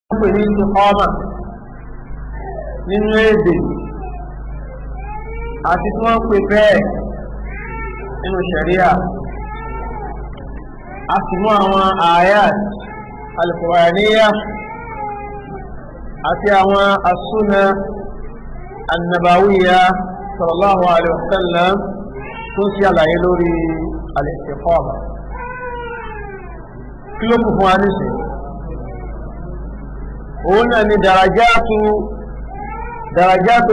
pè ní istiqama nínú èdè àti tí wọ́n pè bẹ́ẹ̀ nínú ṣẹ̀ríà. A sì mú àwọn ayat al-Qur'aniyya àti àwọn as-sunnah an-nabawiyya sallallahu alaihi wasallam tó ń ṣe àlàyé lórí al-istiqama. Kí ló kù fún wa nísìn? Òun náà ni darajatu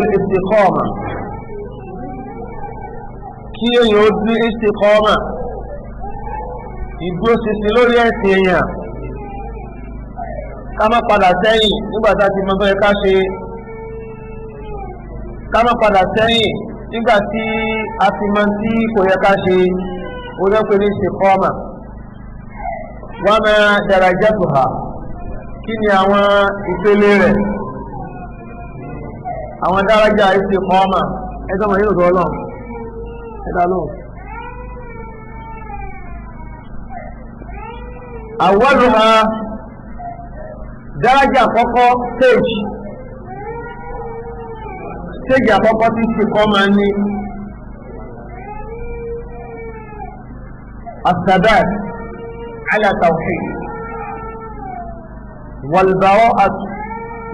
al-istiqama. Kí èèyàn ó ní istiqama, ìdúró ṣinṣin lórí ẹ̀sìn èèyàn, ká má padà sẹ́yìn nígbà tá a ti mọ bẹ́ẹ̀ ká ṣe, ká má padà sẹ́yìn nígbà tí a ti mọ tí kò yẹ ká ṣe. Òun náà pè ní istiqama. Wa ma darajatuha, kí ni àwọn ìpele rẹ̀, àwọn daraja istiqama. Ẹjọ́ mọ̀ yóò rọ́ lọ́n ẹ̀dá lóhùn. Awwaluha, daraja àkọ́kọ́, stage àkọ́kọ́ tí istiqama ní as-sabat ala tawhid wal bara'at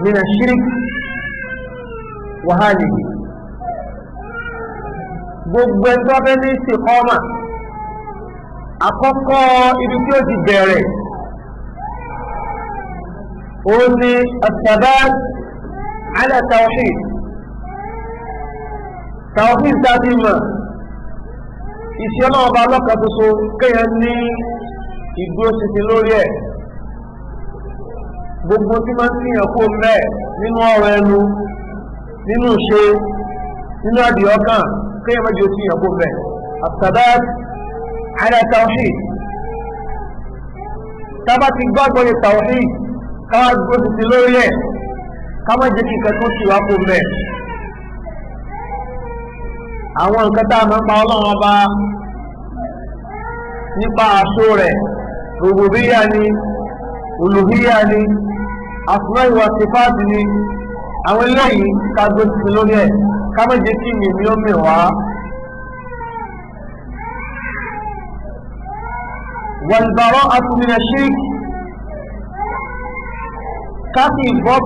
min ash-shirk wa halihi. Gbogbo ẹjọ́ bẹ́ ní istiqama, àkọ́kọ́ ibi tí ó ti bẹ̀rẹ̀ ó ní as-sabat ala tawhid. Tawhid tàbí mọ̀ ìṣẹ́ náà bá lọ́kàn ṣoṣo, kéèyàn ní ìdúró ṣinṣin lórí ẹ̀. Gbogbo tí máa ń tíyàn kó mẹ́ nínú ọ̀rọ̀ ẹnu, nínú ṣe, nínú àdìọ́kàn, kéèyàn mẹ́jọ tíyàn kó mẹ́. As-sabat ala tawhid. Tábà ti gbàgbọ́ ní tawhid, káwá dúró ṣinṣin lórí ẹ̀, ká má jẹ́ kí nǹkan tó ti wá kó mẹ́. Àwọn nǹkan tá a máa ń pa Ọlọ́run ọba nípa àṣọ rẹ̀, rububiyya ni, uluhiyya ni, asma'i wa sifat ni, àwọn eléyìí ká gbé sí lórí ẹ̀, ká má jẹ́ kí mímí ó mì wá. Wal bara'atu min ash-shirk, ká sì bọ́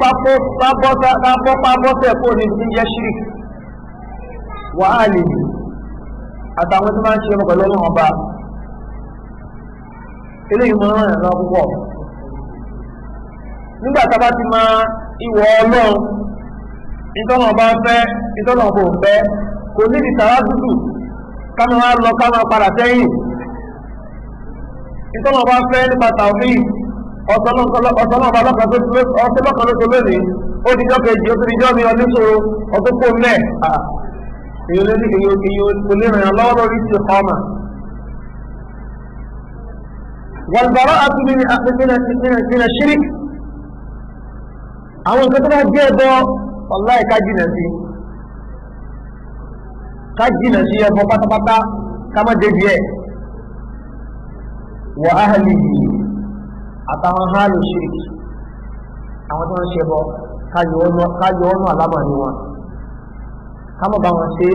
bọ́sẹ̀ kó ní ti jẹ́ shirk wa alihi, àtàwọn tí máa ń ṣe ọmọ pẹ̀lú Ọlọ́run ọba. Eléyìí mọ́ ràn ẹ̀rọ púpọ̀. Nígbà tá a bá ti máa ìwọ Ọlọ́run, ìtọ́nà ọba ń fẹ́, ìtọ́nà ọba ò fẹ́, kò ní ìdí tàrá dúdú ká máa lọ ká máa padà sẹ́yìn. Ìtọ́nà ọba ń fẹ́ nípa tawhid, ọ̀sán ọba lọ́kàn ló tó lónìí, ó di jọ́ kejì, ó ti di jọ́ mi oníṣòro, ọdún kò mẹ́. Èyí onírìnà lọ́wọ́ lórí istiqama. Wal bara'atu min ash-shirk, àwọn nǹkan tó bá jẹ́ ẹbọ, wallahi ká jìnà sí ẹbọ pátápátá, ká má débi ẹ̀. Wa ahlihi, àtàwọn hálù shirk, àwọn tó ń ṣe ẹbọ, káyọ̀ ọ̀nà àlámà ni wọn, ká má bá wọn ṣe,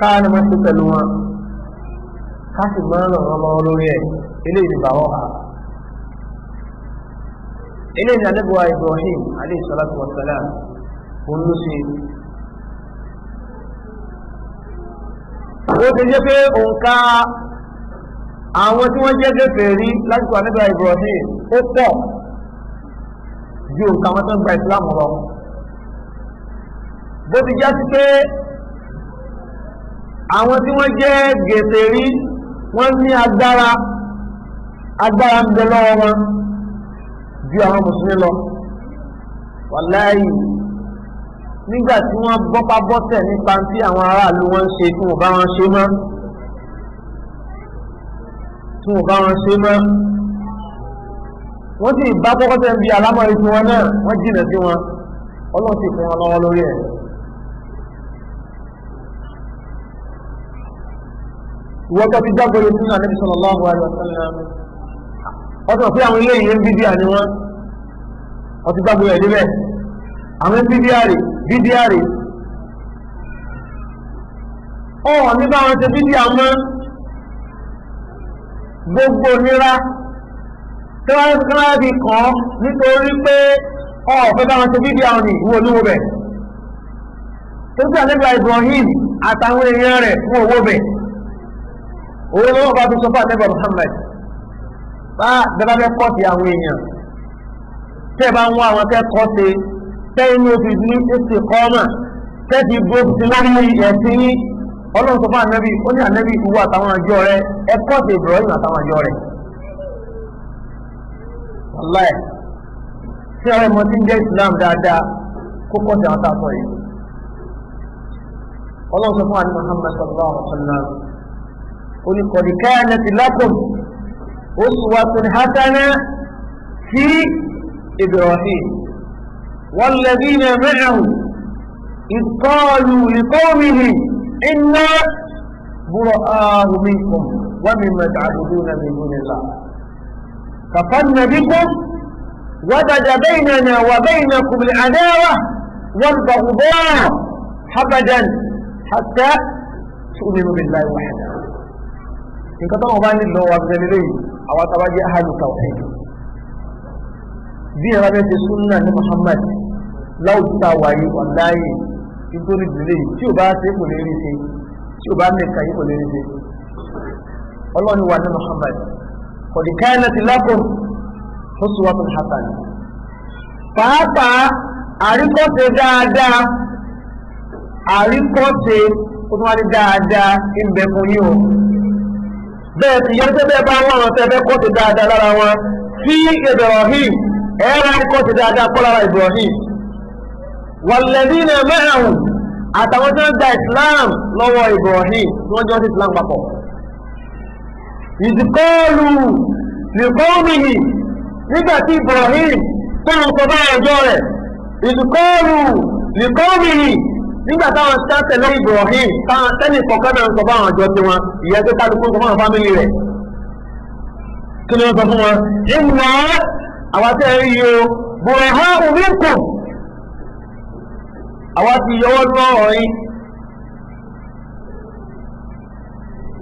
káà ní wọ́n ṣe pẹ̀lú wọn, ká sì máa ràn wọ́n lọ́wọ́ lórí ẹ̀. Eléyìí ni bàwọ́ ha. Eléyìí ni Ànábì wa Ibrahim alayhi salatu wa salam òun ló ṣe. Ó ti jẹ́ pé òǹkà àwọn tí wọ́n jẹ́ kèfèrí lásìkò Ànábì wa Ibrahim ó pọ̀ ju òǹkà wọn tó ń gba ìsìlámù lọ. Bó ti já sí pé àwọn tí wọ́n jẹ́ kèfèrí wọ́n ní agbára ń bẹ lọ́wọ́ wọn ju àwọn mùsùlùmí lọ. Wàláhì, nígbà tí wọ́n bọ́pá bọ́sẹ̀ nípa tí àwọn aráàlú wọn ń ṣe tí wọ́n bá wọn ṣe mọ́, wọ́n sì bá bọ́kọ́sẹ̀ ń bi àlámọ̀rí tí wọn náà, wọ́n jìnà sí wọn. Ọlọ́run sì fún wọn lọ́wọ́ lórí ẹ̀. Ìwọ́n tó ti jágbóre fún Ànábì sallallahu alaihi wasallam, wọ́n sọ pé àwọn ilé ìyẹn bíbí àní wọn, ọtí gbàgbé ẹ̀ níbẹ̀ àwọn bídíàrì nígbà wọn ṣe bídíà mọ́ gbogbo nira tí wọ́n fi kàn nítorí pé ọ̀fẹ́ bá wọn ṣe bídíà wọn ni ìwọ olówó bẹ̀ tó sì àlébà Ibrahim àtàwọn èèyàn rẹ̀ fún owó bẹ̀ owó lọ́wọ́ bá fi sọ fún àlébà Muhammad bá dábàá fẹ́ kọ́ sí àwọn èèyàn tẹ́ bá ń wá àwọn akẹ́kọ̀ọ́ ṣe tẹ́yìn ní oṣù ní èsì kọ́ọ̀mà tẹ́tì bó ti lárí ẹ̀sìn yín ọlọ́run sọ fún ànábì ó ní ànábì ìwọ àtàwọn àjọ rẹ̀ ẹ̀kọ́ sí Ibrahim àtàwọn àjọ rẹ̀ wàláì tí ọ̀rẹ́ mọ́ tí ń jẹ́ Islam dáadáa kó kọ́ sí àwọn tààtọ̀ yìí ọlọ́run sọ fún ànábì Muhammad sallallahu alaihi wasallam ó ní qad kanat lakum uswatun hasanah fi Ibrahim walladhina ma'ahu idh qalu liqawmihim inna bura'u minkum wa mimma ta'buduna min dunillah kafarna bikum wa bada baynana wa baynakum al-'adawah wal-baghdha' abadan hatta tu'minu billahi wahdahu nǹkan tó wọ́n bá nílò wà bẹ̀rẹ̀ lẹ́yìn àwọn tàbájẹ́ ahlu tawhid bí ẹ̀rọ bẹ́ẹ̀ ti súnnà ní Muhammad láwùjọ wáyé wàláyé nítorí ìdílé tí ò bá ṣe kò lè rí ṣe tí ò bá mẹ́ka yìí kò lè rí ṣe ọlọ́ni wà ní Muhammad qad kanat lakum uswatun hasanah pàápàá àríkọ́ṣe dáadáa àríkọ́ṣe ó tún wá ní dáadáa ń bẹ fún yín o bẹ́ẹ̀ tí yẹn tẹ́ bẹ́ẹ̀ bá wọn àwọn tẹ́fẹ́ kọ́ṣe dáadáa lára wọn sí Ibrahim ẹ̀rọ àríkọ́ṣe dáadáa kọ́ lára Ibrahim walladhina ma'ahu àtàwọn tó ń gba Islam lọ́wọ́ Ibrahim tí wọ́n jọ sí Islam papọ̀ idh qalu liqawmihi nígbà tí Ibrahim tó ń sọ bá ọjọ́ rẹ̀ idh qalu liqawmihi nígbà táwọn tẹ́lẹ̀ Ibrahim táwọn tẹ́lẹ̀ kọ̀ọ̀kan náà ń sọ bá àwọn ọjọ́ tí wọn ìyẹn tó kálukú sọ fún àwọn fámìlì rẹ̀ kí ni wọ́n sọ fún wọn inna àwọn tẹ́ rí o bura'u minkum àwọn ti yọwọ́ lọ́rọ̀ yìí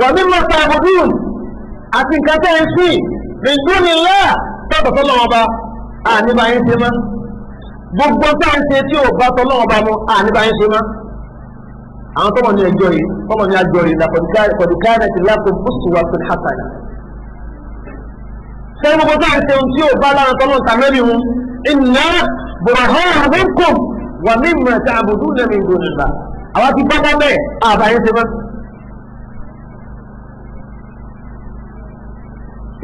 wa mimma ta'budun àti nǹkan tẹ́ ń sí min dunillah tọ́tọ̀ tọ́lọ́wọ́ bá àníbà yín ṣe mọ́ gbogbo tá ń ṣe tí ò bá tọ́lọ́wọ́ bá mú àníbà yín ṣe mọ́ àwọn tọ́mọ̀ ní ẹjọ́ yìí tọ́mọ̀ ní àjọ yìí laqad kanat lakum uswatun hasanah ṣe gbogbo tá ń ṣe tí ò bá lára tọ́lọ́wọ́ tàmẹ́rì wọn inna bura'u minkum wa mimma ta'buduna min dunillah àwọn ti bá bẹ́ẹ̀ àbáyé ṣe mọ́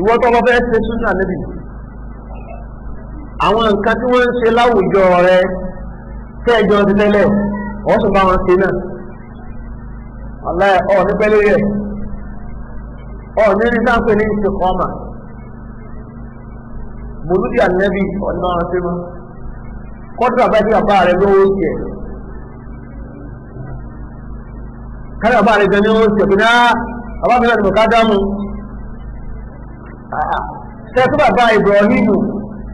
ìwọ́n tó lọ fẹ́ ṣe súnà níbi àwọn nǹkan tí wọ́n ń ṣe láwùjọ rẹ tẹ́ẹ̀jọ́ ti tẹ́lẹ̀ wọ́n sì bá wọn ṣe náà aláì ọ̀ ní pẹ́lẹ́ rẹ̀ ọ̀ ní ní sáńpẹ́ ní istiqama mòlúdì ànẹ́bí ọ̀nà wọn ṣe mọ́ kọ́dà bá ti bàbá rẹ̀ lówó tiẹ̀ kárí bàbá rẹ̀ gan ní ó tiẹ̀ pé náà bàbá mi náà ni mo ká dámú ṣe tó bàbá Ibrahim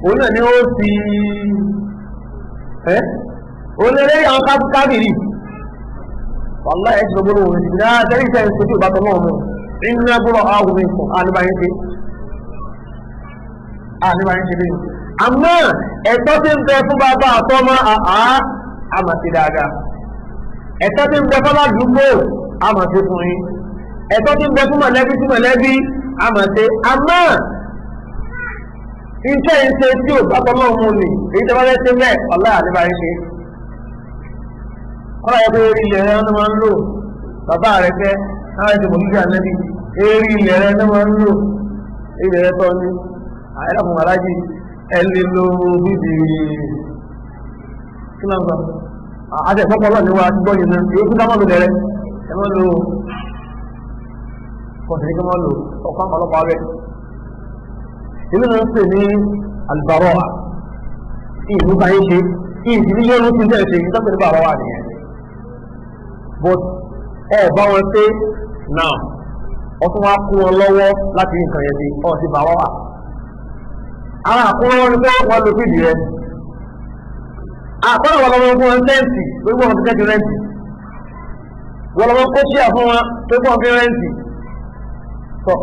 òun náà ni ó ti òun lè rí àwọn kábìrì wàlá ẹ̀ ti lọ gbọ́dọ̀ òun ti náà tẹ́lẹ̀ ìṣẹ́ ìṣojú ìbátan náà mú inú ẹgbọ́rọ̀ àwọn ohun ìfọ̀ àníbáyé ṣe lè àmọ́ ẹ̀tọ́ tí ń bẹ fún bàbá àtọ́mọ́ àmàtí dáadáa ẹ̀tọ́ tí ń bẹ fún aládùúgbò àmàtí fún yín ẹ̀tọ́ tí ń bẹ fún mọ̀lẹ́bí àmàtí àmọ́ iṣẹ́ ìṣe tí ò bá tọ́lọ́ mú ni èyí tẹ́ bá fẹ́ ṣe mẹ́ ọ̀la àníbáyé ṣe ọ̀rọ̀ ẹ̀kọ́ eré ilẹ̀ rẹ̀ ọ́nà máa ń lò bàbá rẹ̀ fẹ́ láwọn ẹ̀sẹ̀ mọ̀lúdì ànẹ́bí eré ilẹ̀ rẹ̀ ọ́nà máa ń lò ilẹ̀ rẹ̀ tọ́ ní àyẹ̀lẹ́kùn alájì ẹ̀lẹ́ ló bíbi kí ló ń sọ àti ẹ̀fọ́pọ̀ lọ́ọ̀ níwá gbọ́ yìí náà èyí fún dámọ́ lò lẹ́rẹ́ ẹ máa lo kọ̀ọ̀tẹ̀ kí wọ́n lò ọ̀pá ọ̀pọ̀lọpọ̀ rẹ̀ ilé náà ń pè ní albara'a ìlú báyé ṣe ìdílé yọ́nù tí ń tẹ̀ ṣe ìtọ́pẹ̀ ní bàbá wà nìyẹn but bá wọn ṣe náà ọtún wá kún wọn lọ́wọ́ láti nǹkan yẹn sí sí bàbá wà àwọn àkúrọ́ wọn ni pé wọ́n lo fídì rẹ̀ àkọ́nà wọn lọ́wọ́ fún wọn tẹ́ǹtì lórí wọn fi tẹ́ǹtì rẹ́ǹtì wọn lọ́wọ́ kó chíà fún wọn tó kọ́ fi rẹ́ǹtì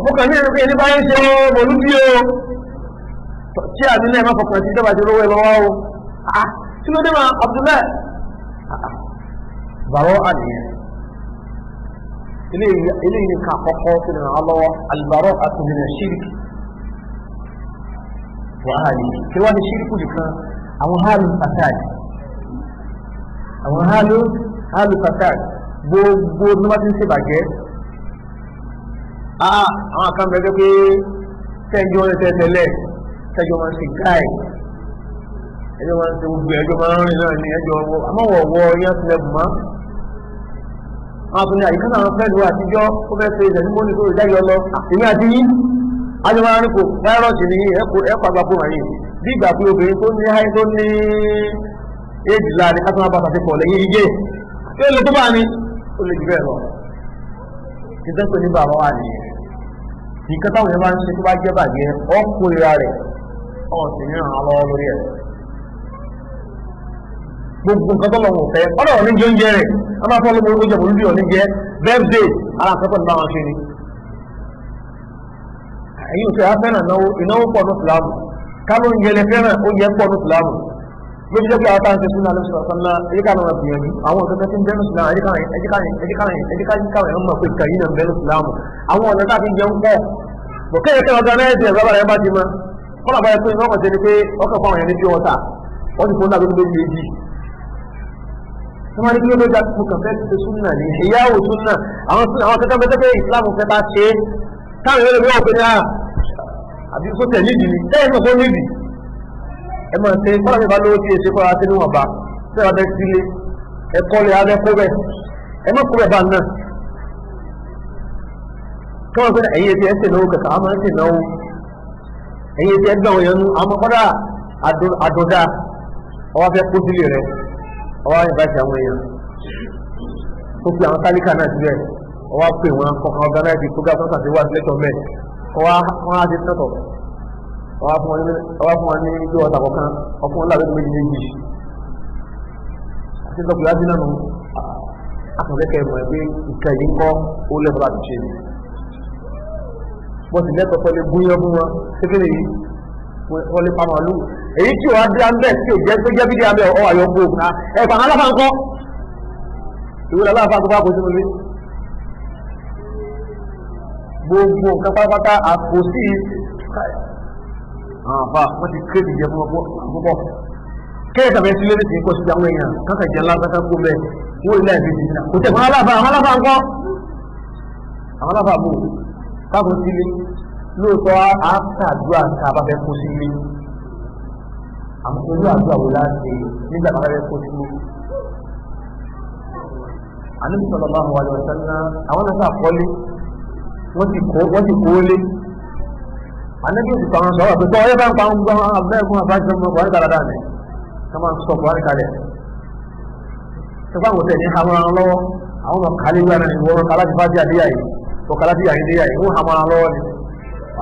mo kàn ní ẹni bá ń ṣe mọ̀lúbí o chíà nílẹ̀ má fọkàn sí ìjọba ti rówó ẹ lọ́wọ́ o kí ló dé máa Abdullahi bàrọ́ àníyàn eléyìí ní ká àkọ́kọ́ tó nà á lọ́wọ́ alìbàrọ́ àtúndínà ṣíríkì wàhálì kí wọ́n ní ṣíríkù nìkan àwọn hálù fasad àwọn hálù fasad gbogbo ní wọ́n ti ń ṣe bàjẹ́ àwọn kan bẹ̀rẹ̀ pé tẹ́jọ́ wọn tẹ́tẹ́lẹ̀ tẹ́jọ́ wọn ṣe gáì ẹjọ́ wọn ṣe gbogbo ẹjọ́ wọn rìn náà ní ẹjọ́ wọn àmọ́wọ̀wọ́ yẹn ti lẹ́bùn mọ́ àwọn tó ní àyíká náà fẹ́ lu àtijọ́ ó fẹ́ ṣe ìṣẹ̀lú mọ́ni tó ìjáyọ lọ èmi àti yín ajọba arínkò fáírọ́ọ̀sì ní ẹ̀kọ́ àgbàpọ̀ wọ̀nyí bí ìgbà pé obìnrin tó ní háì tó ní éèdì láàrin kátó máa bá tàbí pọ̀ lẹ́yìn igé tí ó lè tó bá ní ó lè jù bẹ́ẹ̀ lọ. ìdẹ́kùn ní bàbá wa nìyẹn nǹkan táwọn yẹn bá ń ṣe tó bá jẹ́ bàjẹ́ ọkùnrin rẹ̀ ọ̀sìn ní àwọn lọ́wọ́ lórí ẹ̀. gbogbo nǹkan tó lọ́wọ́ fẹ́ ọ̀dọ̀ ní jẹ́ oúnjẹ rẹ̀ a máa fọ́ lóko oúnjẹ bòlúbì ọ̀ ní jẹ́ birthday alákọ̀ọ́kọ́ ní báwọn ṣe ni. ẹ̀yin òṣèré afẹ́ràn ìnáwó pọ̀ ní ìsìlámù kálọ̀ ń yẹlẹ fẹ́ràn oúnjẹ pọ̀ ní ìsìlámù ló fi jẹ́ pé àwọn táwọn ṣe súnà lọ́sọ̀rọ̀ sọ́nà ẹ̀yíká náà wọ́n gbìyànjú àwọn òṣèré tí ń bẹ́ẹ̀ ní ìsìlámù ẹ̀yíká náà mọ̀ pé kàyí náà bẹ́ẹ̀ ní ìsìlámù àwọn ọ̀nà tá a fi jẹun pọ̀ bọ̀ kéèké ọ̀gánáìsì ẹ̀rọ rẹ̀ bá ti mọ́ kọ́nà báyẹ̀ pé wọ́n kàn ṣe ni pé ọkàn fún àwọn èèyàn ní bí wọ́ta wọ́n ti fún náà lórí méjì méjì wọ́n ní kí ló dé mo kàn fẹ́ ṣe súnà ní ìyáwó súnà àwọn akẹ́kọ̀ọ́ bẹ́ẹ̀ pé ìsìlámù fẹ́ bá ṣe táwọn èèyàn lè wọ́n pé ní àbí kó tẹ̀ nídìí ni tẹ́yìn náà tó nídìí ẹ máa ṣe kọ́nà mi bá lówó tí èsì kọ́ra sí níwọ̀nba tí wọ́n bẹ́ sílé ẹ̀kọ́ lè abẹ́ kó bẹ́ẹ̀ ẹ má kó bẹ́ẹ̀ bá náà kí wọ́n pẹ́ ẹ̀yìn etí ẹ̀sìn náwó kẹ̀kẹ́ àwọn ẹ̀sìn náwó ẹ̀yìn etí ẹgbẹ́ àwọn yẹn nu àwọn kọ́dà àdọ́dá ọwọ́ fẹ́ kó sílé rẹ̀ ọwọ́ ìbáṣẹ àwọn èèyàn tó fi àwọn tálíkà náà síbẹ̀ ọwọ́ pè wọn kọ̀ọ̀kan ọ̀gánáìtì program tó kàṣẹ wá sílẹ̀tọ̀ mẹ́ ọwọ́ á ti tẹ́tọ̀ ọwọ́ fún wọn ní bí ọ̀tà kọ̀ọ̀kan ọkùnrin lábẹ́ méjì méjì àti tọ́kùnrin á sí náà nù akọ̀lẹ́kẹ̀ mọ̀ ẹgbẹ́ nǹkan yìí kọ́ ó lẹ́bọ̀ láti ṣe ni wọ́n sì lẹ́tọ̀ pẹ̀lú gúnyán fún wọn kékeré yìí wọ́n lè pa màálù èyí tí wọ́n á dé àmbẹ́ tí ò jẹ́ tó jẹ́ bídí àmbẹ́ ọ̀ àyọ̀ gbó òkúta ẹ̀fà aláfà ńkọ́ ìwé aláfà tó bá kó sínú ilé gbogbo nǹkan pátápátá àpò sí àwọn àbá wọ́n ti kéèdì jẹ fún ọgbọ́ kéèdì tàbí sí lórí tí kò sí àwọn èèyàn kankan jẹ ńlá kankan kó bẹ́ẹ̀ wọ́n ilé ẹ̀mí ti kò tẹ̀ fún aláfà ńkọ́ àwọn aláfà bò káàkó sílé lóòótọ́ àtàdúrà ká bá fẹ́ kó sílé àwọn olú àdúrà wò láti nígbà bá fẹ́ kó sílé Ànábì sallallahu alaihi wasallam àwọn náà sàkọ́lé wọ́n ti kó lé Ànábì òsì pa àwọn sọ̀rọ̀ pé tọ́ ẹ bá ń pa àwọn gbọ́n abẹ́ẹ̀kún àbájọ ọmọ buhari dáradára ni ká máa sọ buhari kalẹ̀ ṣùgbọ́n àwọn tẹ̀ ní hamara lọ́wọ́ àwọn ọmọ kálí wíwá náà ìwọ́n kálá ti bá dí àdéyà yìí tó kálá ti yà ní déyà yìí wọ́n hamara lọ́wọ́ ni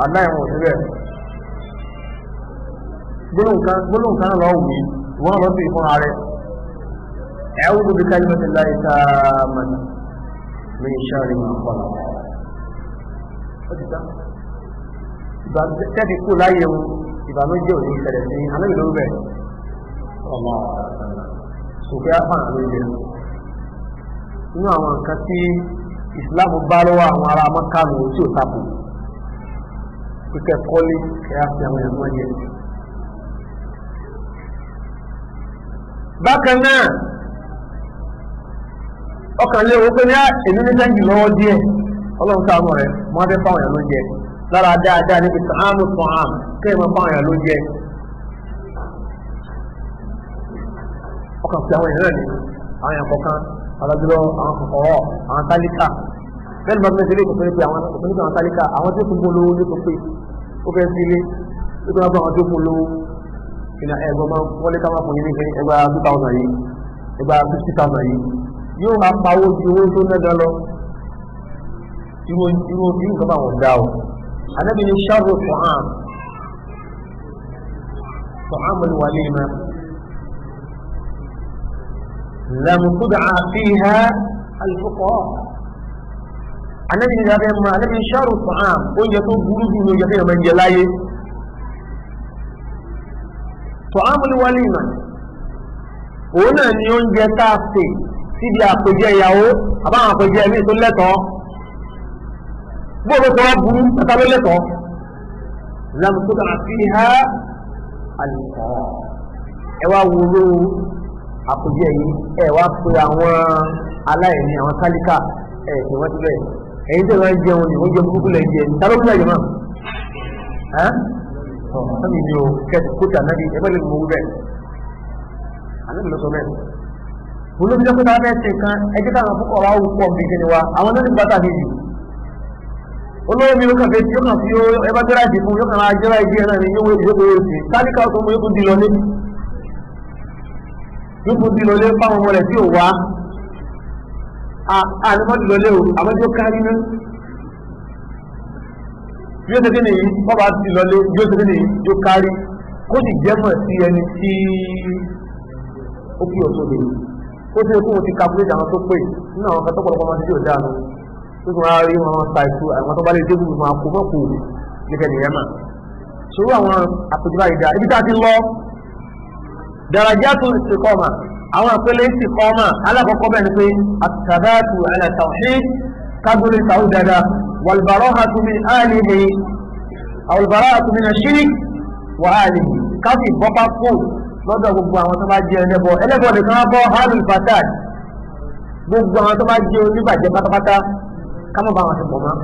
aláìwọ̀n síbẹ̀ gbólóhùn kan lọ́wọ́ wí wọ́n lọ sí ìfún ààrẹ a'udhu bi kalimatillahi tammati min sharri ma khalaq ìgbà tẹ́bi kú láyé wọn ìbànújẹ́ òní ìṣẹ̀lẹ̀ sí anábì ló bẹ̀ ọmọ sòfé àfààní ló jẹ nínú àwọn nǹkan tí ìsìláàmù bá lọ́wọ́ àwọn ará mọ́kànù tí ò tapò kíkẹ́ kọ́lé kẹ́yà sí àwọn ẹ̀mọ́ yẹn. bákan náà ọkàn lé owó pé ní èmi ní sẹ́ńjì lọ́wọ́ díẹ̀ ọlọ́run sáà mọ̀ rẹ̀ mọ́ fẹ́ fáwọn èèyàn ló jẹ lára dáadáa níbi sàánù sọ̀hán kéè mọ́ fáwọn èèyàn ló jẹ ọkàn sí àwọn èèyàn ní àwọn èèyàn kọ̀ọ̀kan alájúlọ àwọn kòkòrò àwọn tálíkà bẹ́ẹ̀ ni bá fẹ́ sílé ìkòkòrò pé àwọn tálíkà àwọn tó fún gbólówó ní tó pé ó fẹ́ sílé nígbà wọn bá àwọn tó fún lówó ìnà ẹ̀gbọ́n máa wọlé ká máa fún yín ní ẹgbàá 2000 yìí ẹgbàá 50,000 yìí yóò máa pawó ju owó tó nẹ́gà lọ irú nǹkan bá wọn dá o Ànábì ní sharru ta'am al-walima لم تدع فيها الفقراء النبي هذا ما النبي شر الطعام ويتو بروج ويتو من جلاي طعام الوليمة هنا نيون جتاسي سيدي أخوجي ياو أبا أخوجي أمي سلطة بوضو طواب تتابع لطة لم تدع فيها الفقراء ẹwà wúlò àkójẹ yìí ẹwà pé àwọn aláìní àwọn kálíkà ẹ̀sìn wọ́n ti bẹ̀ ẹ̀yìn tó wọ́n jẹun ní oúnjẹ burúkú lẹ́ jẹ ní tálọ́ nílẹ̀ jẹ̀mọ́ sọ́mi ni o kẹ́tù kóòtù ànábi ẹgbẹ́ lè mú bẹ́ẹ̀ ànábi lọ sọ bẹ́ẹ̀ olóbi jẹ́ pé táwọn ẹ̀sìn kan ẹjẹ́ táwọn fúkọ̀ wá wù pọ̀ bí kíni wa àwọn náà ní bàtà méjì olóbi mi ló kàn fẹ́ tí ó kàn fi ẹbá gbéra ìdí fún yóò kàn máa jẹ́ra ìdí ẹ̀ náà ní yóò wé ìjókòó yóò sí kálíkà ọ̀sán mo yóò tún di lọ ní yóò di lọlé fáwọn ọmọ rẹ̀ tí ò wá ànímọ́dì lọlé o àmọ́jọ́ kárí ní bí ó ṣe kíni yìí bọ́bá ti lọlé bí ó ṣe kíni yìí yóò kárí kó sì jẹ́mọ̀ sí ẹni tí ó kí ọ̀tọ́ lè ó ṣe kó wọn ti calculate àwọn tó pè nínú àwọn kan tó pọ̀lọpọ̀ máa ti dé òjá nu tó tún wá rí wọn ta ìtú àwọn tó bá lè débù máa kó mọ́kù nífẹ̀ẹ́ nìyẹn mà ṣòro àwọn àpèjúbà ìdá ibi tá a ti lọ darajatu istiqama àwọn àpẹẹlẹ istiqama alákọ̀ọ́kọ́ bẹ́ẹ̀ ni pé at-thabatu ala tawhid kábùrì tàwọn dada wal-bara'atu min ahlihi aw al-bara'atu min ash-shirk wa ahlihi káfí bọ́pá kó lọ́dọ̀ gbogbo àwọn tó bá jẹ́ ẹlẹ́bọ nìkan wá bọ́ ahlul fasad gbogbo àwọn tó bá jẹ́ oníbàjẹ́ pátápátá kámọ́ bá wọn ti pọ̀ mọ́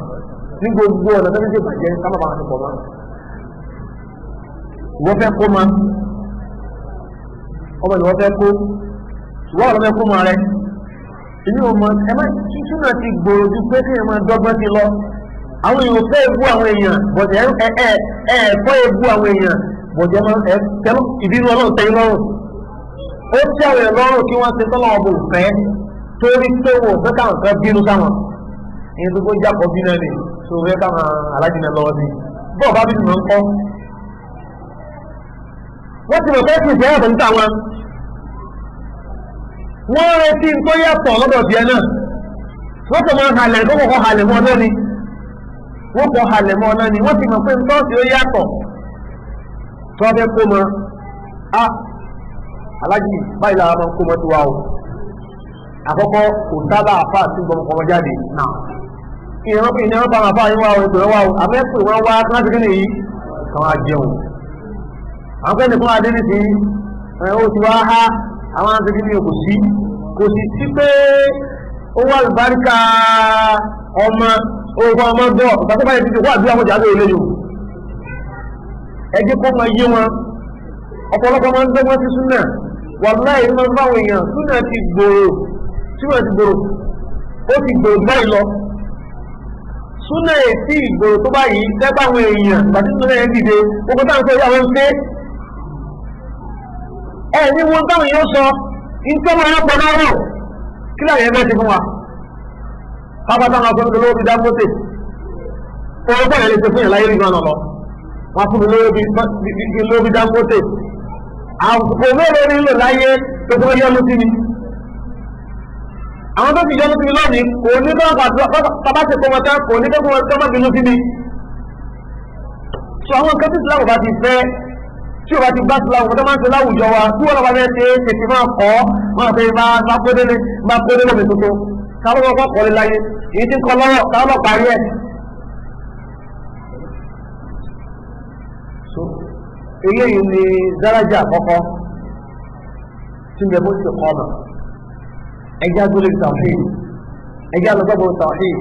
ní gbogbo ọ̀nà tó ń ṣe bàjẹ́ kámọ́ bá wọn ti pọ̀ mọ́ wọ́n fẹ́ kó ma ọmọ ìwọ́n fẹ́ kó ṣùgbọ́n ọ̀rọ̀ fẹ́ kó ma rẹ̀ inú ọmọ ẹmọ́ títún náà ti gbòòrò pé kí ẹmọ dọ́gbọ́n ti lọ àwọn èèyàn fẹ́ ebú àwọn èèyàn bọ̀dẹ̀ ẹ̀ẹ̀fọ́ ebú àwọn èèyàn bọ̀dẹ̀ ẹ̀ẹ́tẹ́lú ìbínú ọlọ́run tẹ́yìn lọ́rùn ó tí àwọn èèyàn lọ́rùn kí wọ́n ti tọ́lọ́ ọbọ̀ òfẹ́ torí pé wọ́n fẹ́ káwọn kan bínú sáwọn ìyẹn tó kó jápọ̀ bí náà ni tó fẹ́ káwọn alájìnà lọ́wọ́ sí bọ́ọ̀ bá bínú máa ń kọ́ wọ́n ti mọ̀ pé kí ìfẹ́ yàtọ̀ níta wọn wọ́n retí tó yàtọ̀ lọ́dọ̀ tiẹ̀ náà wọ́n tó máa halẹ̀ tó kọ́kọ́ halẹ̀ mọ́ náà ni wọ́n kọ́ halẹ̀ mọ́ náà ni wọ́n ti mọ̀ pé nǹkan tí ó yàtọ̀ tó wọ́n fẹ́ kó mọ́ a alájì báyìí làwọn máa ń kó mọ́ tiwa o àkọ́kọ́ kò sábà àfáà tí gbọmọ kọ́mọ jáde náà ìran pé ìnáwó bá wọn àfáà yín wá o ètò ìwá o àmẹ́pẹ́ wọn wá kíláàsì kí nìyí káwọn á jẹun àwọn fẹ́ni fún adé ní ti ó ti wá há àwọn àtẹ́kí ní kò sí sí pé ó wà lùbáríkà ọmọ ogun ọmọ bọ́ ìgbàtọ́ báyìí ti wà bí àwọn ìjà àgbẹ̀ olóyò ẹjẹ́ kó máa yé wọn ọ̀pọ̀lọpọ̀ máa ń gbẹ́gbọ́n sí súnà wà láì ní máa ń báwọn èèyàn súnà ti gbòòrò tí wọ́n ti gbòòrò ó ti gbòòrò báyìí lọ súnà èsì ìgbòòrò tó báyìí tẹ́gbàwọn èèyàn ìgbàtí súnà ẹ̀ dìde gbogbo táwọn sọ yà wọ́n ń pé ní wọn táwọn èèyàn sọ nǹkan máa ń pọnà rọ kí láyé ẹgbẹ́ ti fún wa pápátá máa fún mi lówó bí Dangote owó bẹ́ẹ̀ lè ṣe fún yàn láyé rí gan lọ wọn fún mi lówó bí Dangote àpò mélòó ní lò láyé tó tó yọnu sí mi àwọn tó ti yọnu sí mi lónìí kò ní bá bàbá ṣe kọ́ wọn tán kò ní bá wọn tán má bínú sí mi sọ àwọn nǹkan tí Islam bá ti fẹ́ tí o bá ti bá ti láwùjọ tó máa ń ṣe láwùjọ wa tí wọ́n lọ́ba fẹ́ ṣe tètè máa kọ́ máa fẹ́ máa kó délé mi tuntun káwọn ọkọ̀ kọ́lé láyé èyí tí ń kọ́ lọ́rọ̀ káwọn lọ́ parí ẹ̀. eléyìí ni dáràjà àkọ́kọ́ tí ń bẹ bó ti kọ́ ọ̀nà ẹja gbélé tawhid ẹja lọ́gbọ́gbọ́ tawhid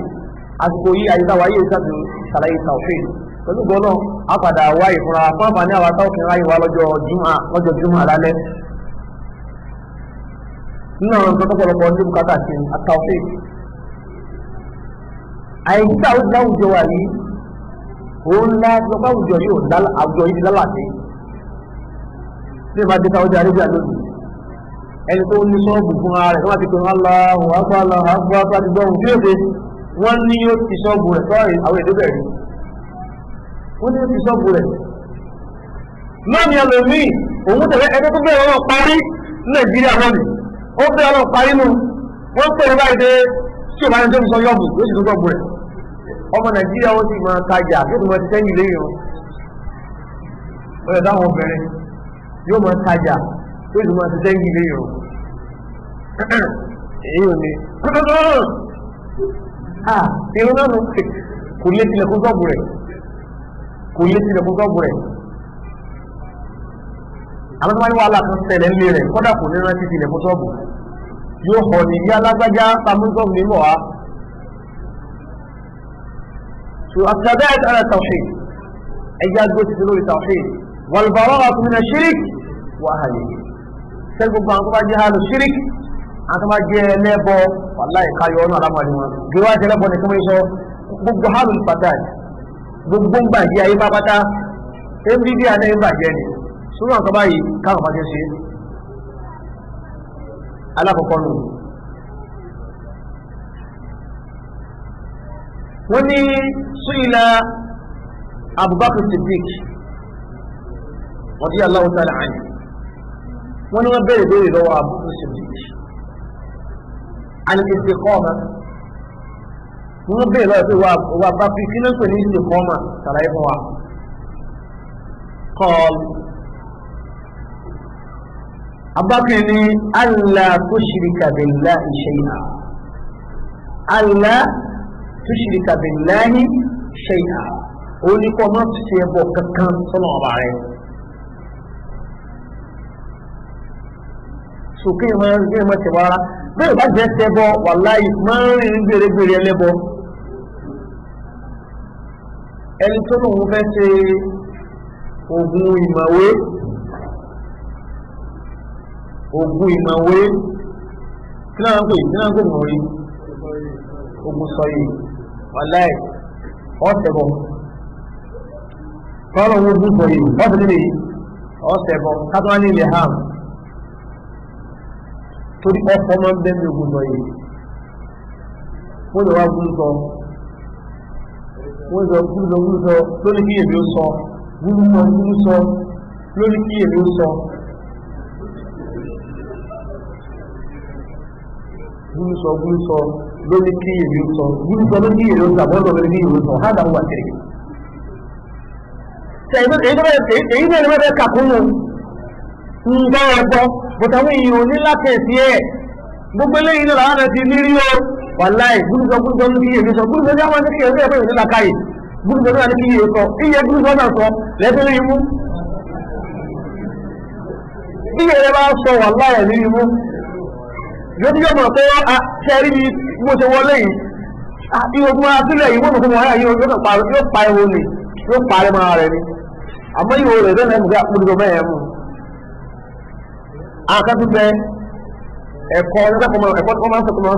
àsìkò yìí àyíká wáyé ìsàtì sàlàyé tawhid pẹ̀lú gbọ́nà àpàdà wáyé fúnra fáfà ní àwọn atáwọ̀kì ráyè wá lọ́jọ́ jùmọ̀ alálẹ́ nínú àwọn nǹkan tọ́pọ̀lọpọ̀ ní bùkátà sí àtàwọ̀fẹ́ àìsíkà ó láwùjọ wà yìí òun ńlá lọ́pọ̀ àwùjọ yìí àwùjọ yìí lálàtí ní ìbá dé Saudi Arabia lónìí ẹni tó ní sọ́ọ̀bù fún ara rẹ̀ wọ́n ti pè wọ́n Allahu Akbar Allahu Akbar àti gbọ́n tí ó ṣe wọ́n ní ó ti sọ́ọ̀bù rẹ̀ sọ́ọ̀rì àwọn èdè bẹ̀rẹ̀ wọ́n ní ó ti sọ́ọ̀bù rẹ̀ lónìí ẹlòmíì òun tẹ̀lé ẹgbẹ́ tó bẹ̀rẹ̀ wọn parí Nàìjíríà lónìí ó bẹ́ ọlọ́run parí nù wọ́n pè é báyìí dé tí ò bá ní tó ń sọ yọ̀bù yóò sì tó gbọ́gbù rẹ̀ ọmọ Nàìjíríà ó sì máa tajà yóò tún máa ti sẹ́yìn lẹ́yìn o ó yẹ dáhùn obìnrin yóò máa tajà yóò tún máa ti sẹ́yìn lẹ́yìn o èyí ò ní irun náà nù kò lé tilẹ̀kùn sọ́ọ̀bù rẹ̀ kò lé tilẹ̀kùn sọ́ọ̀bù rẹ̀ àwọn tó máa ń wá aláàtún ṣẹlẹ̀ ńlẹ̀ rẹ̀ kọ́dà kò ní rántí tilẹ̀kùn sọ́ọ̀bù yóò hàn ní bí alágbájá pamọ́sọ́ọ̀bù ní mọ̀ wá. so àtàbẹ́ẹ̀t ala tawhid ẹ̀yà gbé ti lórí tawhid wal bara'atu min ash-shirk wa ahlihi sẹ́ni gbogbo àwọn tó bá jẹ́ hàlù shirik àwọn tó bá jẹ́ ẹlẹ́bọ wàláì káyọ̀ ọ̀nà àlámọ̀lẹ́ wọn gbé wá jẹ́ ẹlẹ́bọ ní kí wọ́n sọ gbogbo hàlù fasad gbogbo ń bàjẹ́ ayé pápátá mbb àná ń bàjẹ́ ni sórí àwọn kọba yìí káwọn fàájẹ́ ṣe alákọ̀ọ́kọ́ nù wọ́n ní su'ila Abubakar Siddiq radiyallahu ta'ala anhu wọ́n ní wọ́n bẹ̀rẹ̀ lọ́wọ́ Abubakar Siddiq al-istiqama wọ́n bẹ̀rẹ̀ lọ́wọ́ pé wà bá fi kí ló ń pè ní istiqama sàlàyé fún wa qal Abubakar ní alla tushrika billahi shay'an alla tushrika billahi shay'an ó ní kọ́ máa ti ṣe ẹbọ kankan sọ́nà ọba rẹ̀ sókè máa ń gbé máa tẹ̀wọ́ ara bẹ́ẹ̀ bá jẹ́ tẹ́bọ wàláì máa ń rìn gbèrègbèrè ẹlẹ́bọ ẹni tó lòun fẹ́ ṣe oògùn ìmọ̀wé kí náà ń pè mọ̀ rí ogun sọ yìí wàláì ọ̀sẹ̀bọ̀ kọ́lọ̀ ogun sọ yìí ọ̀sẹ̀ nílé ọ̀sẹ̀bọ̀ kátó wá ní ilẹ̀ ham torí ọkọ̀ máa ń bẹ́ẹ̀ ní ogun sọ yìí wọ́n lè wá gúrúsọ lórí kí èmi ó sọ gúrúsọ lórí kí èmi ó sọ gúrúsọ lórí kí èmi ó sọ gúrúsọ lórí kí èmi ó sọ àbọ̀dọ̀ lórí kí èmi ó sọ hádà wà tẹ̀lé èyí bẹ́ẹ̀ ni kàkúnnù ń bá ẹ̀kọ́ bọ̀tàwọn èèyàn ní láti ẹ̀sí ẹ̀ gbogbo eléyìí náà láwọn ẹ̀sí ní rí o wàláì gúrúsọ lórí kí èmi sọ gúrúsọ ní àwọn ẹ̀sí ẹ̀sí ẹ̀fẹ́ ìrìn lákàyè gúrúsọ náà ní kí èmi sọ iye gúrúsọ náà sọ lẹ́tọ́rí imú iye rẹ̀ bá sọ wàláì ní imú yóò tí yóò mọ̀ pé ṣẹ́rí ni mo ṣe wọlé yìí ìwògùn asílẹ̀ yìí wọ́n mọ̀ fún wọn yóò pa ẹwọ ni yóò pa ẹmọ rẹ̀ ni àmọ́ ìwò rẹ̀ lẹ́nà ẹ̀mùgá gbogbo mẹ́ẹ̀ mú àkàtú bẹ ẹ̀kọ́ tó máa ń sọ̀kọ́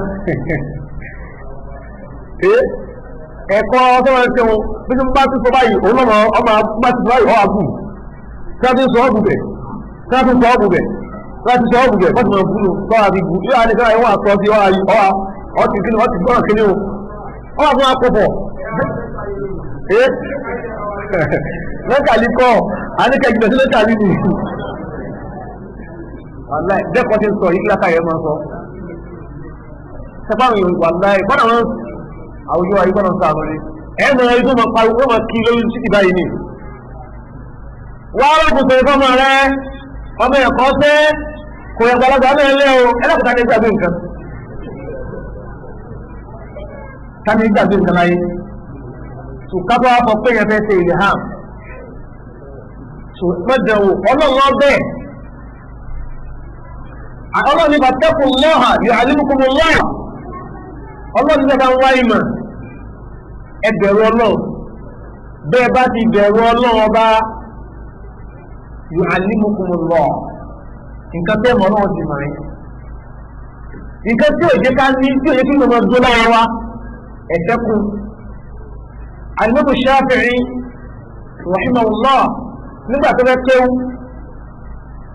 ẹ̀kọ́ tó máa ń ṣe wọn bí wọ́n bá tún sọ báyìí òun náà ọmọ bá tún sọ báyìí ọ̀ àbù tí wọ́n tún sọ ọ́ bùbẹ̀ láti sọ ọ́bùbẹ̀ fọ́tí mọ̀ fún un tọ́ àbí gùn yóò àdékọ́ ẹ̀wọ̀n àtọ́ sí ọtí kí ni wọ́n ti gbọ́nà kí ni o wọ́n wà fún akọ́pọ̀ lẹ́kàlí kọ́ àníkẹ́ ìgbẹ̀ sí lẹ́kàlí ni dẹ́kọ̀ ti sọ yìí lákà yẹn máa sọ sẹ́pàwọn èèyàn wà láì gbọ́nà wọn àwùjọ ayé gbọ́nà sáà lórí ẹ̀mọ̀ ẹ̀rí tó máa parí wọ́n máa kí lórí títì báyìí ni wọ́n á rọ́pùtò ìfọ́mọ rẹ̀ ọmọ ẹ̀kọ́ pé kò yẹ gbalagbà náà lé o ẹlẹ́kùnta ní gbàgbé nǹkan káni gbàgbé nǹkan láyé tó kábọ̀ àpọ̀ pé yẹn fẹ́ ṣe ilẹ̀ hàn tó mẹ́jẹ̀wò ọlọ́run ọbẹ̀ ọlọ́run nípa tẹ́kùn lọ́hà yóò àlímùkùnmù lọ́hà ọlọ́run nípa ń wá ìmọ̀ ẹbẹ̀rù ọlọ́run bẹ́ẹ̀ bá ti bẹ̀rù ọlọ́run ọba yu'allimukum Allah nǹkan tẹ́ mọ̀ náà ti mọ̀ ẹ́ nǹkan tí ò jẹ́ ká ní tí ò jẹ́ kí ló máa dúró lára wa ẹ̀dẹ́kù Al-Imam Shafi'i rahimahullah nígbà tó fẹ́ kéwú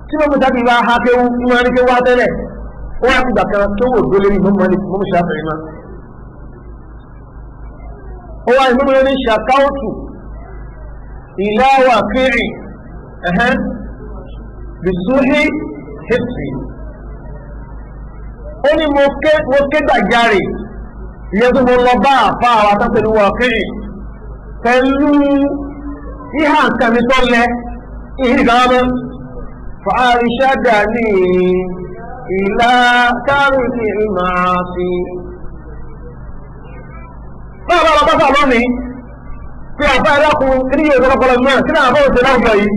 tí wọ́n mú jáde bá ha kéwú ní wọ́n ní kéwú wá tẹ́lẹ̀ ó wá ti gbà kan kéwú òdó lórí Imam Shafi'i náà ó wá Imam ní shakawtu ila waqi'i bisuhi hifzi ó ní mo ké gbàjarè ìyẹn tó mo lọ bá àfa àwọn atọ́pẹ̀lú wọ̀ kiri pẹ̀lú ìhà nǹkan mi tó lẹ ìhìn ìgbàmọ́ fàárìṣádà ní ìlà kárìkì máa fi báwọn bá lọ bá sà lónìí pé àfa ẹlẹ́kùn kí ní yóò lọ́pọ̀lọ́ náà kí náà bọ́ọ̀ tẹ́lá ọjọ́ yìí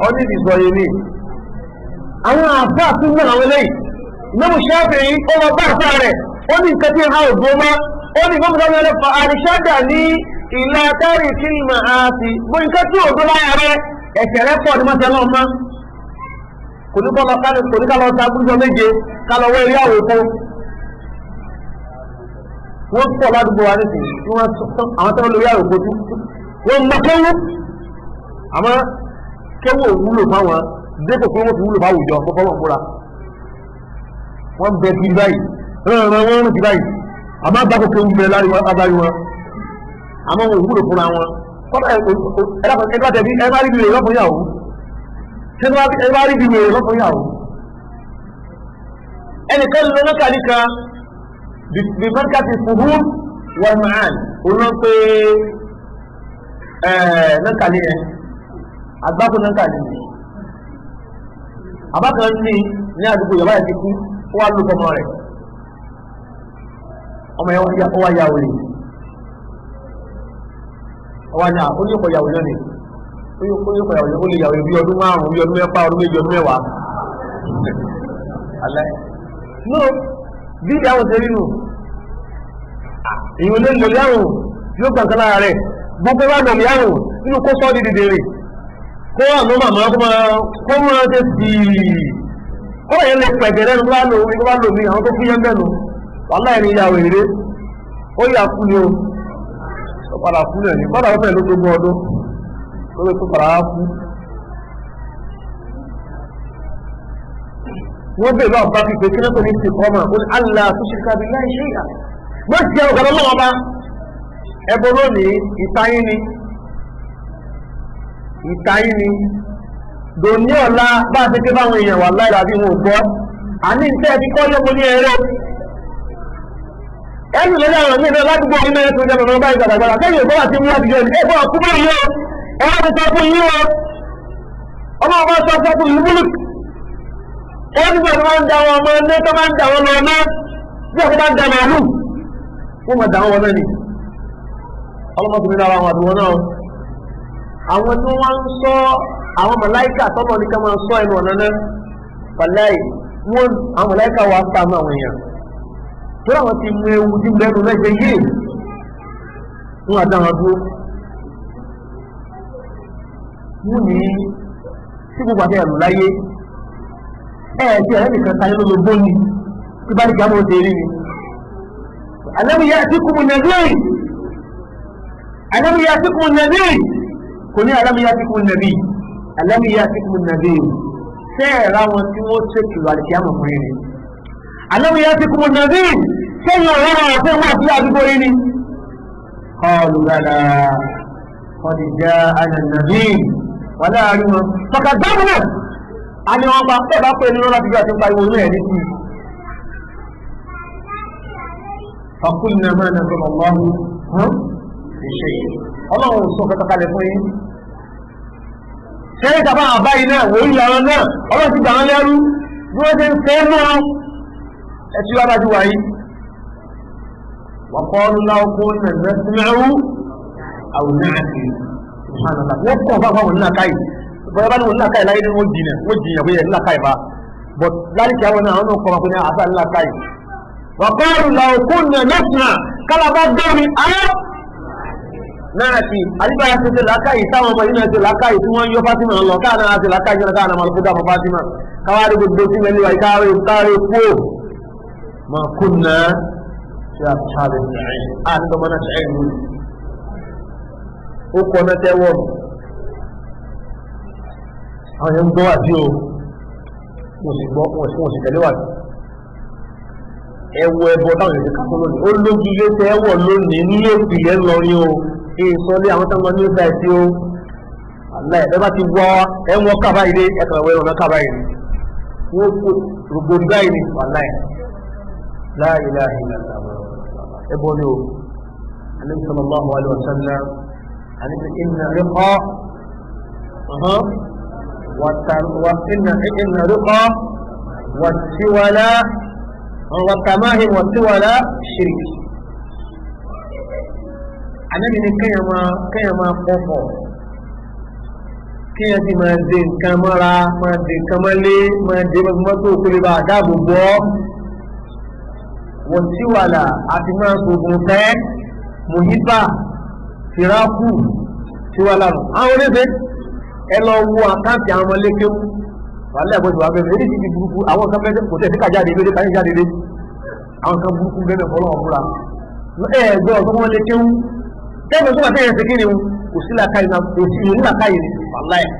ọdún ìsọ yìí ni àwọn àfa àtúnmọ̀ àwọn eléyìí Imam Shafi'i ó lọ bá àfa rẹ̀ ó ní nǹkan tí ha ò gbó mọ́ ó ní gbọ́mọdé wọn lè fa àríṣádà ní ìlà tẹ́rì kí ní máa fi bó nǹkan tí ò gbó láyà rẹ̀ ẹ̀ṣẹ̀ rẹ̀ pọ̀ ní mọ́tẹ́ náà mọ́ kò ní kọ́ lọ kálẹ̀ kò ní ká lọ sa gbúdọ̀ méje ká lọ wọ eré àwòkọ́ wọ́n pọ̀ ládùúgbò wa nísìnyí tí wọ́n àwọn tó ń lo eré àwòkọ́ tú wọ́n mọ kéwú àmọ́ kéwú ò wúlò fáwọn dépò pé wọ́n ti wúlò fáwùjọ fọ́fọ́ wọn múra wọ́n bẹ kiri báyìí wọ́n rìn kiri báyìí àmọ́ àgbàkọ̀ kéwú bẹ lárí wọn abáyé wọn àmọ́ wọn ò wúlò fúnra wọn kọ́nà ẹgbẹ́ tẹ̀bí ẹ bá rí bìrè lọ́fún yàwó ẹ bá rí bìrè lọ́fún yàwó ẹnìkan lọ lọ́kà nìkan bí mọ́kàtí fuhum wal ma'an olóò pé lọ́kà ní ẹ àgbákò lọ́kà ní àbákan ní àdúgbò yàrá ẹ̀ ti kú ó wá lókọ ọmọ rẹ̀ ọmọ yẹn wá yàwó rẹ̀ ọwọ́ ni oníyọ̀pọ̀ ìyàwó náà ni oníyọ̀pọ̀ ìyàwó ó lè yàwó bí ọdún márùn-ún bí ọdún mẹ́fà ọdún méjì ọdún mẹ́wàá alẹ́ no bí ìyàwó ṣe rí nù èyí ò lè lò yàrùn yóò kàn kan lára rẹ̀ gbogbo bá nà yàrùn nínú kó sọ́ di dìde rẹ̀ kó wà ló màmá kó máa ṣe sí i kó yẹn lè pẹ̀gẹ̀ lẹ́nu bá lò mí àwọn tó fún yẹn bẹ́ẹ̀ nù wàhálà ẹni ìyàwó èrè ó yà kú ni o padà fún ẹ̀ ní padà wọ́n fẹ́ ló tó gbọ́ ọdún lórí tó padà wá fún wọ́n bèèrè lọ́wọ́ bá pípé kí lọ́tọ̀ ní ti kọ́mà ó ní Allah tó ṣe ká bí láì ṣe ìyà wọ́n ti jẹ́ ọ̀gá lọ́wọ́ bá ẹbọ lónìí ìtayín ni dòní ọ̀la bá ti ké báwọn èèyàn wà láì dàbí wọn ò gbọ́ àní ìtẹ́ ti kọ́ yóò ní ẹ̀rọ ẹnu lórí àwọn míì náà ládùúgbò ní mẹ́rin tó jẹ́ bàbá báyìí gbàgbàgbà kẹ́yìn ìgbọ́wà tí wọ́n ti jẹ́ ní ẹgbọ́n ọkú bá yíò ọmọ ti sọ fún yíò ọmọ ọmọ sọ fún ìlú múlùk wọ́n ti gbọ́dọ̀ máa ń da wọn ọmọ ẹni tó máa ń da wọn lọ ọmọ bí ọkọ̀ bá ń da màálù wọ́n máa da wọn náà ni ọlọ́mọkùnrin náà àwọn àdúgbò náà àwọn tí wọ́n ń sọ àwọn màláìkà tọ́lọ̀ ní ká máa sọ ẹnu ọ̀nà náà pàláì wọ́n àwọn màláìkà wà sáà àwọn èèyàn tó láwọn ti mú ewu tí lẹ́nu lẹ́sẹ̀ yìí fún àdáwọn dúró mú ní tí gbogbo àti ẹ̀rù láyé ẹ̀ẹ̀tí ẹ̀rẹ́ nìkan tayé ló lóbó ní tí bá ní kí á mọ́ tèrí ni alam ya'tikum nadhir kò ní alam ya'tikum nadhir alam ya'tikum nadhir sẹ́ẹ̀rá wọn tí wọ́n ṣèkìlọ̀ àdìkí àmọ̀ fún yìí alam ya'tikum nadhir sẹ́yìn ọ̀rọ̀ ọ̀fẹ́ wà sí àdúgbò yìí ni qalu bala qad ja'ana nadhir wà láàrin wọn fakadhabna a ní wọn bá ẹ bá pé nínú láti gbé àti pariwo ní ẹ̀rí sí faqulna ma nazzala Allahu min shay' ọlọ́run sọ kẹtàkalẹ̀ fún yín sẹ́yìn tàbá àbáyé náà wòó yàrá náà ọlọ́run ti gbà wọn lẹ́rú bí wọ́n ti ń fẹ́ náà ẹtí wá dájú wáyé wa qalu law kunna nasma'u aw na'qil subhanallah wọ́n kọ́ bá wọn nílá káyì bọ́yá bá ní wọn nílá káyì láyé ní wọ́n jìnà bóyá nílá káyì bá but láti kí àwọn náà wọn kọ́ wọn kó ní àṣà nílá káyì wa qalu law kunna nasma'u kálá bá dọ́rin ayé náà sí àdìbáyà ti ṣe làákàyè táwọn ọmọ yìí náà ṣe làákàyè tí wọ́n yọ Fátímà lọ káàná àti làákàyè náà káàná máa kó Fátímà káwárí gbogbo sí mẹ́lẹ́ wa káwárí kú ما كنا في أصحاب السعير عندما نسعين وكنا تيوم àwọn èèyàn ń gbọ́ àti o wọ́n sì tẹ̀lé wà ẹwọ ẹbọ táwọn èèyàn kàtó lónìí ó lójú ilé tẹ ẹwọ lónìí ní ìpìlẹ̀ ńlọrin o ìsọlé àwọn tó ń lọ ní ìgbà ẹ̀sí o aláì ẹ bá ti wọ ẹwọ kábàáyé ẹ̀kàn ẹ̀wọ̀ ẹ̀rọ náà kábàáyé wọ́n kó rògbòdìgbà yìí ní wàláì la ilaha illallah ẹbọ ni o Ànábì sallallahu alaihi wasallam àníbi inna riqa inna riqa wàtíwàlá wàtàmáhì wàtíwàlá shirk. Ànábì ní kéèyàn máa pọ̀pọ̀ kéèyàn sì máa dé nǹkan mọ́ra máa dé nǹkan mọ́lé máa dé mọ́tò kó lè bá dáàbò bọ́ wàtíwàlá àti máa sògùn fẹ́ mùhíbà fìrákù tíwàlá nù. àwọn oníṣẹ́ ẹ lọ wo àkáǹtì àwọn ọmọlékéwù wàhálà ẹ̀bọ̀n ìwà bẹ̀rẹ̀ èyí ti burúkú àwọn kan bẹ́ẹ̀ kò tẹ̀ sí kàjáde lóde káyé jáde lé àwọn kan burúkú bẹ́ẹ̀ fọlọ́ ọ̀fúnra ẹ̀ẹ́dọ́ ọ̀sán wọn lé kéwù tẹ́lẹ̀ tó wà tẹ́yẹ̀ ṣe kíni kò sí làkàyè náà kò sí ìlú làkàyè ní wàhálà ẹ̀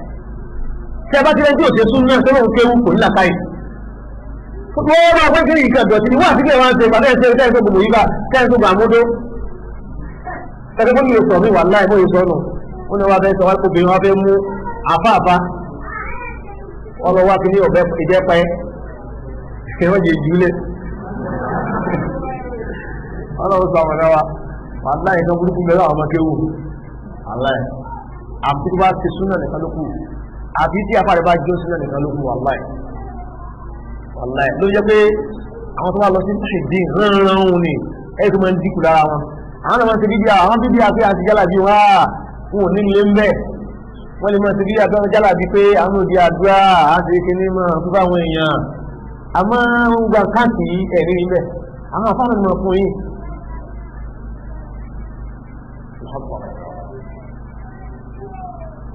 tí a bá ti lẹ́jọ́ òṣèṣú náà tó lóun kéwù kò ní làkàyè wọ́n bá pẹ́ kiri ìkà dọ̀tí ni wọ́n àti kílẹ̀ wọn ṣe ìpàdé ẹ̀ṣẹ́ tẹ́yẹ̀ tó gbogbo yìí bá tẹ́yẹ̀ tó gbà módó tẹ́yẹ̀ tó yẹ sọ mí wàhálà ẹ̀ bóyá sọ nù ó ní wọ́n fẹ́ sọ obìnrin wọn fẹ́ mú àfáàfá ọlọ́wà kí ní ọ̀bẹ ìjẹ́pẹ́ ìwọ́n jẹ ìjúlẹ̀ ọlọ́wọ́ sọ àwọn ẹ̀wà wàláì ìtàn burúkú mẹ́rọ àwọn ọmọkéwò wàláì àti tó bá ti súnà nìkan lókù àti tí afárẹ̀ bá jó súnà nìkan lókù wàláì ló jẹ́ pé àwọn tó wà lọ sí ṣèdí ránranrun ni ẹ̀rí tó máa ń dínkù lára wọn àwọn náà máa ń ṣe bíbí àwọn bíbí àti àti jálàbí wọn ò ní lé ń bẹ́ẹ̀ wọ́n lè máa ṣe bíbí àti jálàbí pé àwọn òdi àdúrà àti kíní máa fún àwọn èèyàn àmọ́ gbà káàkì ẹ̀rí níbẹ̀ àwọn afárẹ̀ ni wọ́n fún yìí.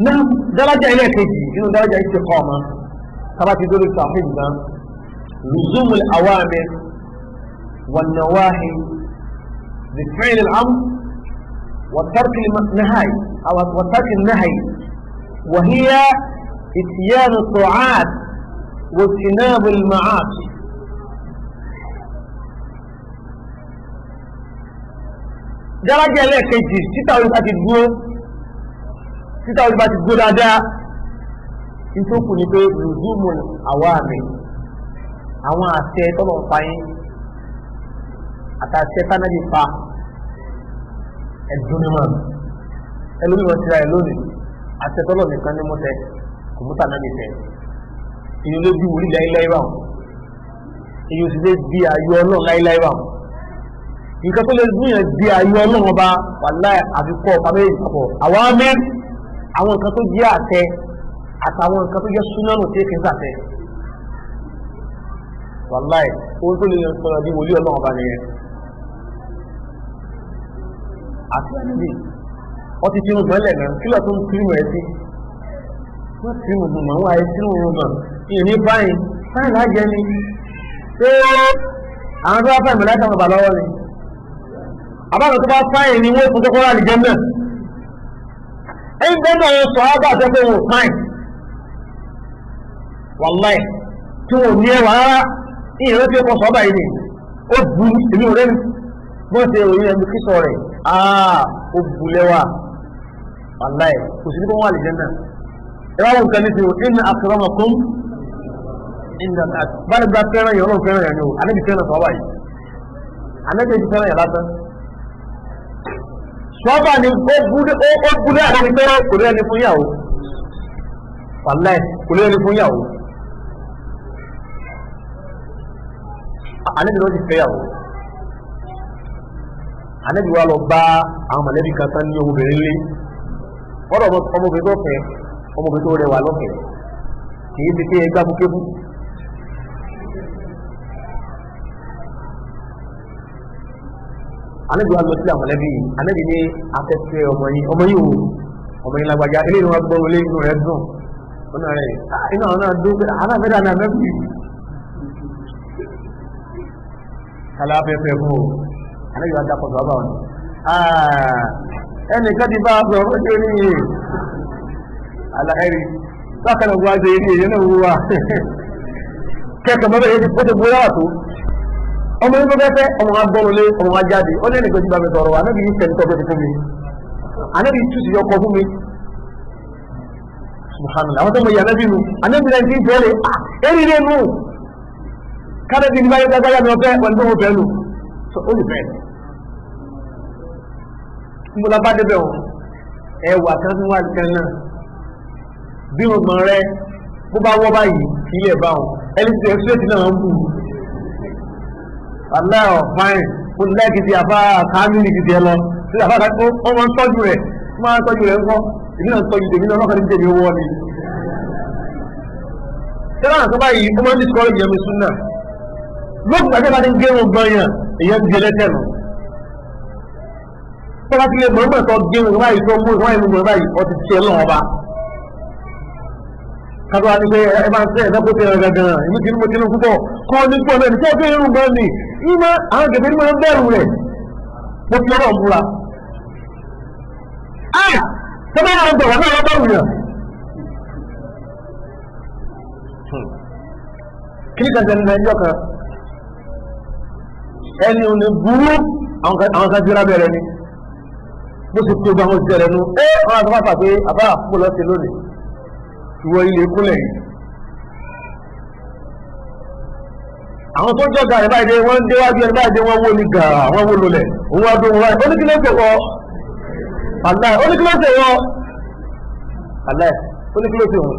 náà dárájà ilé kejì nínú dárájà istiqama tabati dórí tawhid náà luzumul awamir wan nawahi بفعل الأمر وترك النهي أو وترك النهي وهي اتيان الطاعات واجتناب المعاصي. درجة لا كيجي تتاوي باتي تدو دادا انتو كوني بي لزوم الأوامر àwọn àṣẹ tọ́lọ̀ ń fa yín àtàṣẹ tánàbí fa ẹ̀dùn ní mọ̀ ẹlòmí wọn ti ra ẹ̀ lónìí àṣẹ tọ́lọ̀ nìkan ní mọ́tẹ́ kò mú tánàbí tẹ̀ ìyẹn ló bí wòlíì láíláí báwọn ìyẹn sì lè di ayọ̀ ọlọ́run láíláí báwọn nǹkan tó lè gbìyàn di ayọ̀ ọlọ́run ọba wàláì àfikọ́ pàmẹ́lì ìpapọ̀ àwọn amẹ́ àwọn nǹkan tó jẹ́ àṣẹ àtàwọn nǹkan tó jẹ́ súnánù tí kì í sàṣẹ wàláì ohun tó lè yàn sọ̀rọ̀ ní wòlíì ọlọ́run ọba nìyẹn àti ẹni ọtí tí wọn gbọ́nlẹ̀ náà kí lọ́ọ̀ tó ń kírun ẹ̀ sí wọ́n ti rùn mọ̀ wọ́n àyè tí wọ́n mọ̀ ìní báyìí lájẹ́ ni ṣé àwọn tó bá fẹ́ ìmọ̀lẹ́ kan bà lọ́wọ́ ni àbáwọn tó bá fáyìn ni wọ́n fún tó kọ́ra àlìjẹ́ náà ẹ̀yìn bẹ́ẹ̀ náà sọ ágbà tó pé wọn fáyìn wàláì tí wọn ò ní ẹwà rárá ìyẹn tí ó kọ́ sọ́ọ́bà yìí ni ó bu èmi ò rẹ́ni wọ́n ṣe òyìn ẹ̀mí kí sọ rẹ̀ ó bu lẹ́wà wàláì kò sí ní kó wọ́n àlìjẹ́ náà ẹwà wọn kan ní ti inna akramakum inda báyìí bá fẹ́ràn yẹn ọlọ́run fẹ́ràn yẹn ni o anábì fẹ́ràn sọ́ọ́bà yìí anábì ti fẹ́ràn yẹn lásán sọ́ọ́bà ni ó búlé àti pé kò lé ẹni fún yàwó wàláì kò lé ẹni fún yàwó anábì ló ti fẹ́ yàwó anábì wa lọ bá àwọn mọ̀lẹ́bí kan tán ní ọmọbìnrin lé ọ̀dọ̀ ọmọbìnrin tó fẹ́ ọmọbìnrin tó rẹwà lọ́fẹ̀ẹ́ kìí ti pé ẹgbẹ́ abúkébú anábì wa lọ sí àwọn mọ̀lẹ́bí yìí anábì ní afẹ́fẹ́ ọmọ yìí lágbàjá ilé ìwọ̀n gbọ́rọ̀ lé inú rẹ̀ dùn ọ̀nà rẹ̀ iná ọ̀nà dùn aláfẹ́dà náà mẹ́bí aláfẹ́fẹ́ fún o anábì wa dákọ̀ sọ́ọ́bà wọn ẹnìkan ti bá a sọ ọmọdé ní aláhẹ́rì bákan náà wájú eré èyí náà wúwa kẹ́kọ̀ọ́ mọ́bẹ̀ yẹn ó ti bú yàwó tó ọmọ yìí tó bẹ́ẹ̀ fẹ́ ọmọ wa gbọ́n lé ọmọ wa jáde ó ní ẹnìkan ti bá mi sọ̀rọ̀ wa anábì yìí tẹ̀lé tọ́gbẹ́ fún mi anábì yìí túsì ọkọ̀ fún mi subhanallah àwọn tó mọ ìyá anábì nu anábì náà ti ń tẹ́lẹ̀ eré nù káde bí nígbà yẹn gbáyà mi ọ̀fẹ́ pẹ̀lú tó fẹ́ lò ó lè fẹ́ mo la bá débẹ̀ wọn ẹwà kan tí wọ́n kan náà bí wọn gbọ́n rẹ bó bá wọ́ báyìí ilé bá wọn ẹni tí ẹ ṣéètì náà ń bù aláwọ̀ fáìn fún lẹ́ẹ̀kì tí àbá kámínì ti tiẹ̀ lọ sí àbá ó máa ń tọ́jú rẹ̀ máa ń tọ́jú rẹ̀ ńkọ́ èmi náà ń tọ́jú tèmi náà lọ́kàn ní tèmi wọ́ ni. sẹ́lá àti báyìí ó máa ń discourage ìyẹn mi sún náà lóògùn àti ìbá ti ń gé wọn gbọ́n yàn èèyàn ti di ẹlẹ́tẹ̀ nù. sọ́lá ti lè mọ̀ nígbà tó gé wọn báyìí tó mú ìwọ́n ìlú wọn báyìí ọtí tiẹ̀ lọ́wọ́ bá. kátó wá ní pé ẹ máa ń sẹ́ ẹ̀dá kóté ẹ̀rọ gangan ìlú kìíní mo kìíní púpọ̀ kọ́ ní pọ̀ náà ní tí wọ́n fi irun gan ni ìmọ̀ àwọn gẹ̀gẹ́ ní máa ń bẹ̀rù rẹ̀ mo fi ọ̀rọ̀ múra. tọ́lá àwọn gbọ̀wọ́ náà wọ́n bẹ̀rù yàn. kí ni kàṣẹ nínú ẹjọ́ kan ẹni ò ní burú àwọn kan jíra bẹ̀rẹ̀ ni bó ṣe tó bá wọn jẹrẹ nu wọn àti wọn fà pé àbá àpò lọ sí lónìí ìwọ ilé kúnlẹ̀ yìí. àwọn tó jọ gàrí báyìí dé wọ́n déwájú ẹni báyìí dé wọ́n wó ní gàrà wọ́n wó lulẹ̀ òun wá dún wọn báyìí oníkílẹ̀sẹ̀ wọ aláì oníkílẹ̀sẹ̀ wọ aláì oníkílẹ̀sẹ̀ wọ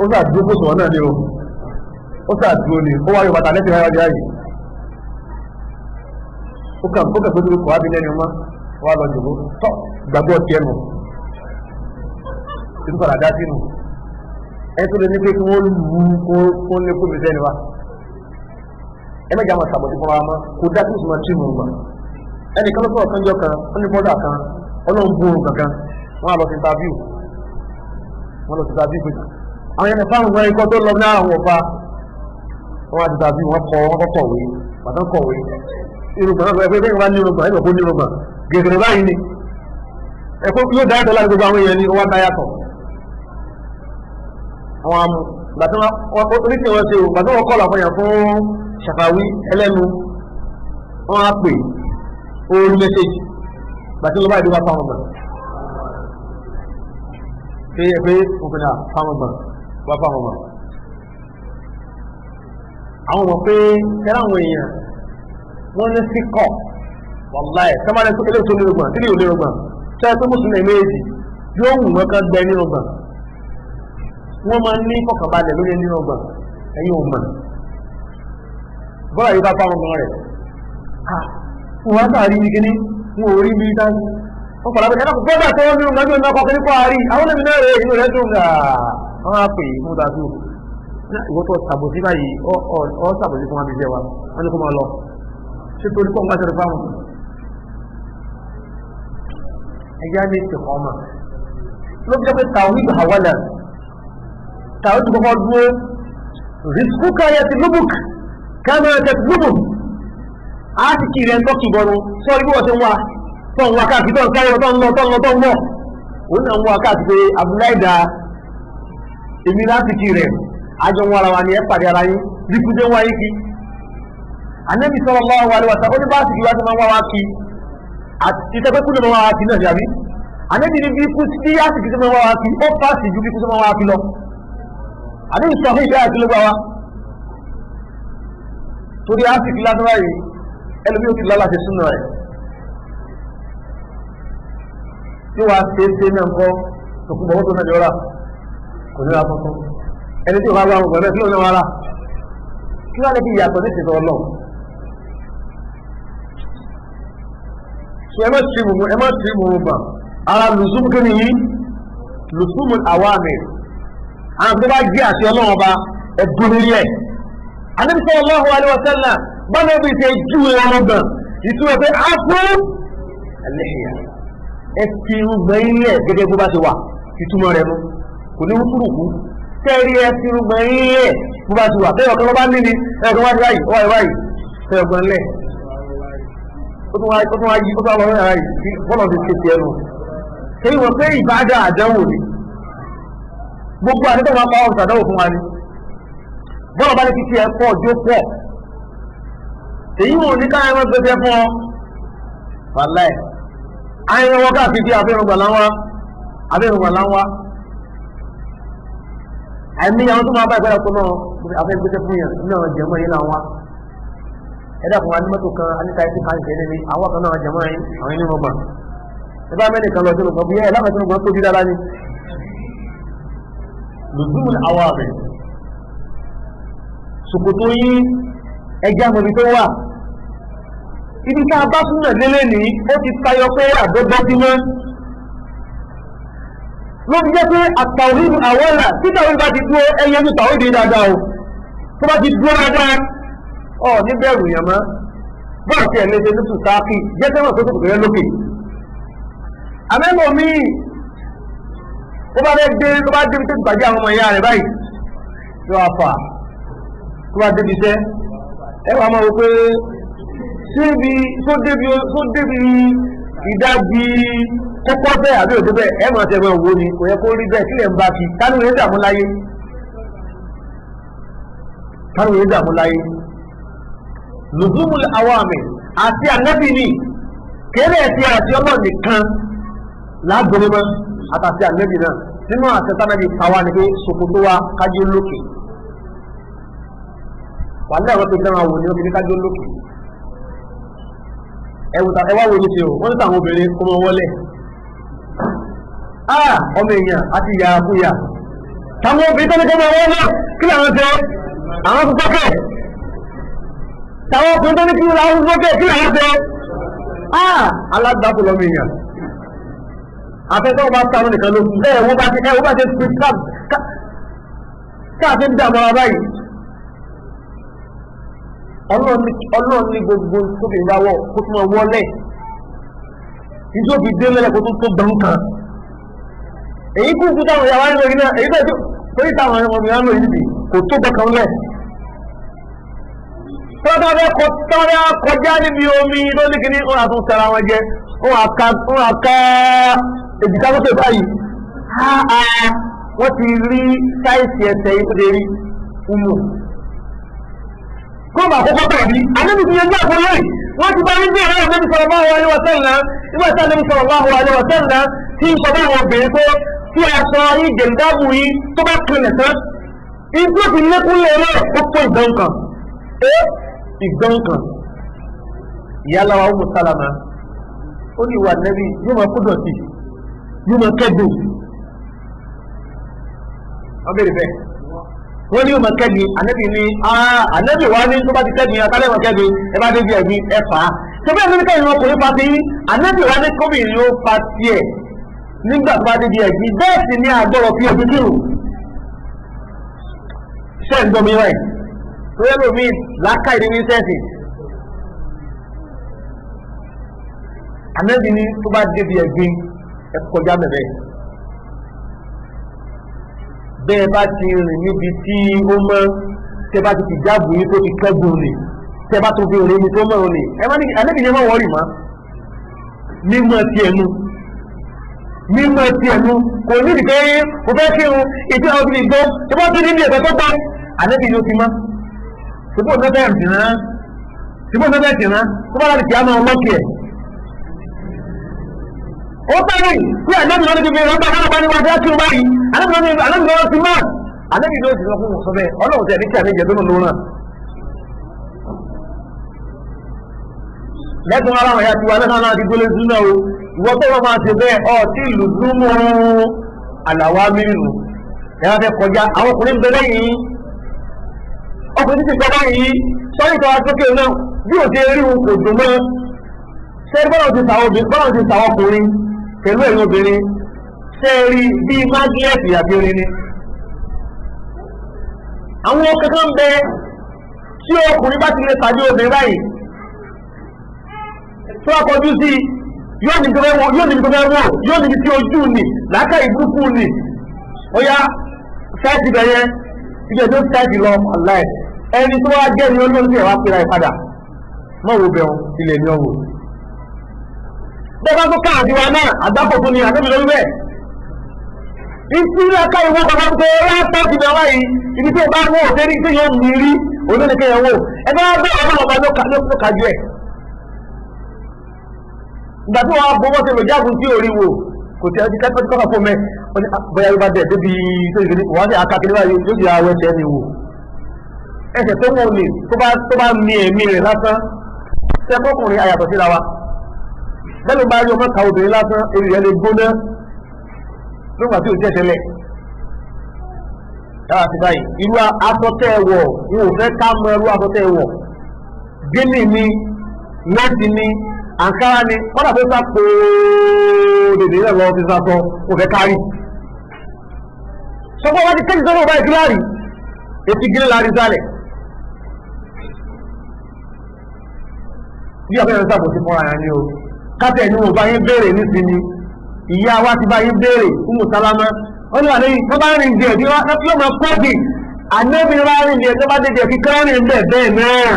ó sà dúró kó sọ̀rọ̀ náà ní o ó sà dúró ní ó wáyé bàtà lẹ́sẹ̀ wáyé wáyé yìí ó kà tó dúró kọ́ ábí lẹ́nu mọ́ wá lọ jòkó tọ́ gbàgbọ́ tiẹ̀ nù títí padà dá sínú ẹ tó lè ní pé kí wọ́n lù kó lè kó mi sẹ́ni wa ẹ mẹ́jọ àwọn sàbọ̀tì fún wa mọ́ kó dá sí ìsúná tí mo gbà ẹnì kan ló sọ̀rọ̀ kanjọ́ kan ó ní bọ́dà kan ọlọ́run gbóòrùn kankan wọ́n á lọ sí interview pé àwọn yẹn fáwọn ọmọ ikọ́ tó lọ ní àwọn ọ̀fà wọ́n á ti interview wọ́n kọ̀wé pàtó kọ̀wé irùngbọ̀n náà fẹ́ bẹ́ẹ̀ wá ní irùngbọ̀n ẹ̀ lọ́kọ́ ní irùngbọ̀n gègèrè báyìí ni ẹ̀kọ́ yóò dá ẹ̀tọ́ láti gbogbo àwọn èèyàn ni ó wá dá yàtọ̀ àwọn amú gbàtí wọn oríṣi wọn ṣe o gbàtí wọn kọlù àfọyàn fún ṣàfàwí ẹlẹ́nu wọn á pè orí mẹ́sẹ̀jì gbàtí wọn bá ìdíwá fáwọn ọgbà pé ẹ pé òfin náà fáwọn ọgbà wá fáwọn ọgbà àwọn ọmọ pé kẹrẹ àwọn èèyàn wọn ní síkọ wàláì sọmọdé tó eléyìí tó ní ọgbà tí lè ní ọgbà tí wọn tó mùsùlùmí méjì yóò wù wọn kan gbẹ nínú ọgbà wọ́n máa ń ní fọkànbalẹ̀ lórí nínú ọgbà ẹ̀yìn ọmọ bọ́lá yóò bá bá wọn rẹ̀ wọ́n á tààrí ní kíní wọ́n ò rí bí dájú wọ́n pàdé ẹ̀dá kò gbọ́dọ̀ tó wọ́n nínú gbájú ìnáwó kọ́kọ́ nípa àárí àwọn ẹ̀mí náà rẹ̀ inú rẹ̀ tó ń gà wọ́n á pè é fún dájú ìwọ́n tó sàbòsí báyìí ọ́ sàbòsí fún wa bí iṣẹ́ wa wọ́n ní kó máa lọ ṣé torí pọ̀ ń gbàṣẹ́ fáwọn ẹ̀yà ní ìsìnkọ́ ọmọ ló fi jẹ́ pé tàwọn ìgbà wọlé tàwọn tó kọ́kọ́ dúró rìskúkà yẹ ti lúbùk kánà tẹ lúbùk á ti kiri ẹ̀ ń tọ́kì bọ́nu sọ́ọ́rí bí wọ́n ti ń wá tó ń wá káàkiri tó ń káyọ̀ tó ń lọ òun náà ń wá káàkiri pé Abdullahi da èmi láti kiri rẹ̀ àjọ ń wá ara wa ni ẹ pàdé ara yín ríkúdé ń wá yín kí Ànábì sallallahu alaihi wasallam ó ní bá ti kí wá ti máa ń wá wá kí àti tẹ́pẹ́ kúlẹ̀ máa wá wá kí náà jàbí Ànábì ní bí kú sí àsìkí tó máa wá wá kí ó fásì ju bí kú tó máa wá wá kí lọ àbí ìsọ̀hún ìdá àti lógbà wa torí áfíìkì lásánwá yìí ẹlòmí ó ti lọ́la ṣe súnà rẹ̀ tí wàá ṣe náà ń kọ́ òkúbọ̀ owó tó náà lọ́ra kò ní ra tuntun ẹni tí ò bá wá àwọn ọ̀gbẹ̀rẹ̀ tí ò náà wá rà kí wọ́n lè fi yàtọ̀ ní ìṣètò ọlọ́run so ẹ má tì mú gbà ara lùsùmù kí ni yìí lùsùmù àwàmì àwọn tó bá gbé àti ọlọ́run ọba ẹ̀dùn nílé ẹ̀. Ànábì sallallahu alaihi wasallam bọ́lá bí ṣe ju ọmọgbọ̀n ìtumọ̀ pé a fún ẹlẹ́yà ẹ fi irúgbọ̀n ilé ẹ̀ gẹ́gẹ́ bó bá ṣe wà ìtumọ̀ rẹ̀ mú kò ní wúkúrùkú tẹ́rí ẹ fi irúgbọ̀n ilé ẹ̀ bó bá ṣe wà bẹ́ẹ̀ ọ̀kan bá níbi ẹ̀kan wá wáyì wáyì tẹ́ ọgbọ̀n lẹ̀ ó tún wá yí ó tún wá wọ́n yàrá yìí bọ́lá ti ṣe tiẹ̀ nù ṣé ìwọ̀n pé ìbádà àdánwò ni gbogbo àdéhùn máa pa ọ̀sán àdáwò fún wa ni bọ́ọ̀ bá ní kí tiẹ̀ pọ̀ jó pọ̀ èyí wò ní káyọ̀ wọn gbẹgbẹ fún ọ wàláì àyẹ̀wò wọn káàkiri bí abẹ́rùngbà láwá àìmí àwọn tó máa bá ìgbàlá tó náà afẹ́gbẹ́sẹ̀ fún yàn nínú àwọn jẹ̀mọ́ yìí làwọn ẹ̀dá fún wa ní mọ́tò kan aníta ẹ̀sìn kan ìṣẹ̀lẹ̀ ní àwọn kan náà jẹ̀mọ́ yìí àwọn ilé wọn mà ẹ bá mẹ́rin kan lọ sínú kan bí ẹ láwọn sínú kan tóbi dára ní. lùdúmù àwọn àmì ṣòkòtò yín ẹgbẹ́ àmọ́bí tó wà ibi ká bá súnà lélẹ̀ ní ó ti tayọ pé àgbẹ̀gbẹ́ sí mọ́ ló fi jẹ́ pé àtàwídù àwọ́là tí tàwídù bá ti dúró ẹyẹ ní tàwídù dáadáa o tó bá ti dúró dáadáa ọ níbẹ̀rù yàn mọ́ bọ́ọ̀ tí ẹ̀ lè ṣe lóṣù sáàkì jẹ́ tẹ́wọ̀n tó tókè lókè àmẹ́lò míì ó bá fẹ́ dé tó bá débi tó ti bàjẹ́ àwọn ọmọ ìyá rẹ̀ báyìí tó wà fà tó bá débi iṣẹ́ ẹ wà máa wò pé síbi tó débi ìdájí kọ́kọ́ bẹ́ẹ̀ àbí òjò bẹ́ẹ̀ ẹ̀ máa tẹ̀ mọ́ òwò ni kò yẹ kó rí bẹ́ẹ̀ sílẹ̀ ń bá fi kánú yẹn dààmú láyé lùdúmùl àwàmì àti ànábì ni kéré ẹ̀sìn àti ọmọ nìkan lágbónímọ́ àtàtì ànábì náà nínú àtẹ̀tánàbì káwa ni pé ṣòkòtò wa kájú lókè wà ní àwọn tó fẹ́ràn wò ní obìnrin kájú lókè ẹwà wo ní ṣe o wọ́n ní tàwọn obìnrin kó mọ wọlé ọmọ èèyàn àti ìyá àkúyà táwọn obìnrin tó ní kó mọ wọlé kí làwọn ṣe àwọn tó tọ́kẹ̀ táwọn ọkùnrin tó ní kí làwọn tọ́kẹ̀ kí làwọn ṣe alágbàpọ̀ lọ́mọ èèyàn afẹ́tọ́ bá sáwọn nìkan ló fún ẹ̀wọ́ bá ti fi káàkiri ń dàmọ́ ara báyìí ọlọ́run ní gbogbo tóbi ìgbàwọ̀ kó tún wọlé ìjọ fi dé lẹ́lẹ̀ kó tó gbọ́n kan èyí kú fún táwọn ìyàwó nínú ìrìnà èyí bẹ́ẹ̀ tó ní táwọn ọmọ ìyàwó nínú ìrìnà kò tó gbọ́n kan lẹ̀ tọ́lá kọjá níbi omi lórí kìíní ó àtún tara wọn jẹ ó àká èjìká lókè báyìí wọ́n ti rí sáìsì ẹsẹ̀ yìí tó lè rí umu kó bá kọ́kọ́ tàbí ànábì ti yẹn gbà fún lórí wọ́n ti bá ní bí àwọn ànábì sallallahu alaihi wa sallam nígbà tí ànábì sallallahu alaihi wa sallam tí ń sọ bá àwọn obìnrin tó tí a sọ yìí gẹ̀ǹdàbù yìí tó bá kílẹ̀ tán ìjọ ti lékún lé náà ó tó ìgbọ́n kan ìyálà wa Ummu Salama ó ní ìwà ànábì yóò máa kú dọ̀tí yóò máa kẹ́dùn ọbẹ̀rẹ̀ bẹ́ẹ̀ wọ́n ní ọmọ kẹ́ni ànábì ní ànábì wá ní tó bá ti kẹ́ni àtàlẹ́ ọmọ kẹ́ni ẹ bá dé bí ẹ̀gbin ẹ̀fà tó bẹ́ẹ̀ ní kẹ́yìn ọkùnrin pa ti yín ànábì wá ní kóbìnrin ó pa tiẹ̀ nígbà tó bá dé bí ẹ̀gbin bẹ́ẹ̀ sì ní àgbọ̀rọ̀ fi ẹ̀gbin kírun iṣẹ́ ń dọ́mi rẹ̀ tó yẹ lómi làákà ìdí ní sẹ́ẹ̀sì ànábì ní tó bá dé bí ẹ̀gbin ẹ kọjá mẹ́rẹ̀ bẹ́ẹ̀ bá ti rìn níbi tí ó mọ́ tẹ́ bá ti fi jáàbù yín tó ti kẹ́gùn ni tẹ́ bá tó fi rìn ní tó mọ́ ni ẹ̀mẹ́bí ni wọ́n wọ́rì mọ́ mímọ́ ti ẹ̀nu kò ní ìdíkẹ́ kò fẹ́ kí irun ìtí àwọn obìnrin gbọ́ tó bá ti níbi ẹ̀fẹ́ tó gbọ́ ànẹ́bí ni ó ti mọ́ síbò tó bẹ́ẹ̀ tìrán tó bá láti kí á máa mọ́kì ẹ̀ ó bẹ̀rẹ̀ tí ànábì lọ́dún ti fi rọ́pà náà bá ní wájú kí ó báyìí ànábì lọ́dún ti máa ànábì lọ́dún ti lọ fún wọn sọ bẹ́ẹ̀ ọlọ́run tẹ̀ ní kí àníjẹ tó lọ́nà náà lẹ́tùn ara wọn ya ti wà lẹ́nà náà ti gbólé súnà o ìwọ tó wọ́n máa ṣe bẹ́ẹ̀ ọ tí ìlú súnmọ́ àlàwà mírìnù ẹ̀yà fẹ́ kọjá àwọn ọkùnrin bẹ lẹ́yìn ọkùnrin ti gbọ́ báyìí sọ́yìn tó wá sókè náà bí ò ti rí kò dùn mọ́ ṣé bọ́lọ̀ ti sàwọn ọkùnrin pẹ̀lú ẹ̀yìn obìnrin ṣe rí bí mágíẹ̀tì àbí orin ni àwọn kankan ń bẹ tí ọkùnrin bá ti lè pàdé obìnrin báyìí tó akọjú sí yóò ní tó fẹ́ wọ̀ yóò ní tí ojú ni láàkà ìbúkú ni ó yá sáìtì bẹ̀yẹ ibẹ̀ tó sáìtì lọ aláì ẹni tó wá jẹ́ ní olóòtú ẹ̀wà pèrà ìpadà mọ́ wo bẹ̀rún ilẹ̀ ní ọwọ́ bẹ́ẹ̀ bá tó káàdì wa náà àgbákòtò ni àtẹ́bí lórí bẹ́ẹ̀ ìsílẹ̀ ká ìwọ́n bàbá tó rápá ti bẹ̀rẹ̀ wáyìí ibi tó bá wọ́n òfin tí yóò mú rí olóòtú ẹ̀wọ̀ ẹgbẹ́ wọn bẹ́ẹ̀ ọmọ ọba ló kájú ẹ̀ ìgbà tí wọ́n bọ́ wọ́n ti lò jágun tí orí wò kò tí a ti kẹ́kọ̀ọ́ tí kọ́kọ́ fún mẹ́ bóyá ló bá dẹ̀ débi tó ìgbìní wọ́n á sì akákiri báyìí yóò sì awọ ẹsẹ̀ ni wò ẹsẹ̀ tó wọ́n lè tó bá mi ẹ̀mí rẹ̀ lásán tẹ́kọ̀ọ́kùnrin ayàtọ̀ síra wa bẹ́ẹ̀ bá rí ọmọ ka obìnrin lásán èrè rẹ̀ lè gbóná nígbà tí ò jẹ́ tẹ́lẹ̀ dára sí báyìí irú asọ́tẹ́ ẹ̀wọ̀ ni ò fẹ́ ká mọ irú asọ́tẹ́ ẹ̀wọ̀ gíní ni lẹ́ẹ̀tì ni àǹkárá ni kọ́dà tó sá pòódèdè náà lọ́wọ́ fi sásọ ò fẹ́ kárí sọ́kọ́ wá ti kéjì sọ́kọ́ báyìí kíláàrí etí gíní láàrin sálẹ̀ bí ọ̀fẹ́ ìrẹsà kò sí fọ́ra yẹn ni o kátẹ̀ ní mo bá yín béèrè nísìnyí ìyá wa ti bá yín béèrè fún mùsálámà wọ́n ní wà lẹ́yìn tó bá rìn díẹ̀ bí wọ́n yóò máa pọ́ọ̀dì ànẹ́bí bá rìn díẹ̀ tó bá dé díẹ̀ kí kẹ́rìn bẹ́ẹ̀ bẹ́ẹ̀ náà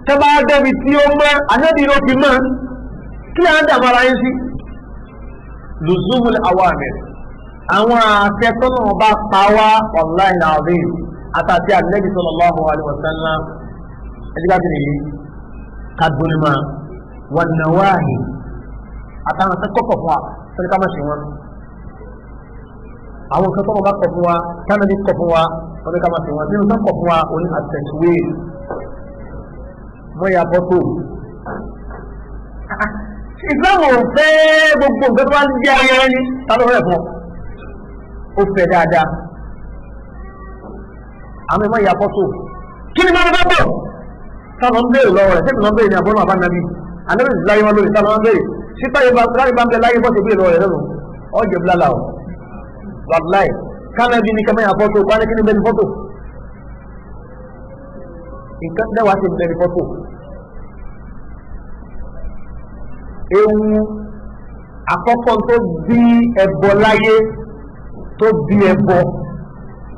tó bá débi tí ó mọ́ ànẹ́bí ló fi mọ́ kí à ń dàmú ara yín sí. lùzúmùl awamir àwọn akẹ́kọ̀ọ́ náà bá pa wá wallahi alazim àtàtì ànẹ́bí sallallahu alaihi wasallam ẹ̀dígbà tí nìyí kadùnmá wan nawahi àtàwọn akẹ́kọ̀ọ́ fún wa sọ́ni ká má ṣe wọn. àwọn kan tọ́wọ́ bá kọ̀ fún wa kánàdì kọ̀ fún wa wọ́n ní ká máa fi wọn nínú tán kọ̀ fún wa oní àtẹ̀síwé mọ́yà bọ́tò. ìsìláàmù ò fẹ́ gbogbo nǹkan tó bá ń jẹ́ ayẹyẹ ní tálọ́ rẹ̀ fún ó fẹ́ dáadáa. àwọn ẹ̀mọ́ ìyá bọ́tò kí ni máa bá bọ̀ táwọn ń béèrè lọ́wọ́ rẹ̀ sẹ́kùn náà béèrè ní abọ́nà àbánabi ànábì láyé wọn lórí táwọn ń béèrè sípà yìí bá ń bẹ láyé bọ́tò béèrè lọ́wọ́ rẹ̀ lọ́rùn ọ̀jẹ̀ bílálà ọ̀ wàláì kánàbí ní kẹmẹ́yà fọ́tò wálé kí ní bẹ́ẹ̀ ní fọ́tò nǹkan dẹ́wàá sí bẹ́ẹ̀ ní fọ́tò ewu àkọ́kọ́ tó bí ẹbọ láyé tó bí ẹbọ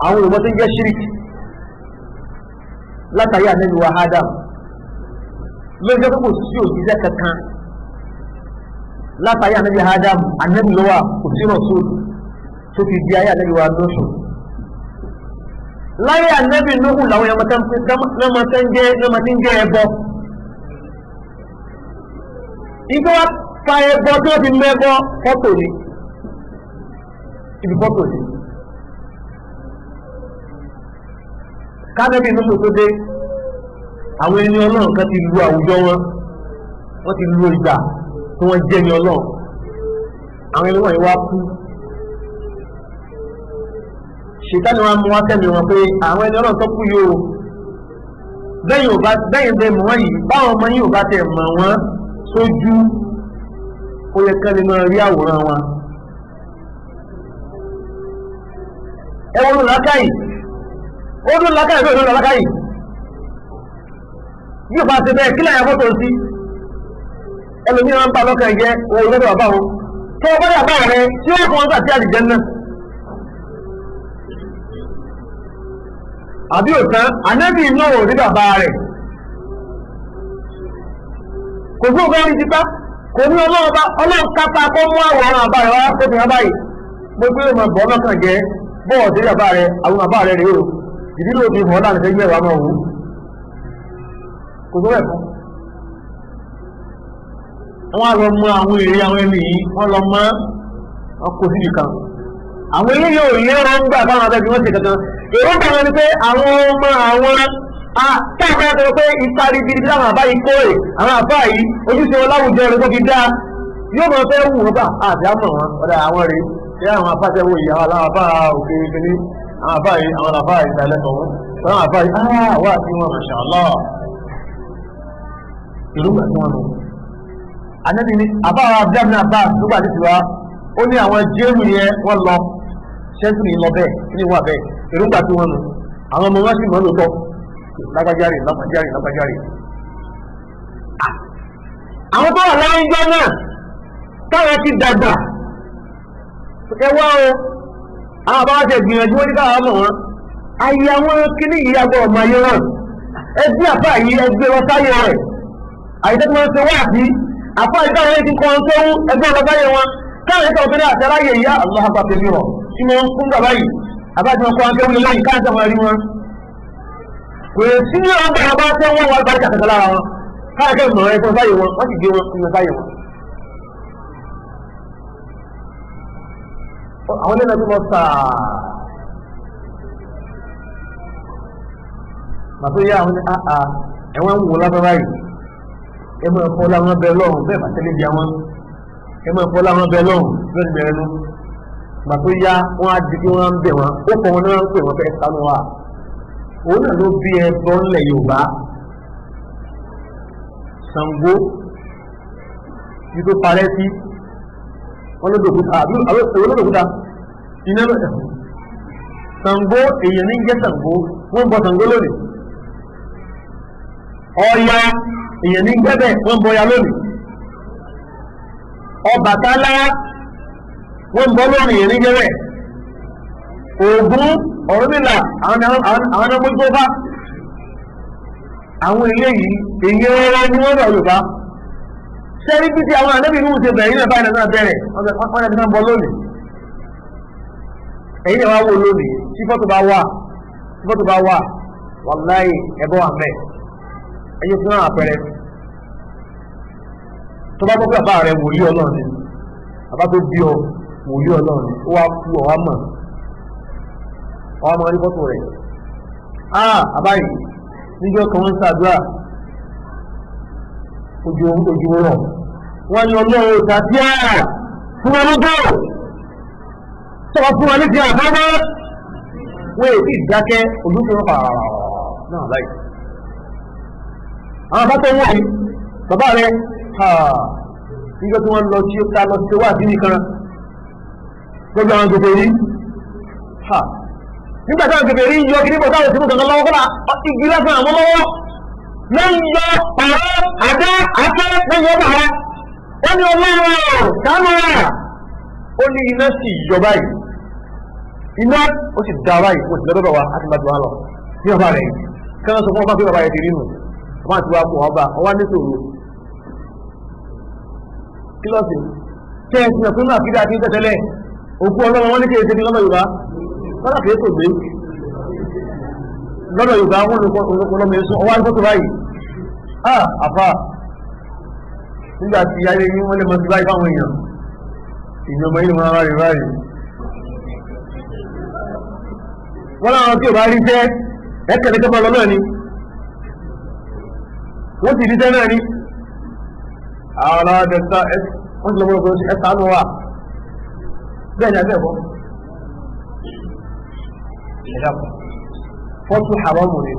àwọn olùmọ̀ tó ń jẹ́ ṣíríkì látàrí ànábì wa Adam lójọ́ tó kò sí òjíṣẹ́ kankan látàrí ànábì Adam ànábì ló wà kò sí rọ̀súlù tó fi di ayé ànábì wa lóṣù láyé ànábì Nuhu làwọn èèyàn lọ́mọ tí ń jẹ́ ẹbọ ìgbọ́ wa fa ẹbọ tí wọ́n fi mẹ́bọ fọ́tò ni ibi fọ́tò ni kánẹ́bì Nuhu tó dé àwọn ẹni ọlọ́run kan ti lu àwùjọ wọ́n ti lu ìgbà tí wọ́n jẹ́ ní ọlọ́run àwọn ẹni wọ̀nyí wá kú ṣètánì wọn mú wá tẹ́mi wọn pé àwọn ẹni ọlọ́run tó kú yìí o bẹ́yìn bẹ́ẹ̀ mọ̀ wọ́n yìí báwọn ọmọ yìí ò bá tẹ̀ mọ̀ wọ́n sójú ó yẹ kán lè máa rí àwòrán wọn. ẹ wọ́n ló lákàyè ó ló lákàyè bẹ́ẹ̀ ló lákàyè yóò bá ṣe bẹ́ẹ̀ kí lẹ́yìn fọ́tò sí ẹlòmíràn ń pa lọ́kàn jẹ́ òun lọ́dọ̀ bàbá wọn tó o bá yà bá rẹ tí ó kọ́ wọn gbà sí àlìjẹ́ náà. àbí òtán ànábì náà ò rí bàbá rẹ̀ kò fún ọgbẹ́ orí tipa kò ní ọlọ́run kápá kó mú àwòrán àbá rẹ̀ wá tó fi hàn báyìí gbogbo ìmọ̀ bọ́ lọ́kàn jẹ́ bọ́ọ̀ sí bàbá rẹ̀ àwọn bàbá rẹ̀ rèé o ìdí ló fi hàn láti fẹ́ gbẹ̀wà máa wù ú kò tó rẹ̀ fún. wọ́n á lọ mọ àwọn èrè àwọn ẹni yìí wọ́n lọ mọ ọkọ̀ síbi kan àwọn ilé yóò lérò ń gbà fáwọn abẹ́bí wọ́n ṣe kankan èrò kan ni pé àwọn ọmọ àwọn táàkì àtọ́rọ pé ipa ribiribi láwọn àbá yìí kó rè àwọn àbá yìí ojúṣe wọn láwùjọ rẹ tó fi dá yóò máa fẹ́ wù wọn bá àti àmọ̀ wọn ọ̀dà àwọn rè é àwọn àbá tẹ́wọ́ yìí àwọn àbá òkè kìíní àwọn àbá yìí àwọn àbá ìsàlẹ̀ tọ̀hún àwọn àbá yìí wà sí wọn Masha Allah ìrúgbà tí wọn nù. ànábì ni àbá abdul náà bá nígbà tí tiwa ó ní àwọn jéèmù yẹn wọ́n lọ ṣẹ́ńtù ní lọ bẹ́ẹ̀ ní wà bẹ́ẹ̀ èròǹgbà tí wọ́n nù àwọn ọmọ wọn sì mọ́ lóòótọ́ lágbájárì. àwọn tó wà láwọn ìjọ náà táwọn ti dàgbà ẹ wá o àwọn àbáwá ti gbìyànjú wọn ní káwọn mọ̀ wọn ayé àwọn kíní yìí agbọ́ ọmọ ayé wọn ẹgbẹ́ àpá yìí ẹgbẹ́ wọn sáyé rẹ̀ àyíká tí wọ́n ṣe wá àbí àpá yìí táwọn ẹni ti kọ́ ọ́n tó ẹgbẹ́ wọn sáyé wọn káwọn ẹ̀ka òfin àti aráyè ìyá Allah bá fi rọ̀ tí wọ́n fún bàbá yìí àbájọ ọkọ̀ akẹ́wọ́n lẹ́yìn káàkiri àwọn ẹ̀rí wọn. kò sí ní ọgbà àbá tí wọ́n wá bá ìjàkẹ́kẹ́ lára wọn káàkiri mọ̀ ẹ̀kọ́ sáyé wọn wọ́n sì gbé wọn fún sáyé wọn. àwọn ilé náà tó lọ sáà màtó yá àwọn ẹ̀wọ̀n ń wò lábára yìí ẹ máa fọ́ láwọn bẹ lọ́rùn bẹ́ẹ̀ bá tẹ́lẹ̀ bí àwọn ẹ máa fọ́ láwọn bẹ lọ́rùn bẹ́ẹ̀ ni bẹ̀rẹ̀ nu màtó yá wọn á di kí wọ́n á ń bẹ̀ wọn ó kọ́ wọn náà ń pè wọ́n fẹ́ sánú wa òun náà ló bí ẹbọ ńlẹ̀ Yorùbá Ṣàngó ní tó parẹ́ sí wọn ló dòkúta àbí àwọn olódòkúta iná ló Ṣàngó èèyàn ní jẹ́ Ṣàngó wọ́n bọ Ṣàngó lónìí Ọya èèyàn ní gbẹ́bẹ̀ wọ́n bọ ya lónìí Ọbàtálá wọ́n bọ lónìí èèyàn ní gbẹ́bẹ̀ Ògún Ọ̀rúnmìlà àwọn ọmọ tó bá àwọn eléyìí èèyàn ẹran ni wọ́n lọ Yorùbá sẹ́rí bí ti àwọn ànábì inú ti bẹ̀rẹ̀ ilẹ̀ báyìí náà bẹ̀rẹ̀ wọ́n ẹ̀dá bọ lónìí ẹ̀yìn ẹ̀wà wò lónìí tí fọ́tò bá wà wàláhì ẹ̀bọ́ àmẹ́ ẹ̀yìn fún àpẹẹrẹ tó bá gbọ́gbẹ́ àbá rẹ̀ wòlíì Ọlọ́run ni àbá tó bí ọ wòlíì Ọlọ́run ni ó wá kú ọ̀wá mọ̀ ní fọ́tò rẹ̀ àbáyìí níjọ́ kan wọ́n ṣàdúrà ojú rọ̀ wọ́n ní Ọlọ́run ìtàbíà fún ọlọ́gbọ́ sọ fún wọn ní ti àbábá wọ́n èdè ìdákẹ́ ojú tó rọ̀ pàràrà náà láì àwọn bá tó wọ́n yìí bàbá rẹ̀ níjọ́ tí wọ́n lọ sí ó ká lọ sí wà sí nìkan gbogbo àwọn gbogbo yìí nígbà táwọn gbogbo yìí yọ kí ní bọ̀ táwọn ìsinmi kankan lọ́wọ́ kọ́lá igi lásán àwọn lọ́wọ́ lẹ́yìn yọ pàrọ̀ àdá afẹ́ lẹ́yìn ọba rẹ̀ wọ́n ní Ọlọ́run kámẹ́rà ó ní iná sì yọ báyìí iná ó sì dá báyìí ó sì lọ́dọ̀ wa láti máa dùn á lọ ní ọba rẹ̀ kí wọ́n sọ fún ọba pé bàbá yẹn ti rí nù wọ́n àti wá kó ọba ọwá nítorò kí lọ sí kẹ́ ẹ ti mọ̀ pé náà kídà kí n tẹ̀tẹ̀lẹ̀ òkú Ọlọ́run wọn ní kí èsì ní lọ́mọ Yorùbá lọ́dà kìí kò gbé lọ́dọ̀ Yorùbá wọn lọ́mọ èso ọwá ní fọ́tò báyìí àfà nígbà tí ayé yín wọ́n lè mọ̀ sí báyìí fáwọn èèyàn ìyẹn ọmọ yìí máa rí báyìí wọ́n láwọn tí ò bá rí jẹ́ ẹ̀kẹ́lẹ́ tó bá lọ náà ni wọ́n ti rí jẹ́ náà ni àwọn aláàdẹ́ta wọ́n ti lọ mọ́ ẹ̀ta lọ wà bẹ́ẹ̀ ni àbẹ́ẹ̀kọ́ ẹ̀dàpọ̀ fọ́tún àwọ̀mù ni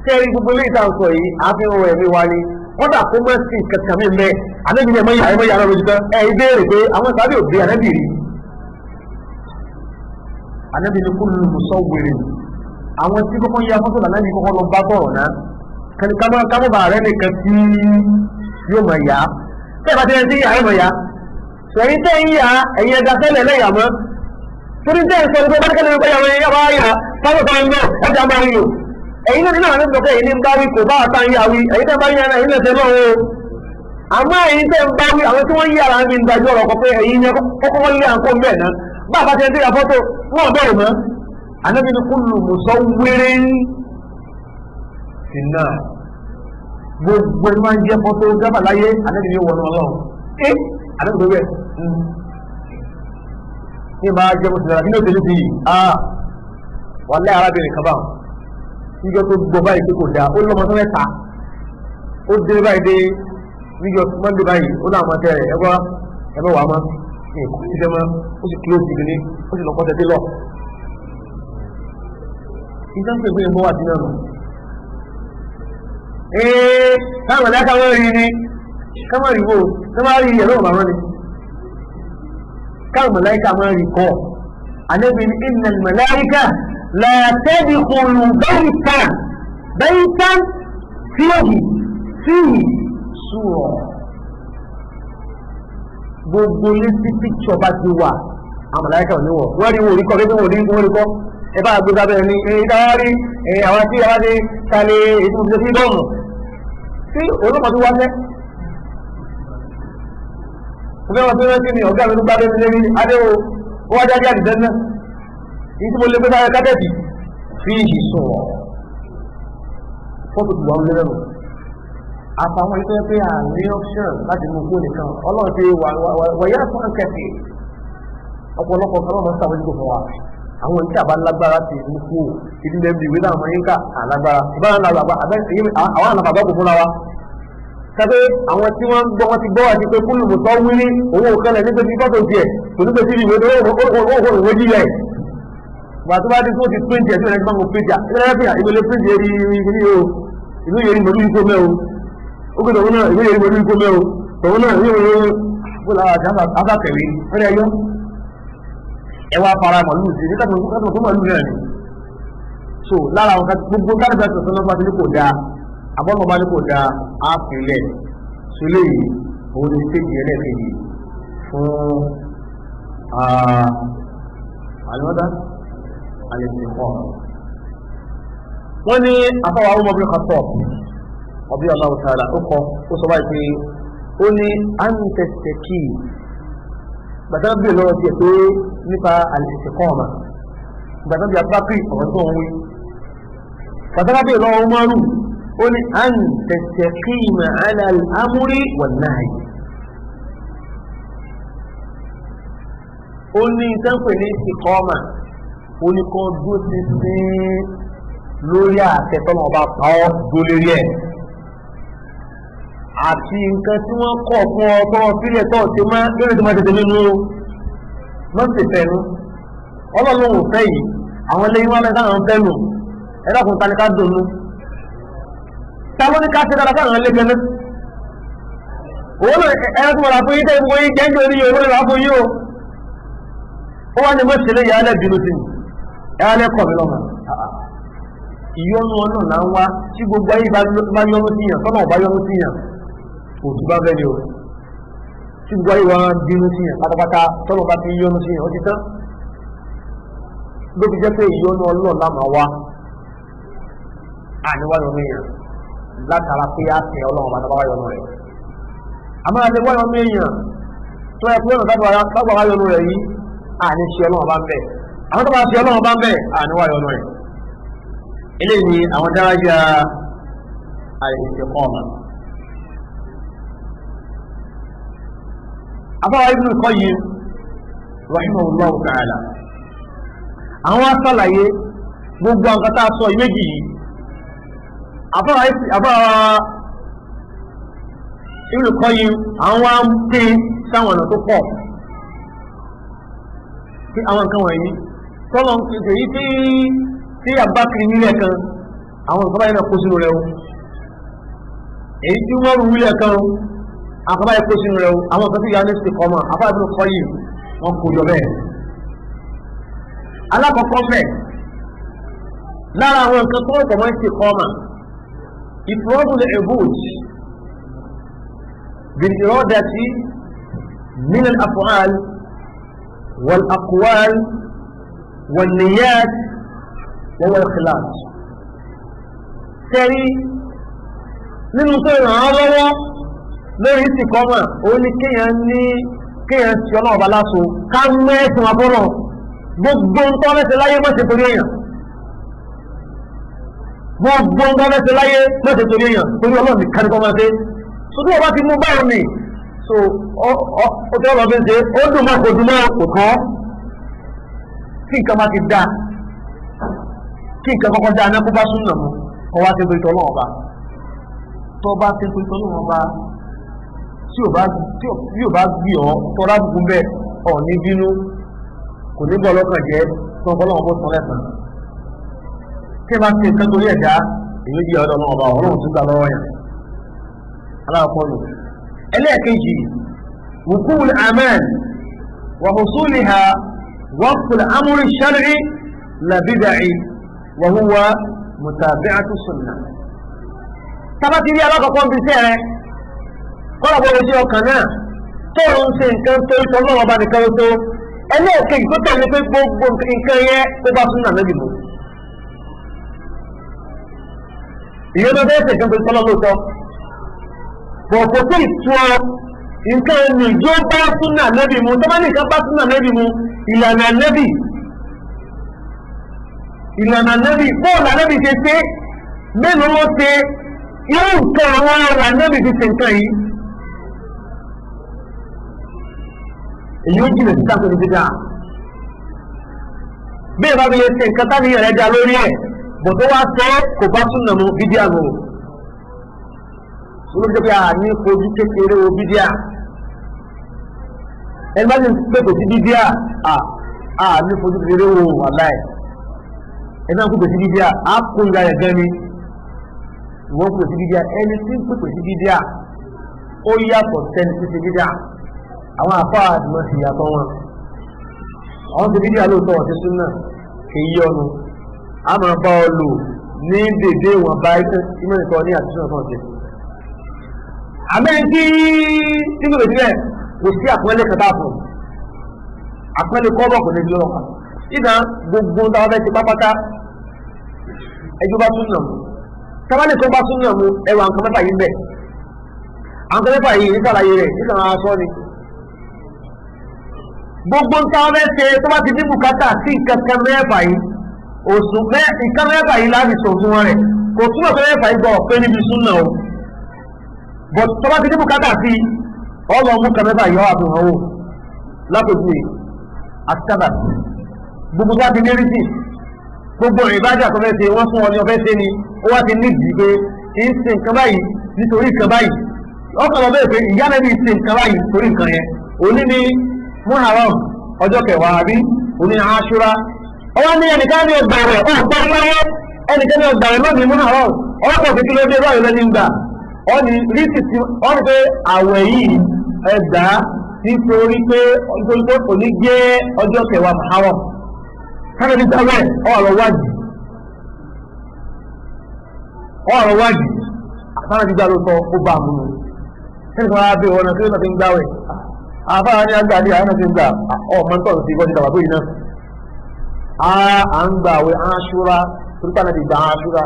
kẹ́rí gbogbo ilé ìta sọ yìí àfihàn ẹ̀mí wa ni kọ́dà kó mọ́ sí kẹta mi mẹ́ ànábì ẹ̀mọ́ yàrá lójú tán ìbéèrè pé àwọn sábẹ́ òbí ànábì rí ànábì ní kúlù musawwirin àwọn tí kọ́kọ́ yá fọ́tò lànà ní kọ́kọ́ lọ bá bọ̀rọ̀ náà kẹ́ni kámọ́bà rẹ̀ nìkan tí yóò mọ̀ yá tẹ́ bá tẹ́lẹ̀ sí yà ẹ̀ mọ̀ yá sẹ́yìn tẹ́ ń yà ẹ̀yìn ẹ̀dá tẹ́lẹ̀ lẹ́yà mọ́ torí tẹ́ ń sọ pé bákẹ́lẹ̀ nípa yàwó ẹ̀yà bá yà sábà kan náà ẹ̀dá máa ń lò ẹ̀yin náà nínú àwọn ẹ̀dọ́ pé èyí ní ń bá wí kò bá àtà ń yà wí ẹ̀yin tẹ́ bá yà náà ẹ̀yin lẹ́sẹ̀ náà o àmọ́ ẹ̀yin tẹ́ ń bá wí àwọn tí wọ́n yí ara mi ń dájú ọ̀rọ̀ kan pé ẹ̀yin yẹn kọ́kọ́ wọ́n lé àǹkó mẹ́ẹ̀ náà bá a bá tẹ́ ń tẹ́yà fọ́tò wọ́n bẹ̀rẹ̀ mọ́ ànábi ní kullu musawwirin sinna gbogbo ẹni máa ń jẹ́ fọ́tò gábà láyé ànábi ní wọnú Ọlọ́run ànábi tó bẹ́ẹ̀ ní máa jẹ́ mùsùlùmí nínú òtẹ́lẹ̀ sí wọ́n lé arábìnrin kan báwọn níjọ́ tó gbọ́ báyìí tó kò dáa ó lọ́mọ tó mẹ́ta ó dé báyìí dé níjọ́ mọ́ndé báyìí ó náà mọ́ tẹ́rẹ̀ ẹgbẹ́ wà mọ́ ẹ̀kọ́ ìṣẹ́ mọ́ ó sì kíló sí ní ó sì lọ́kọ́ tẹ́tẹ́ lọ. ìjọ ń pè fún ẹgbẹ́ wà sí náà nù. káwọn ọ̀dà káwọn rí ni káwọn rí wo káwọn rí ẹ̀rọ ọ̀bàmọ́ ni káwọn mọ̀láìkà máa rí kọ́ ànábì ní innal màláìkà لا تدخل بيتا فيه صورة gbogbo létí píkṣọ bá ti wà àmàláìkà ò ní wọ̀ wọ́n rí wọ́n rí kọ́ gẹ́gẹ́ wọ́n rí kọ́ ẹ bá gbé sábẹ́ ní ìdáwárí àwọn tí àwọn ti kalẹ̀ ètò ìṣẹ́ sí bọ́ọ̀mù tí olóòpàá tó wá fẹ́ ọ̀fẹ́ wọn tó rẹ́ sí ni ọ̀gá mi tó gbá lẹ́nu lẹ́ni adéwò ó wá jáde àdìsẹ́ náà ìtí mo lè gbé sáré kábẹ́ẹ̀tì fi ìṣòro fọ́tò tó wà ń lérò àtàwọn ìtọ́ pé à ní option láti mú kó nìkan ọlọ́run ti wàyà fún kẹfì ọ̀pọ̀lọpọ̀ kan náà máa ń sàmójútó fún wa àwọn tí a bá lágbára ti mú kú ìdílé ń bi ìwé náà máa ń ká àlágbára ìbára náà làbá àwọn àlàbàbà kò fúnra wa sábẹ́ àwọn tí wọ́n gbọ́ wọn ti gbọ́ àti pé kúlù mùsọ̀ wílí owó òkèlè nígbà tí fọ́tò tiẹ̀ kò ní pé sí ìwé ìwé jílẹ̀ wà tó bá dé tó ti print ẹ̀ tí wọ́n ti máa ń print ẹ̀ ìwé lè print ẹ̀rí ìwé yẹrí mọ̀lú ikó mẹ́ o ó gbé tòun náà ìwé yẹrí mọ̀lú ikó mẹ́ o tòun náà ìwé yẹrí bóla àtàkẹ̀wé wọ́n yẹ yọ ẹ wá fara màlúù sí ní kátó tó màlúù náà ni so lára àwọn gbogbo káàdì àti ọ̀sán náà ní kò dáa àbọ̀nà bá ní kò dáa á fi lẹ̀ so léyìí òun ni stéèjì ẹlẹ́ẹ̀kejì fún àlọ́dá àlẹ́sìnkọ́ wọ́n ní afọwọ́ àwọn ọmọbìnrin kan tọ̀ ọbí Allahu ta'ala ó kọ́ ó sọ báyìí pé ó ní àǹtẹ̀sẹ̀kì gbàtà bí lọ́wọ́ tiẹ̀ pé nípa àlẹ́sìnkọ́ ọ̀mà gbàtà bí apákì ọ̀rọ̀ tó ń wí gbàtà bí lọ́wọ́ márùn ó ní àǹtẹ̀sẹ̀kì ala al-amri wan-nahy ó ní ìtẹ́ǹpẹ̀ ní ìsìnkọ́ọ̀mà ó ní kọ́ dúró sí sí lórí àtẹ́tọ́nà ọba pàọ́ dólérí ẹ̀ àti nǹkan tí wọ́n kọ̀ fún ọgbọ́n sílẹ̀ tó ti máa lórí tó máa tètè nínú lọ́sẹ̀ fẹ́nu ọlọ́run ò fẹ́ yìí àwọn lẹ́yìn wọn mẹ́ta àwọn fẹ́nu ẹ̀dàkùn ta ni ká dùnú ta ló ní ká ṣe dára fáwọn ẹlẹ́gbẹ́ náà òun náà ẹ̀rọ tó wọ́n rà fún yín tẹ́ ìfún yín jẹ́ nítorí yìí òun rà fún yín o ó wá ní mọ́ ṣẹlẹ̀ ìyá alẹ́ bínú sí ìyá alẹ́ kọ̀ mí lọ́mọ ìyọnu ọ̀nà là ń wá tí gbogbo ayé bá yọnu sí yàn tọ́nà ọ̀bá yọnu sí yàn òtún bá fẹ́ ni o tí gbogbo ayé wa bínú sí yàn pátápátá tọ́nà bá ti yọnu sí yàn ó ti tán ló fi jẹ́ pé ìyọnu ọlọ́ọ̀ lámà wá àníwá yọnu yàn látara pé á tẹ ọlọ́run bá tábà wá yọnu rẹ̀ àmọ́ àti wá yọnu yàn tó ẹ pé ọ̀nà tábà wá yọnu rẹ̀ yìí àní ṣe ọlọ́run bá ń bẹ̀ àwọn tó bá ṣe ọlọ́run bá ń bẹ̀ àníwá yọnu rẹ̀ eléyìí ni àwọn dárájà al-istiqama afáwà Ibn Qayyim rahimahullahu ta'ala àwọn asàlàyé gbogbo àwọn tá a sọ ìméjì yìí afáwà Ibn Qayyim àwọn ń pè sáwọn ọ̀nà tó pọ̀ tí àwọn nǹkan wọ̀nyí tọ́lọ̀ ń pèsè yìí tí àbákiri nílẹ̀ kan àwọn ìfọ́bá yẹn kó sínú rẹ̀ o èyí tí wọ́n rú nílẹ̀ kan àfọ́bá yẹn kó sínú rẹ̀ o àwọn ìfọ́ tí ìyá ní istiqama afá Ibn Qayyim wọ́n kó jọ bẹ́ẹ̀. alákọ̀ọ́kọ́ bẹ́ẹ̀ lára àwọn nǹkan tó rọ̀pọ̀ mọ́ istiqama ifradul ubud bil iradati min al af'al wal aqwal wal niyyat wọ́n wọ́n kíláàsì tẹ́rí nínú tó ràn án lọ́wọ́ lórí istiqama òun ni kéèyàn tí ọlọ́run ọba láṣọ ká mẹ́sìn abọ́rọ̀ gbogbo ń tọ́ mẹ́sẹ̀ láyé mọ́sẹ̀ torí èèyàn gbogbo ń tọ́ mẹ́sẹ̀ láyé mọ́sẹ̀ torí èèyàn torí ọlọ́run ní kárí kọ́ máa ṣe so tí wọ́n bá ti mú báyìí ni so ó tẹ́ ọlọ́run fi ń ṣe ó dùn máa kò dùn máa kò tán kí nǹkan máa ti dáa kí nǹkan kọ́kọ́ dáa náà kó bá súnà mú kọ́ wá sí ìtọ́ náà ọba tó bá sí ìtọ́ náà ọba tí ò bá gbì ọ́ tó rábùkú bẹ́ẹ̀ ọ̀ ní bínú kò ní bọ́ lọ́kàn jẹ́ tó ń kọ́ lọ́wọ́ bó tán lẹ́sàn tí ẹ bá sí nǹkan torí ẹ̀dá èyí di ọ̀dọ̀ náà ọba ọlọ́run tún gbà lọ́wọ́ yẹn aláàkọ́ nù ẹlẹ́ẹ̀kejì wùkúù al-amal wa husuliha waqfu al-amri ash-shar'i la bid'i وهو متابعة السنة tabati rí alákọ̀ọ́kọ́ bí iṣẹ́ rẹ kọ́lá bọ́ ojú ọkàn náà tó ń ṣe nǹkan tó ń tọ́lọ́ ọba nìkan tó ẹlẹ́ẹ̀kejì tó tẹ̀lé pé gbogbo nǹkan yẹ tó bá súnà lẹ́bi mú ìyẹn tó bẹ́ẹ̀ ṣe nǹkan tó ń tọ́lọ́ lóòótọ́ bọ̀ọ̀pọ̀ tó ìtura nǹkan ẹni yóò bá súnà lẹ́bi mú tó bá ní nǹkan bá súnà lẹ́bi mú ìlànà lẹ́bi ìlànà nẹ́bì bọ́ọ̀lù ànẹ́bì ṣe ṣe mélòó ló ṣe irú nǹkan àwọn ará ànẹ́bì ti ṣe nǹkan yìí èyí ó jìnà sí sáfẹ́ ní dídá bí ẹ bá fi lè ṣe nǹkan tá níyàn rẹ̀ dá lórí ẹ̀ bọ̀ tó wá sọ kò bá súnà mu bídíà nù. olóògbé bí a ní fojú kékeré wo bídíà ẹni bá ti pèpè sí bídíà a ní fojú kékeré wo wàláì ẹni bá pèpè sí bídíà a kó ìgbà rẹ̀ gan ni ìwọ́n pèpè sí bídíà ẹni tí ń pèpè sí bídíà ó yàtọ̀ sẹ́ni tí ń ṣe bídíà àwọn àfáà àdìmọ̀ sí yàtọ̀ wọn àwọn ti bídíà lóòótọ́ ọ̀tí súnà kìí yọnu a máa bá ọ lò ní dèdè wọn bá ìmọ̀ ìtọ́ ní àtúnṣe náà ṣe. àmẹ́rin tí kò lè sílẹ̀ kò sí àpẹẹlẹ kẹta fún àpẹẹlẹ kọ́bọ̀ kò lè jọrọ kan ìdá gbogbo táwọn fẹ́ ti pápátá ẹjọ́ bá súnà mu tábàlẹ̀ tó bá súnà mu ẹwà nǹkan mẹ́fà yìí ń bẹ̀ àwọn kan mẹ́fà yìí nísàlàyé rẹ̀ nísàlàyé aṣọ ni gbogbo táwọn fẹ́ ṣe tó bá ti ní bùkátà sí nǹkan mẹ́fà yìí òsùn nǹkan mẹ́fà yìí láti sòfin wọn rẹ̀ kò túbọ̀ tó mẹ́fà yìí gbọ́ pé níbi súnà o bọ̀ tó bá ti ní bùkátà sí ọlọ́ mú kan mẹ́fà yìí ọ́ àfihàn wò lápòjú àti sábà gbogbo tó bá ti ní rí sí gbogbo ìbájà tó fẹ́ ṣe wọ́n fún ọ ní ọfẹ́ ṣe ni ó wá ti nídìí pé kì í ṣe nǹkan báyìí nítorí nǹkan báyìí ọkàn lọ bẹ́ẹ̀ pé ìyá náà ní ṣe nǹkan báyìí torí nǹkan yẹn òní ni Muharram ọjọ́ kẹwàá àbí òní Àṣúrà ọwọ́ ní ẹnìkan ní ọgbà rẹ̀ ọ̀pọ̀ láyé ẹnìkan ní ọgbà rẹ̀ lónìí Muharram ọlọ́pọ̀ fi kí ló dé báyìí lẹ́ni gbà ọ ní rísìtì ọ ní pé àwẹ̀ yìí ẹgbà nítorí pé òní jẹ́ ọjọ́ kẹwàá Muharram káàkiri ní sáwẹ́ ọ̀rọ̀ wájì àtàrà ti gbà ló sọ ó bá mú un ẹnìkan wá bí wọn náà kí ló ti ń gbáwẹ̀ àfáà ní àgbà ní àwọn ti ń gbà ọmọ tó ti gbọ́ ní tàbí iná à ń gbà àwẹ̀ Àṣúrà torí pé ànábì gbà Àṣúrà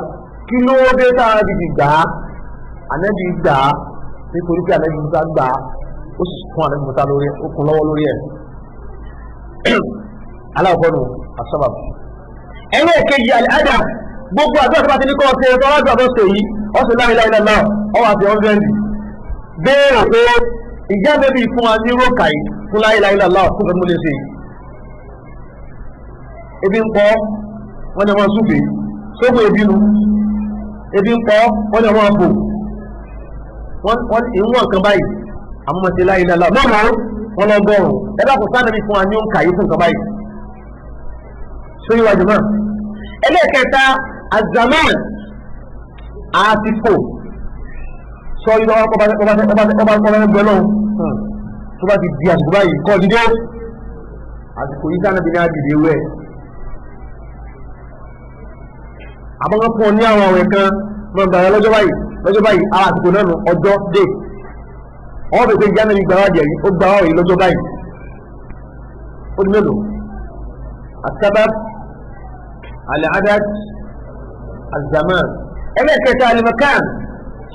kí ló dé tá ànábì ti gbà á ànábì gbà á nítorí pé ànábì Mùsá gbà á ó sì fún ànábì Mùsá lórí ó kún lọ́wọ́ lórí ẹ̀ aláwọ̀kọ́nù àsọ́bà ẹ̀rọ èkejì àdá gbogbo àjọ ìfipá ti ní kọ́ ọ̀sẹ̀ tó wájú àbọ̀ sèyí ọ̀sẹ̀ láìláìlá náà ọwọ́ àti 100 béèrè pé ìjẹ́ bẹ́bí fún wa ní rókà yìí fún láìláìlá náà fún fẹ́ mú lè ṣe yìí ebi ń pọ̀ wọ́n ní wọ́n súfèé sógun ebínú ebi ń pọ̀ wọ́n ní wọ́n bò wọ́n ìwọ̀n kan báyìí àmúmọ̀tí láìláìlá náà wọ́n lọ́gọ́rùn-ún ẹ̀dá kò sáà níbi fún wa ní òǹkà yìí fún kan báyìí sórí wájú náà ẹlẹ́ẹ̀kẹta azaman àsìkò sọ ìlú ọba ẹgbẹ́ lọ́wọ́ tó bá ti di àsìkò báyìí kọ́ dídé àsìkò yìí sáà ní àdìdì ewé àbọ̀ngàn fún ọ ní àwọn àwẹ̀ kan máa bàrẹ̀ lọ́jọ́ báyìí ara àsìkò náà nù ọjọ́ dé ọwọ́ bẹ̀rẹ̀ ìjà náà ní gbàwádìí yìí ó gbà wáyé lọ́jọ́ báyìí ó di mélòó السبب العدد الزمان ẹlẹ́kẹta المكان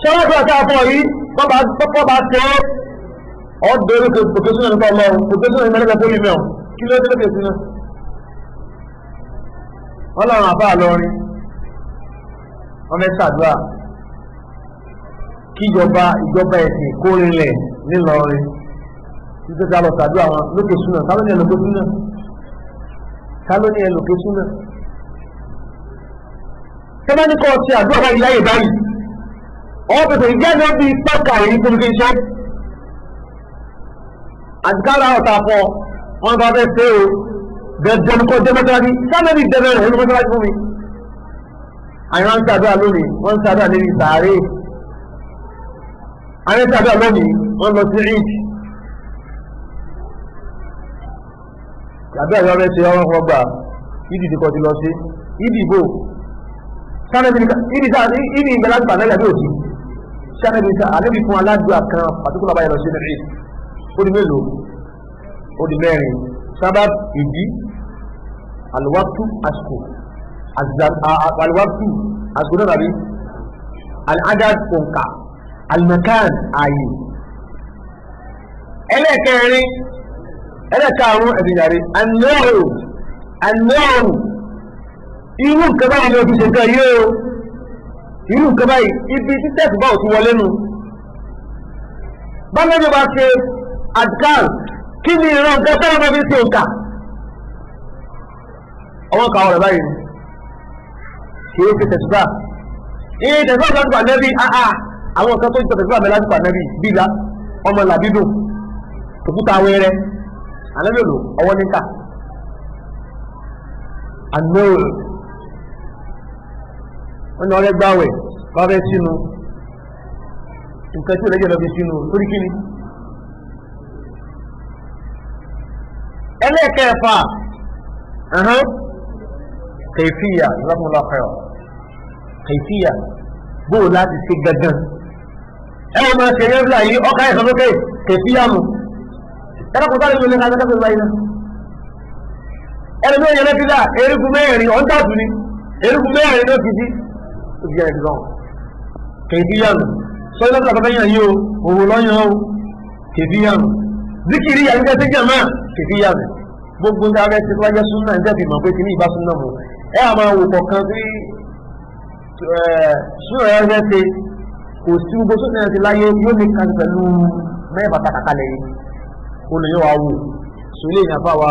ṣọ́wọ́sọ́ àtàfọ́ yìí pọ́pọ́ bá tẹ́ ọdọ́ oríkè pòtẹ́sùn nípa ọlọ́run pòtẹ́sùn ìmẹ́lẹ́gbẹ̀ tó lè mẹ́ọ̀ kí ló tẹ́lẹ̀ sí náà ọlọ́run àbá lọrin wọ́n fẹ́ ṣàdúrà kí ìjọba ẹ̀sìn kó rinlẹ̀ nílọrin títí tí a lọ ṣàdúrà wọn lókè súnà sálọ́nì ẹ̀lọ́gbẹ́ súnà kálóní ẹlòkè súnà tẹ́lá ní kọ́ ti àdúrà báyìí láyé báyìí ọwọ́ pẹ̀sẹ̀ ìgbẹ́jọ́ bí pẹ́kà èyí tó ní iṣẹ́ àtikára ọ̀tà fọ́ wọn bá fẹ́ ṣe o dẹ̀dẹ̀ ní kọ́ jẹ́ mẹ́tàlá sáàmẹ́bí dẹ̀dẹ̀ rẹ̀ ní mẹ́tàlá fún mi àyàn ń ṣàdúrà lónìí wọ́n ń ṣàdúrà níbi sàárè àyàn ń ṣàdúrà lónìí wọ́n lọ sí ríìtì àbí àyọ̀ rẹ̀ ṣe ọwọ́ ọgbà ìdí kọ́ ti lọ sí ìdí ìbò ìdí ìgbẹ̀lá gbà náà yàbí òsì sánẹ́bí àlẹ́bí fún aládùá kan pàtíkùlà báyìí lọ sí ẹ̀rẹ́ ó di mélòó ó di mẹ́rin sábà ìdí alwaqtu àsìkò alwaqtu àsìkò náà tàbí al'adad òǹkà almakan ààyè ẹlẹ́ẹ̀kẹrin ẹlẹ́ẹ̀karùn-ún ẹ̀dìyàrí annáàrù irú nǹkan báyìí ló fi ṣe nǹkan yìí o irú nǹkan báyìí ibi títẹ̀sì bá òtún wọlé nù bá lọ́jọ́ bá ṣe adkar kí ni ìran nǹkan tó wọ́n fi ṣe òǹkà ọwọ́ kan ọ̀rẹ́ báyìí kì í ṣe tẹ̀síbà tẹ̀síbà lásìkò ànẹ́bí àwọn kan tó ń tẹ̀síbà bẹ lásìkò ànẹ́bí bíi ọmọ làbídùn òkúta wẹ́rẹ́ ànẹ́bí lò ọwọ́ níkà ànẹ́wò wọ́n ní ọ̀rẹ́ gbáwẹ̀ bá fẹ́ sínú nǹkan tí ò lẹ́jẹ̀ lọ fi sínú torí kí ni. ẹlẹ́ẹ̀kẹfà kẹfíyà ìlọ́kùnlọ́ ọ̀kẹ́ọ̀ kẹfíyà bóò láti ṣe gangan ẹwọ́n máa ṣe yẹn fúláyé ọkà ẹ̀sán lókè kẹfíyà mú ẹlẹ́kùnrin tó lè lè ká lẹ́kùnrin báyìí náà ẹni tó yẹ lẹ́fílà erigun mẹ́rin ọ̀ńtàtù ni erigun mẹ́rin ló fi sí ó fi jẹ́ ẹ̀dùn kẹfíyà mú sọ ilé ọ̀pọ̀lọpọ̀ fẹ́ yàn yí o òwò lọ́yàn o kẹfíyà mú zikiri yà ń jẹ́ sẹ́jà máa kẹfíyà mú gbogbo ń dábẹ́ tí wájẹ́ súnà ń tẹ́bí mọ̀ pé kí ní ìbá súnà mú ẹ àmà wò kọ̀ọ̀kan tí súnà ẹ̀ rẹ́ ṣe kò sí gbogbo súnà ẹ̀ ti láyé yóò ní kan pẹ̀lú mẹ́rin bàtà kàkàlẹ̀ yìí ó lè yóò wá wò sùlẹ̀ ní àfáwà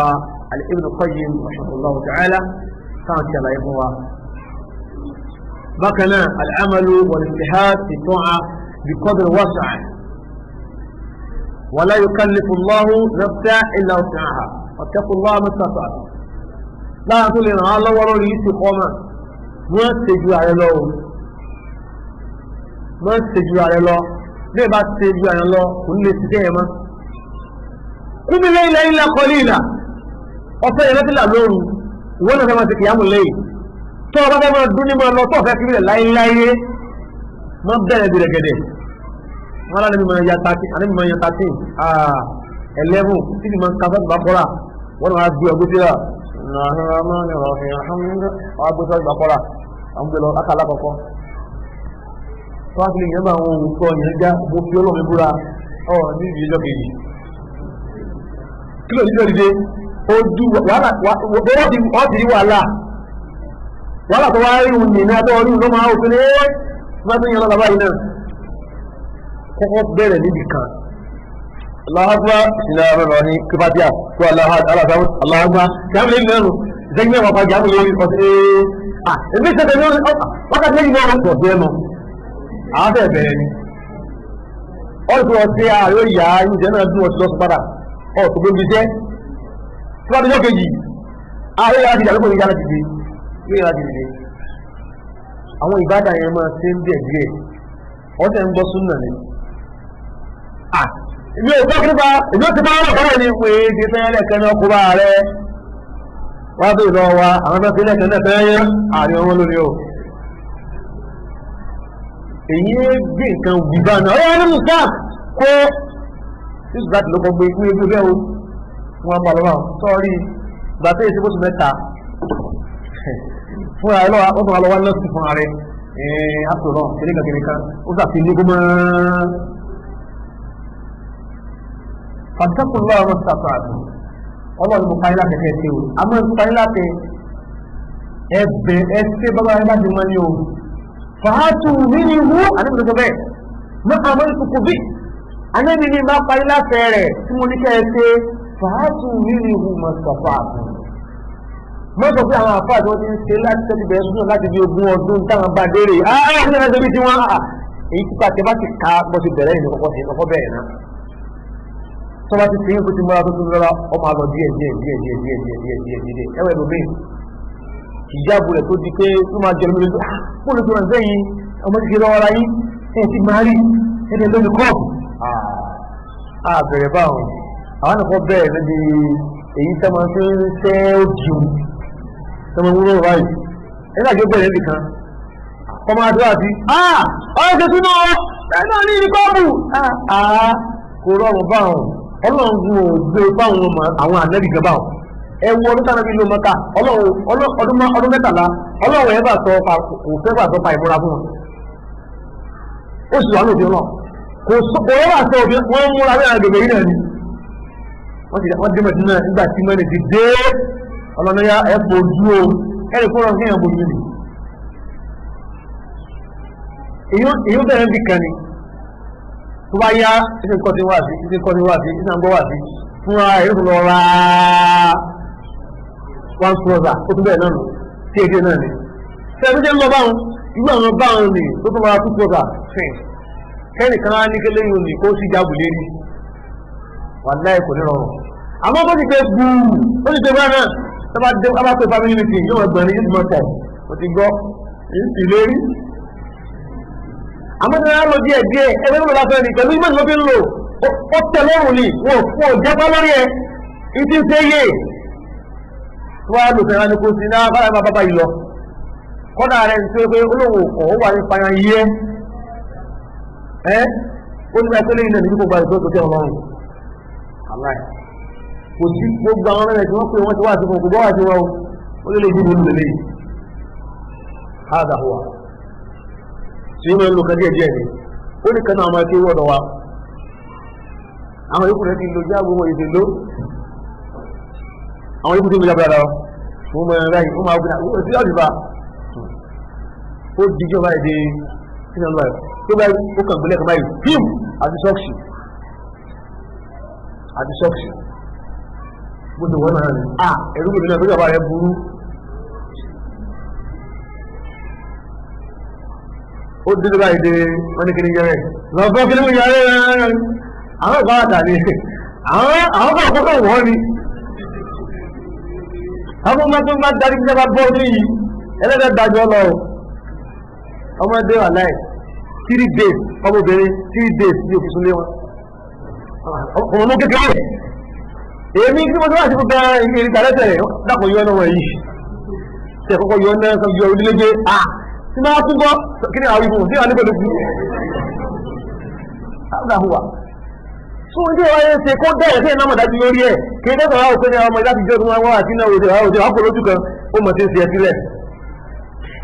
Ibn Qayyim rahimahullahu ta'ala táwọn ti àlàyé fún wa. bákan náà al-amalu wal-ijtihad fi ta'a bi qadri wasi'a wa la yukallifu Allahu nafsan illa wus'aha واتقوا الله ما استطعتم لا تقول لنا الله ورولي استقامة ما تجوا على الله ما تجوا على الله ليه بس تجوا على الله كل استقامة قم الليل إلا قليلا ọ̀fẹ́ ìrẹ́tí làlóòrù wọ́n náà fẹ́ máa ti kìyàmù lẹ́yìn tó ọba fẹ́ máa dún ní máa lọ tó ọ̀fẹ́ kí bílẹ̀ láíláyé má bẹ̀rẹ̀ bìrẹ̀gẹ̀dẹ̀ wọ́n láti mímọ̀ ya 13 11 tí ni máa ń kásá bá kọ́ra wọ́n máa gbé ọgbó síra wọ́n á gbé sọ́ọ́ ìgbà kọ́ra àwọn gbé lọ lákàlá kọ̀kọ́ tó wá sí lè yẹn bá àwọn ohun tó yẹn já mo fi olómi búra ní ìdí ìjọ kejì kí ló ní ìjọ dìde ojú wàhálà wọ́n ti rí wàhálà tó wá rí òun nìyẹn abẹ́ orí ló máa òfin ẹ́ wọ́n tó yẹn lọ́la báyìí náà kọ́kọ́ bẹ̀rẹ̀ níbi kan Allahumma sina ọ̀rọ̀ ní kífàtíà tó Allahumma jáàmù lè lẹ́nu ìṣẹ́gbẹ́ wọn pa jáàmù lè rí ọ̀sẹ̀ ẹ̀mí ìṣẹ́gbẹ́ ní wákàtí lẹ́yìn náà wọ́n tọ̀dọ̀ ẹnu àwọn fẹ́ bẹ̀rẹ̀ ni ọ̀rọ̀ tó wọ́n ṣe ààrẹ ìyá ìjẹ́ náà dún ọtí lọ́sùn padà ọ̀ tó gbé jẹ́ tó bá dé kejì ààrẹ ìyá ti dàgbé ìyá láti dìde àwọn ìbádà yẹn máa ṣe ń bẹ̀ díẹ̀ ọ̀sẹ̀ ń gbọ́ súnà ni ìlú ìgbọ́ kírípa ìlú ti bá wọ́n kọ́rọ̀ ní pé ti fẹ́ẹ́lẹ̀ kẹ́ náà kó bá rẹ̀ wá bí ìlọ wa àwọn tó fi lẹ́kẹ́ náà fẹ́ẹ́yẹ́ ààrẹ wọn lórí o èyí gbé nǹkan gbígbá náà ọ̀yá nínú sáà kó ìgbà tí ló kọ́ gbé ikú ebi rẹ̀ o wọn bá lọ́wọ́ sọ́ọ́rí ìgbà tó yẹ sí bóṣù mẹ́ta fún ààrẹ lọ́wọ́ ó tún wà lọ́wọ́ lọ́sí fún ààrẹ àtòrọ̀ kìnìkan ó sàfi ní gómọ́ fàtàkùn lọ́wọ́ wọn sàtàkùn ọlọ́run mo káyí láti fẹ́ sí o àmọ́ káyí láti ẹgbẹ́ bàbá rẹ̀ láti mọ́ ní o fàátù mí ní wú àníbìsọ bẹ́ẹ̀ mọ́ àmọ́ ìkùkù bí anábì ní má káyí láti rẹ̀ tí mo ní kẹ́ ẹ ṣe fàátù mí ní wú mọ́ sàtàkùn mọ́ sọ pé àwọn àfáà tí wọ́n ti ń ṣe láti tẹ́lẹ̀ bẹ̀rẹ̀ sùn láti bí 20 ọdún táwọn bá dérè èyí tí pàtẹ́ bá ti ká bọ́ sí bẹ̀rẹ̀ ìlú kọ́kọ́ bẹ̀rẹ̀ náà tọ́ba ti fi kó ti múra tó tún lọ́la ọmọ àlọ́ díẹ̀ ẹwẹ́ lómi ìjábù rẹ̀ tó di pé tó máa jẹun lórí kó lè tó rẹ̀ sẹ́yìn ọmọ ti kéré ọ̀rá yín ẹ̀ ti máa rí ẹ̀dẹ̀ lórí kọ́ọ̀bù àbẹ̀rẹ̀ báwọn àwọn nìkan bẹ̀rẹ̀ níbi èyí tẹ́ máa fi ń ṣẹ́ òjò tẹ́ máa ń wúrọ̀ báyìí ẹ̀ náà jẹ́ bẹ̀rẹ̀ níbi kan ọmọ àdúrà sí ọ̀rọ̀ ṣe sínú ẹ̀ náà ní ìkọ́ọ̀bù kò rọrùn báwọn ọlọ́run ò gbé fáwọn àwọn ànẹ́bì gẹ̀bà ẹwọ ọdún tánàbí ló mọ́ta ọdún mẹ́tàlá ọlọ́run ẹ̀bà sọ òfẹ́ bà sọ pa ìmúra fún wọn ó sì wà lóòdì náà kò rọ́bà sọ òbí wọ́n múra bí àgbègbè yìí náà ni wọ́n dé mẹ́tì náà nígbà tí mẹ́rin ti dé ọlọ́run ya ẹ̀pọ̀ ojú o ẹ̀rì fún ọ̀rọ̀ kéèyàn bojú ni èyí bẹ̀rẹ̀ bí kan ni tó bá yá ìṣe kọ́ ti wá sí ìṣe àgbọ́ wá sí fún ara ẹ̀rọ lọ ra one trouser ó tún bẹ́ẹ̀ náà nù tí èdè náà ni ṣẹ́ni jẹ́ ń lọ báwọn irú àwọn báwọn ni tó tún máa two trouser fìn kẹ́nìkan á ní kélé yìí ní kó sì jábù lérí wàláì kò ní rọrùn àmọ́ bó ti pé gbùù ó ti pé bá náà tó bá pé family meeting yóò gbẹ̀rin yóò ti mọ̀ tẹ̀ ó ti gbọ́ èyí sì lérí àmọ́ tí wọ́n á lọ díẹ̀ díẹ̀ ẹgbẹ́ ló lásán ni pẹ̀lú ìmọ̀ ìlú lò ó tẹ̀ lọ́rùn ni wọ́n ò jápá lórí ẹ̀ ìtì ń ṣe yé wọ́n á lò fẹ́ràn ní kò sí náà bára máa bábá yìí lọ kọ́dà rẹ̀ ń tó pé olóhùn ọ̀kọ̀ ó wà ní fayan yé ẹ́ ó ní ẹgbẹ́ lẹ́yìn náà ní gbogbo àìsàn tó tẹ̀ ọlọ́run aláì kò sí gbogbo àwọn ọ̀rẹ́ tí wọ́n pè wọ́n ti wá sí fún gbogbo wá sí wọn ó lè jí ìlú lélẹ́yìn hádà hùwà tí ó máa ń lo kan díẹ̀ díẹ̀ ni ó ní kan náà máa ké wọ́dọ̀ wa àwọn yòókù rẹ̀ ti lo já gbogbo èdè ló àwọn yòókù tí mo jábọ̀ dáadáa wọ́n máa ń ráyìn wọ́n máa gbìyànjú ó ti láti fa ó díjọ́ báyìí dé sínú ọ̀nà báyìí tó báyìí ó kàn gbélé kan báyìí fíìm àti sọ́ọ̀kì bó ti wọ́n náà ni ẹ̀rú gbèmí náà tó jọba rẹ̀ burú ó dídí báyìí dé wọ́n ní kíní jẹ́rẹ̀ lọ́gbọ́n kí ní mú yàrá rẹ̀ àwọn ọ̀gá àtàlẹ́ àwọn kan àkọ́kọ́ wọ́n ni àwọn ọmọ tó máa darí ìjọba bọ́ ní yìí ẹlẹ́dẹ̀ dájọ́ lọ ọmọdé wà láì 3 days ọmọbìnrin 3 days ní òfin lé wọn ọmọ kékeré èmi tí mo tó wà sí fúnka ìrìn tàlẹ́tẹ̀ dàpọ̀ yọ náà wọ̀nyí tẹ̀ kọ́kọ́ yọ náà sọ yọ orílẹ̀-èdè tí máa tún gbọ́ kí ni àwọn ìbùn tí wà ní pẹ̀lú kú àgbàhùwà fún ojú ọ̀rẹ́ ṣe kó bẹ̀rẹ̀ sí iná mọ̀dájú lórí ẹ̀ kí ẹgbẹ́ sọ̀rọ̀ òpin ní ọmọ ìdájí jọ́ tí wọ́n wá àti náà òjò àpò lójú kan ó mọ̀ tí ń ṣe ẹ sílẹ̀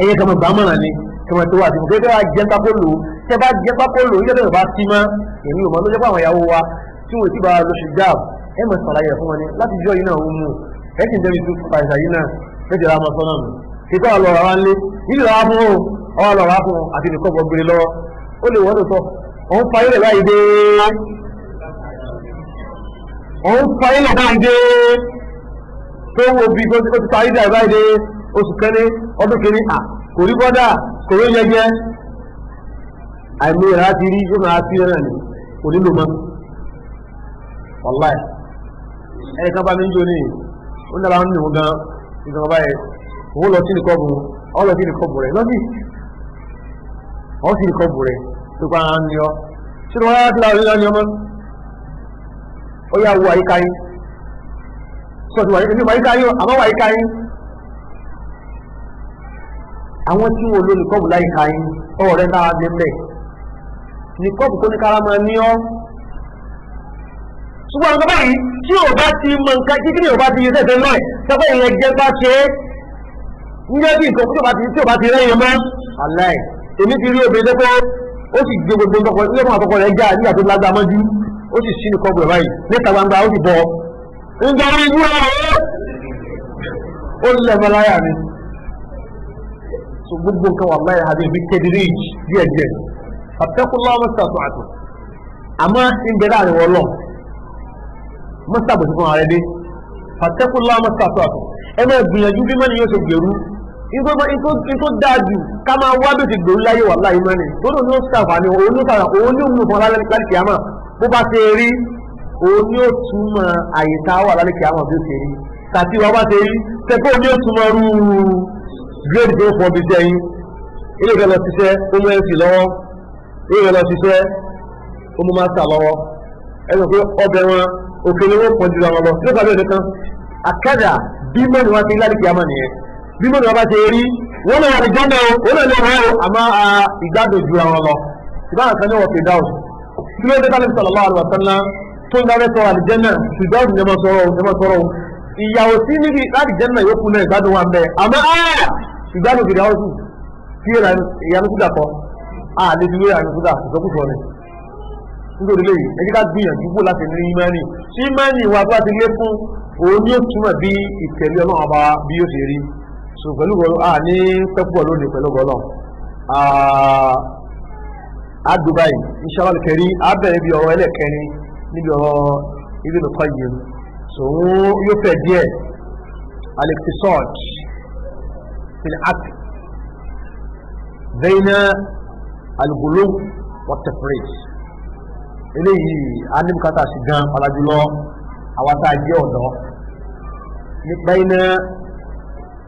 ẹ̀yẹ kan mọ̀ gbàmọ̀rà ni kí wọ́n tó wà sí kékeré wa jẹ́ pákó lò tẹ́ bá jẹ́ pákó lò yíyá tẹ́lẹ̀ bá sí mọ́ èmi ò mọ̀ ló jẹ́ pé àwọn ìyàwó wa tí wọ́n ti bá lọ ṣe jáàbù ẹ mọ̀ sàlàyé fún wọn ni láti jọ yìí náà ó mú ẹ sì ń débi tó pàṣẹ yìí náà méjì ra mọ́ sọ́nà nù kíkọ́ ọlọ́rọ̀ wa ń lé yìí lọ́wọ́ fún ọlọ́rọ̀ wa fún àti nìkan bọ̀ gbére lọ́wọ́ ó lè wọ́n lò sọ òun fa ilẹ̀ báyìí dé tó wo bí ó ti parí dà báyìí dé oṣù kẹ́ni ọdún kẹ́ni kò rí bọ́dà kò rí yẹjẹ àìmú ìrà ti rí yóò máa fi rẹ̀ ní kò nílò mọ́ wàláì ẹni kan bá mi ń jó ní ó dára ń nìwọ̀n gan ìjọba báyìí òun lọ sí ní kọ́ọ̀bù ọ lọ sí ní kọ́ọ̀bù rẹ̀ lọ́sì ọ sí ní kọ́ọ̀bù rẹ̀ tó bá ń ní ọ ṣé wọ́n á ti láwọn ìlànà ní ọmọ ó yà wọ àyíká yín sọ́ọ̀tì wà ní àyíká yín àmọ́ wà àyíká yín àwọn tí wọn lò ní kọ́ọ̀bù láyìíká yín ọwọ́ rẹ̀ náà dé mbẹ́ ní kọ́ọ̀bù tó ní kára máa ní ọ́ ṣùgbọ́n àwọn báyìí tí ò bá ti mọ nǹkan kíkí ni ò bá ti yẹ sẹ́sẹ̀ náà sọ́kọ́ ìyẹn jẹ́ bá ṣe é níjẹ́ bí nǹkan tí ò bá ti rẹ́yìn mọ́ aláì èmi ti rí obìnrin tó ó sì gbé gbogbo nǹkan ilé fún àkọ́kọ́ rẹ̀ já nígbà tó lágbá mọ́jú ó sì sí ní kọ́ọ̀bù rẹ̀ báyìí níta gbangba ó sì bọ́ nígbà rí ibú ọ̀rọ̀ ó lẹ́mọ láyà mi so gbogbo nǹkan wà láyà àbí ibi tẹ́dírí díẹ̀díẹ̀ àtẹ́kùnlá mọ́sàtọ̀ àtọ̀ àmọ́ ìgbẹ́ láàrin wọ́n lọ mọ́sàbọ̀ sí fún ààrẹ dé àtẹ́kùnlá mọ́sàtọ̀ àtọ̀ ẹ máa gbìyànjú bí mọ́ni yóò ṣe gbèrú nítorí dájú ká máa wá bí ó ti gbèrú láyé wà láyé mọ́ni tó lò ní ó sàfàní òun ní òun fún alálẹ́ láti kìámà bó bá ṣe rí òun ní ó túmọ̀ àyíká wà lálẹ́ kìámà bí ó ṣe rí tàbí wọ́n bá ṣe rí tẹ́kọ̀ ní ó túmọ̀ rú gírèdì tó fọ́ bí jẹ́ yín ilé ìfẹ́ lọ ṣiṣẹ́ ó mú ẹ̀sì lọ́wọ́ ilé ìfẹ́ lọ ṣiṣẹ́ ó mú máa tà lọ́wọ́ ẹ̀sọ pé ọbẹ̀ wọn òkèlè wọn pọ̀ jù àwọn lọ sí ìpàdé òde kan àkàdà bí mọ́ni wọn ti ń lálẹ́ kìámà nìyẹn bí mọ́ni wọn bá ṣe rí wọ́n náà rí jọ́nà ó náà lè wọ́n àmọ́ ìgbádùn ju àwọn lọ ìbára kan ní wọ́n fi dáhùn kí ló dé tálẹ́ sallallahu alaihi wasallam tó ń dábẹ́ sọ àlìjẹ́nà ṣùgbọ́n ní ẹmọ sọ̀rọ̀ ìyàwó sí níbi láti jẹ́nà yókù náà ìgbádùn wa mẹ́ àmọ́ ìgbádùn gidi àwọn sùn tí ìyanu kúdà kọ́ lè fi wé àyàn kúdà ìsọkúsọ rẹ̀ nítorí lèyìn ẹjẹ́ ká gbìyànjú bó láti ní ìmánì tí ìmánì wa bá ti lé fún òun ní ó túmọ̀ bí ìtẹ̀lé ọlọ́run ọba bí ó ṣe rí so pẹ̀lú gọ́lọ́ ní pẹ́pọ̀ lónìí pẹ̀lú gọ́lọ́ Dubai inshallah kẹrí abẹ́rẹ́ bí ọ̀rọ̀ ẹlẹ́kẹrin níbi ọ̀rọ̀ Ibn Qayyim so yóò fẹ́ díẹ̀ الاقتصاد في العقل بين الغلو والتفريط eléyìí a ní bùkátà sí gan alájúlọ àwọn tá a jẹ́ ọ̀dọ́ nípa iná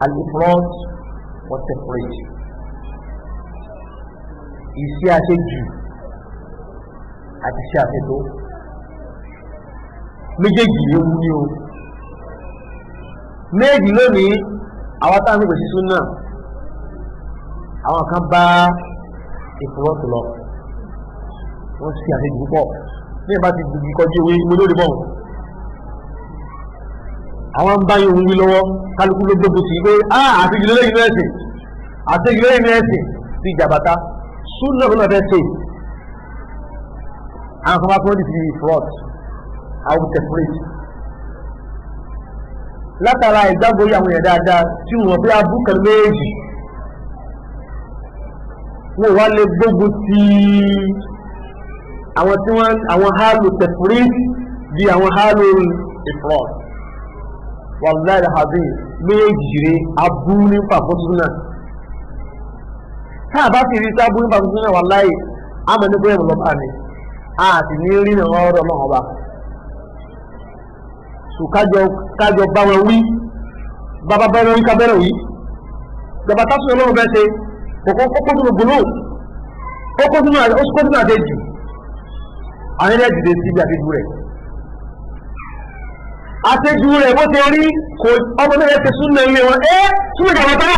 al-ifrat wa tafrit iṣẹ́ àṣejù àti iṣẹ́ àṣetó méjèèjì ewu ní o méjì lónìí àwọn tá a nígbèsí súnà àwọn kan bá ifrat lọ wọ́n sì àṣejù púpọ̀ ní ìbá ti dùgbì kọjú owó ìwé lórí bọ́ọ̀ àwọn ń bá yín òun wí lọ́wọ́ kálukú ló gbogbo sí pé àtẹ̀jùlẹ̀ lẹ́yìn ẹ̀sìn àtẹ̀jùlẹ̀ lẹ́yìn ẹ̀sìn sí ìjàbàtà súnà fún ọ̀fẹ́ ṣe àwọn kan bá fún ọ́ di fraud àwọn tẹ̀fúrẹ́tì látara ìgbàgbọ́ yìí àwọn èèyàn dáadáa tí wọ́n fi abúkan méjì wọ́n wá lè gbogbo sí àwọn tí wọ́n àwọn hálù tẹ̀fúrẹ́tì bí àwọn hálù fraud wàlláhi alhazim méjì rẹ̀ abú nípa fọ́súnà tá a bá ti rí sábú nípa fọ́súnà wàlláhi àmọ́ ní bóyá lọ́pàá ni a sì ní rí ní ọ̀rọ̀ náà ọba so kájọ bá wọn wí bàbá bẹ́rẹ̀ wí kábẹ́rẹ̀ wí bàbá tásùn ọlọ́run bẹ́ẹ̀ ṣe kókó sínú gbòló kókó sínú àdéjì àwọn ilẹ̀ dìde sí ibi àdéjù rẹ̀ àtẹ́jú rẹ̀ bó ti rí kò ọmọ mẹ́rẹ̀ ti súnmọ̀ ilé wọn túnmọ̀ ìjàwátá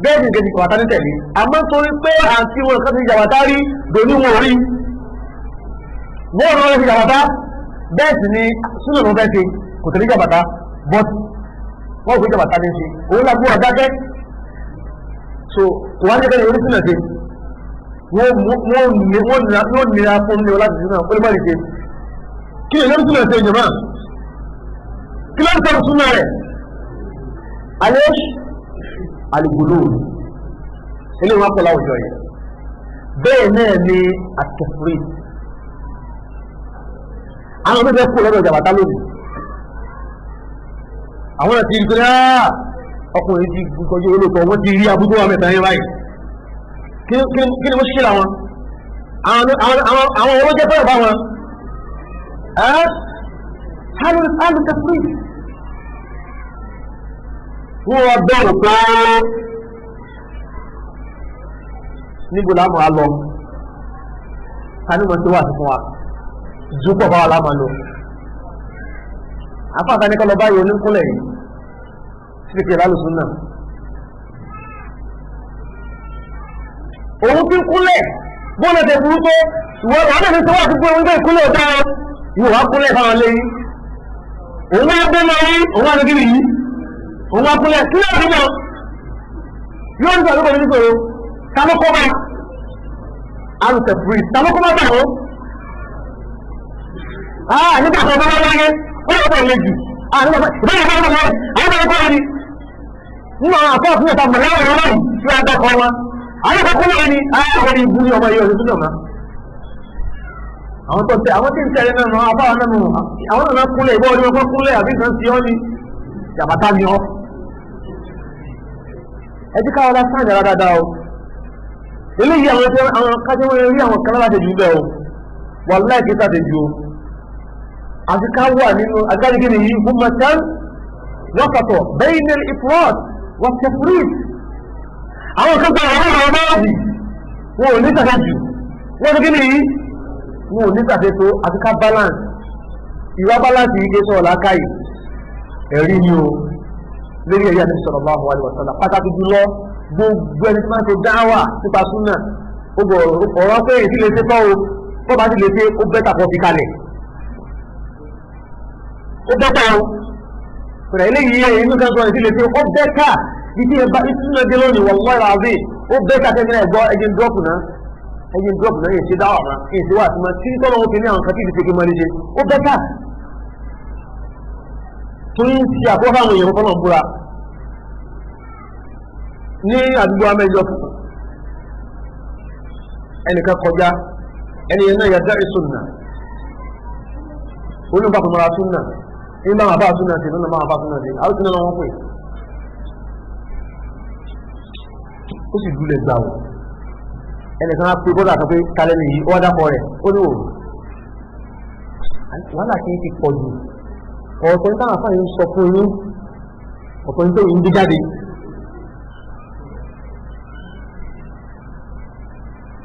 bẹ́ẹ̀ ni gẹ̀ẹ́jì ìjàwátá ní tẹ̀lé àmọ́ torí pé àti wọn kan ti ìjàwátá rí dòní wọn rí wọ́n rán lọ́wọ́ ìjàwátá bẹ́ẹ̀ sì ni súnmọ̀ wọn bẹ́ẹ̀ ṣe kò tẹ̀lé ìjàwátá but wọ́n kò ìjàwátá ní ṣe òun lágbó ọ̀dákẹ́ so kò wá ní kẹ́lẹ́ orí súnmọ̀ ṣe wọ́n nira fún mi láti súnmọ̀ pé má rí ṣe kí ni lórí súnmọ̀ ṣe ìjọba kí ló ń tọ́ súnmọ́ rẹ̀ alẹ́ alìgbòlò ilé wọn pẹ̀lú àwùjọ yìí bẹ́ẹ̀ náà ni àtẹ̀fúrí àwọn ọmọdé kú lọ́dọ̀ ìjàmbá lónìí àwọn àti ìgbéra ọkùnrin ti kọjú olóòtọ́ wọ́n ti rí abúgbó wa mẹ́ta yẹn báyìí kí ni wọ́n ṣe láwọn àwọn olóòjẹ́ fẹ́rẹ̀ bá wọn hálù tẹ̀fúrí wọ́n wá bẹ̀rù pé níbo láàmú á lọ kanímọ̀ tí wà sí fún wa jùpọ̀ bá wà láàmú lọ afáàkà ní kọlọ báyìí oníkúnlẹ̀ yìí sí kìí lálùsùn náà òun tí ń kúnlẹ̀ bọ́ọ̀lù ẹ̀tẹ̀ burú tó ìwọ̀n àwọn ẹ̀mí tó wà sí pé òun gbé ìkúnlẹ̀ ọ̀dá ìwọ̀n wá kúnlẹ̀ fáwọn lẹ́yìn òun wá gbé máa rí òun wá lókè yìí òun wá kúnlẹ̀ kí lóò túnmọ̀ yóò nígbà lókò ní sọ̀rọ̀ tamọ́kọ́bá alùtẹ̀fúrí tamọ́kọ́bá tàwọn nígbà tó bá wáyé wọ́n yóò tẹ̀lé jù nígbà tó bá wáyé àwọn ọmọ ọmọ ni nínú àwọn àfọ́ fún ẹ̀ta mọ̀lá ọ̀rọ̀ náà tí wọ́n dákọ̀ wọn àwọn ìfọ̀kúnlẹ̀ ni àwọn ìbú ní ọmọ yóò tún náà àwọn tó tẹ àwọn tí ń tẹ̀lé náà àwọn afáwọn náà àwọn náà kúnlẹ̀ ìbọn ọdún ọkọ̀ kúnlẹ̀ àbí ìkan sí ọ́ ní jàbátá ni ọ́ ẹjí káwọn lásán ìdára dáadáa o eléyìí àwọn kájẹ́ wọ́n rí àwọn kan láti jù bẹ́ẹ̀ o wà láìkí sáte jù o àti ká wà nínú agbárígé ni yìí fún mọ̀tán wọ́pàtọ̀ bẹ́ẹ̀nẹ̀ ifrat wà tafrit àwọn kan gbà àwọn ọmọ báyìí wọn ò ní sáte jù wọ́n ti gíní yìí wọn ò ní sáte tó àti ká balance ìwà balance yìí ké sọ̀rọ̀ lákàyè ẹ̀rí ni o lórí ẹ̀yà ní sallallahu alaihi wasallam pàtàkì jùlọ gbogbo ẹni tí máa ń ṣe dáwà nípa súnà ọ̀rọ̀ pé èyí lè ṣe tọ́ o tó bá sì lè ṣe ó bẹ́tà kọ́ fi kalẹ̀ ó bẹ́tà o pẹ̀lú eléyìí èyí ló kẹ́kọ̀ọ́ èyí lè ṣe ó bẹ́tà ìdí ẹ̀bá ìsúná dé lónìí wallahi alazim ó bẹ́tà kẹ́kẹ́ ẹ̀gbọ́ ẹ̀jẹ̀ drop náà yẹn ṣe dáwà náà kí n ṣe wà sí máa tí tọ́lọ́ wọn fi ní àwọn kan tí ìdí ṣe kí máa lè ṣe ó bẹ́tà torí ń ṣe àkọ́kọ́ àwọn èèyàn fọ́nà búra ní àdúgbò amẹ́jọ ẹnìkan kọjá ẹni yẹn náà yàtọ̀ ìsúnà olùbàkùnmọ́ra súnà ní bá wọn bá súnà sí lọ́nà bá wọn bá súnà sí àwọn súnà wọn pè ó sì dúlẹ̀ gbà wọ̀ ẹnìkan á pé bọ́dà kan pé kalẹ́ nìyí ó wá dápọ̀ rẹ̀ ó ní òòrùn wàhálà kí n ti pọ̀ jù ọ̀pọ̀ ní táwọn afáàyè ń sọ fún yín ọ̀pọ̀ ní tó yìí ń gbé jáde.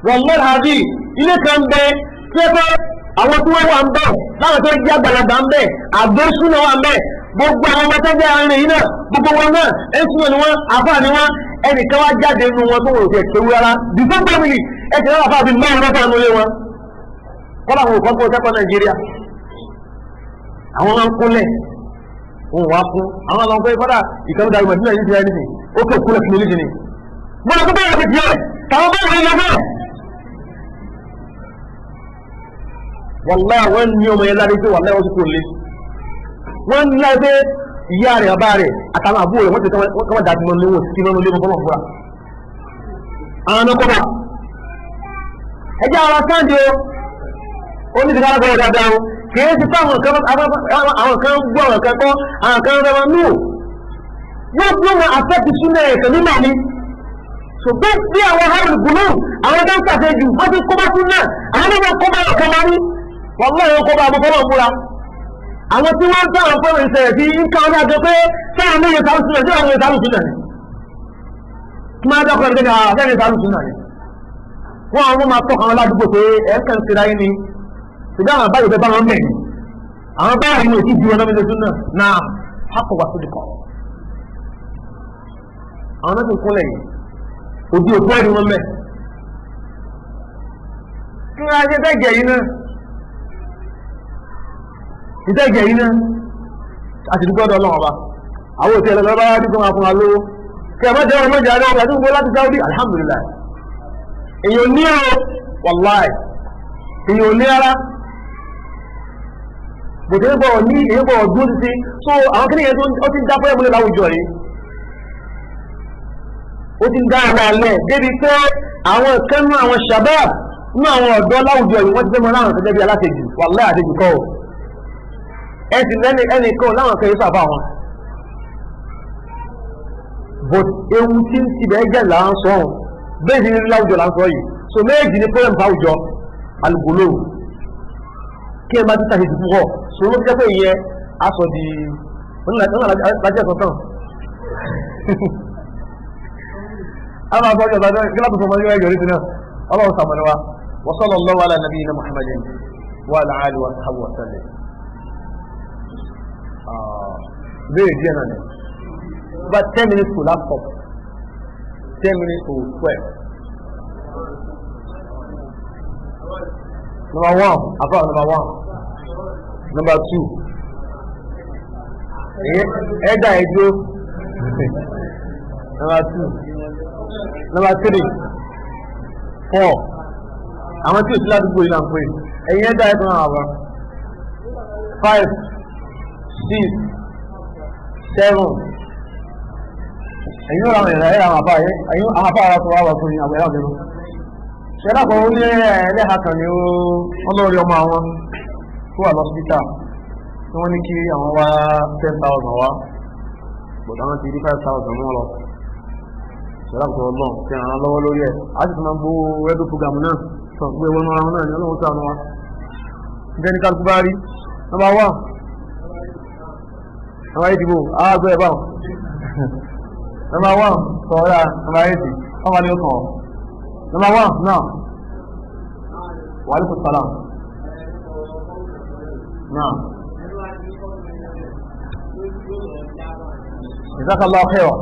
wọ́n mọ́ àbí ilé kan bẹ tí ó fẹ́ àwọn tí wọ́n wà ń bẹ̀ láwọn tó jẹ́ àgbàlagbà ń bẹ̀ àgbésùnà wà ń bẹ̀ gbogbo àwọn ọmọ tó jẹ́ arìnrìn yìí náà gbogbo wọn náà ẹ̀sùn ni wọ́n àfáà ni wọ́n ẹnìkan wá jáde nínú wọn tó wò ó kéwú rárá the same family ẹ̀sìn náà àfáà bí mẹ́rin mẹ́fà nílé wọn wọ́n làwọn òkọ́ tó kẹ́kọ̀ọ́ Nàìjíríà àwọn máa ń kúnlẹ̀ wọn wá fún àwọn àwọn ọmọ ìfọ́dà ìkànnì darí mọ̀tí náà yìí ti rẹ̀ nìsín ó kẹ́ kúnlẹ̀ fún mi nísìnyí mo lọ tó bẹ́ẹ̀ ti tiẹ̀ táwọn bẹ́ẹ̀ rẹ̀ lọ́fẹ́ wàlá wọn ní ọmọ yẹn lárí pé wàlá wọn ti kò lé wọn ní lárí pé ìyá rẹ̀ bàbá rẹ̀ àtàwọn àbúrò rẹ̀ wọ́n ti kọ́ dàbí mọ́ lówó sí mọ́ lówó fọlọ́ fúra àwọn ọmọ kọ́ba ẹjẹ́ ara sáǹdì ó ní ti ká lọ́kọ̀ọ́ dáadáa kìí ti fáwọn kan gbọ́ àwọn kan kọ́ àwọn kan rẹwà nù wọ́n bí wọn àfẹ́tì súnmọ́ ẹ̀sẹ̀ nígbà ní ṣùgbọ́n bí àwọn harvard gùnú àwọn tó ń ṣàfẹ́jù wọ́n ti kọ́ bá tún náà àwọn náà kọ́ bá ọ̀kan máa ní wọ́n mọ̀ ẹ̀rọ kọ́ bá àbúkọ́ náà múra àwọn tí wọ́n ń tọ́ àwọn fẹ́ràn ìṣẹ̀lẹ̀ tí ń ká ọjọ́ àjọ pé sáà ní iye sáré súnmọ́ sí àwọn iye sáré súnmọ́ ni kí máa dọ́kọ̀ ẹ̀rọ gẹ́gẹ́ àwọn fẹ́ràn sáré súnmọ́ ni wọ́n àwọn máa tọ́ka wọn ládùúgbò pé ẹ̀ẹ́kàn ń ṣe ní ṣùgbọ́n àwọn báyìí bẹ́ẹ̀ bá wọn mẹ́rin àwọn báyìí ní òkú ju wọn lọ́mọdé tún náà hápọ̀ wá sódì kan àwọn náà ti kúnlẹ̀ yìí òbí òkú ẹ̀rí wọn mẹ́ kí wọ́n á ṣe tẹ́gẹ̀ yìí náà ìtẹ́gẹ̀ yìí náà àti dúpẹ́ ọ̀dọ̀ ọlọ́run ọba àwọn òtí ẹ̀lọ́lọ́ bá dúpẹ́ wọn fún wa lówó kí ẹ má jẹ́ ọmọ ìjà rẹ̀ ọ̀dọ̀ àti láti Saudi alhamdulillah èèyàn ní ọ̀rọ̀ wàláì èèyàn ní ara bòtí ń bọ̀ ní èyí bọ̀ ọdún sí so àwọn kí nìyẹn tó ti ń dá fún ẹ̀múlẹ̀ láwùjọ yìí ó ti ń dá ara alẹ́ débi pé àwọn kẹ́nu àwọn shabab nínú àwọn ọ̀dọ́ láwùjọ yìí wọ́n ti fẹ́ mọ láwọn kẹ́kẹ́ bí alátejù wàláì àtejù kọ́ ẹ̀sìn ẹnì kan láwọn kẹ́kẹ́ sàfà wọn but ewu tí ń ti bẹ́ẹ̀ jẹ́ là ń sọ bẹ́ẹ̀ sì ní láwùjọ là ń sọ yìí so méjì ní pọ́lẹ́mù fáwùjọ alùpùpù kí ẹ máa ti tàṣe ìdìbò họ ṣòro jẹ́ pé ìyẹn aṣọ di onílàjẹ́ sọ́tàn a máa sọ ọjọ́ ìdájọ́ kí látọ̀ sọmọ níwájú ẹ̀yọ́ ìdí náà ọlọ́run sàmọ̀lẹ́ wa wa sallallahu ala nabiyyina Muhammadin wa ala alihi wa sahbihi wa sallam béèrè díẹ̀ náà ni about 10 minutes to laptop 10 minutes to 12. Number 1, about number 1. Number 2. Ẹ̀dá ẹ̀dó. Number 2. Number 3. 4. Àwọn tí o ti ládùúgbò yìí náà ń pè. Ẹ̀yin ẹ̀dá ẹ̀dó náà wà. 5. 6. 7. Ẹ̀yin náà làwọn ẹ̀rọ àwọn àbá yẹn. Ẹ̀yin àwọn àbá ara tó wà wà fún yín àwọn ẹ̀rọ ọ̀dẹ́nu. Ṣẹlá kan ó ní ẹlẹ́ha kan ní ó lórí ọmọ àwọn tó wà lọ́sítà tí wọ́n ní kí àwọn wá 10,000 wá bọ̀dá wọn ti rí 5,000 mọ́ lọ. Ṣẹlá kan ọlọ́run tí àwọn lọ́wọ́ lórí ẹ̀ á sì tún máa ń gbó rẹ́dù fúgàmù náà sọ pé wọn náà náà ní ọlọ́run sànù wa. Ǹjẹ́ ní kálukú bá rí nọ́mbà 1 nọ́mbà 8 bò àgbẹ̀ ẹ̀ báwọn nọ́mbà 1 sọ̀rọ̀ nọ́mbà 8 wọ́n wà ní ó kàn ọ́. Number 1, now. Wa alaikum salam. Now. Jazakallahu khairan.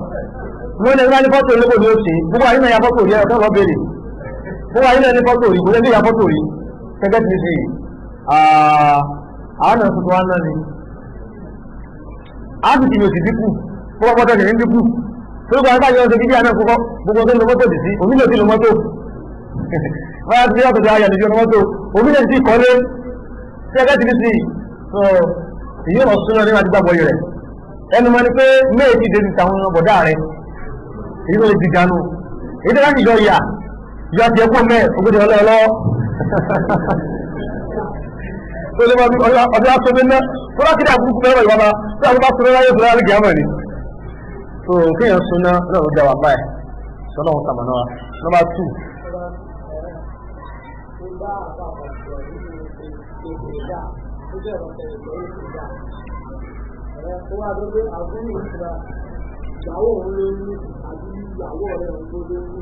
Mo ní ìrìnà ní fọ́tò orí lóko ní òsì. Gbogbo àyínà ya fọ́tò orí ẹ̀rọ lọ bèèrè. Gbogbo àyínà ní fọ́tò orí, gbogbo ya fọ́tò orí. Gẹ́gẹ́ ti ṣe. Àwọn náà tuntun wá náà ni. A sì ti yóò sì dínkù. Gbogbo ọmọdé ní dínkù. Gbogbo àwọn àgbáyé ọ̀sẹ̀ gidi àná kọ́kọ́. Gbogbo tó ń lo mọ́tò dì sí. Omi lè ti lo mọ́tò. Wọ́n á ti yàtọ̀ sí ayà nìjọ́ mọ́tò. Omi lè ti kọ́lé. Ṣé ẹgbẹ́ ti ní sí? So, èyí ò súná ní àti gbàgbọ́ rẹ̀. Ẹnu mọ́ ni pé méjì dé ti tàwọn bọ̀dá rẹ̀. Èyí ló lè ti dànù. Èyí tó láti yọ ìyà. Ìyá ti ẹkọ́ mẹ́ ogójì ọlọ́ọ̀lọ́. ó lè máa bí ọdún aṣọ́bí ná tó láti dá àbúrúkú fẹ́rẹ̀ ìwọ́n tí a bá súnná láyé fúnra lè gàmọ̀ ni so kéèyàn súnná náà ló dáwà báyìí sọ́nà òun sàmà náà nọ́mbà 2. Ìyàwó òun ló ní àbí ìyàwó rẹ̀ òun tó ló ní.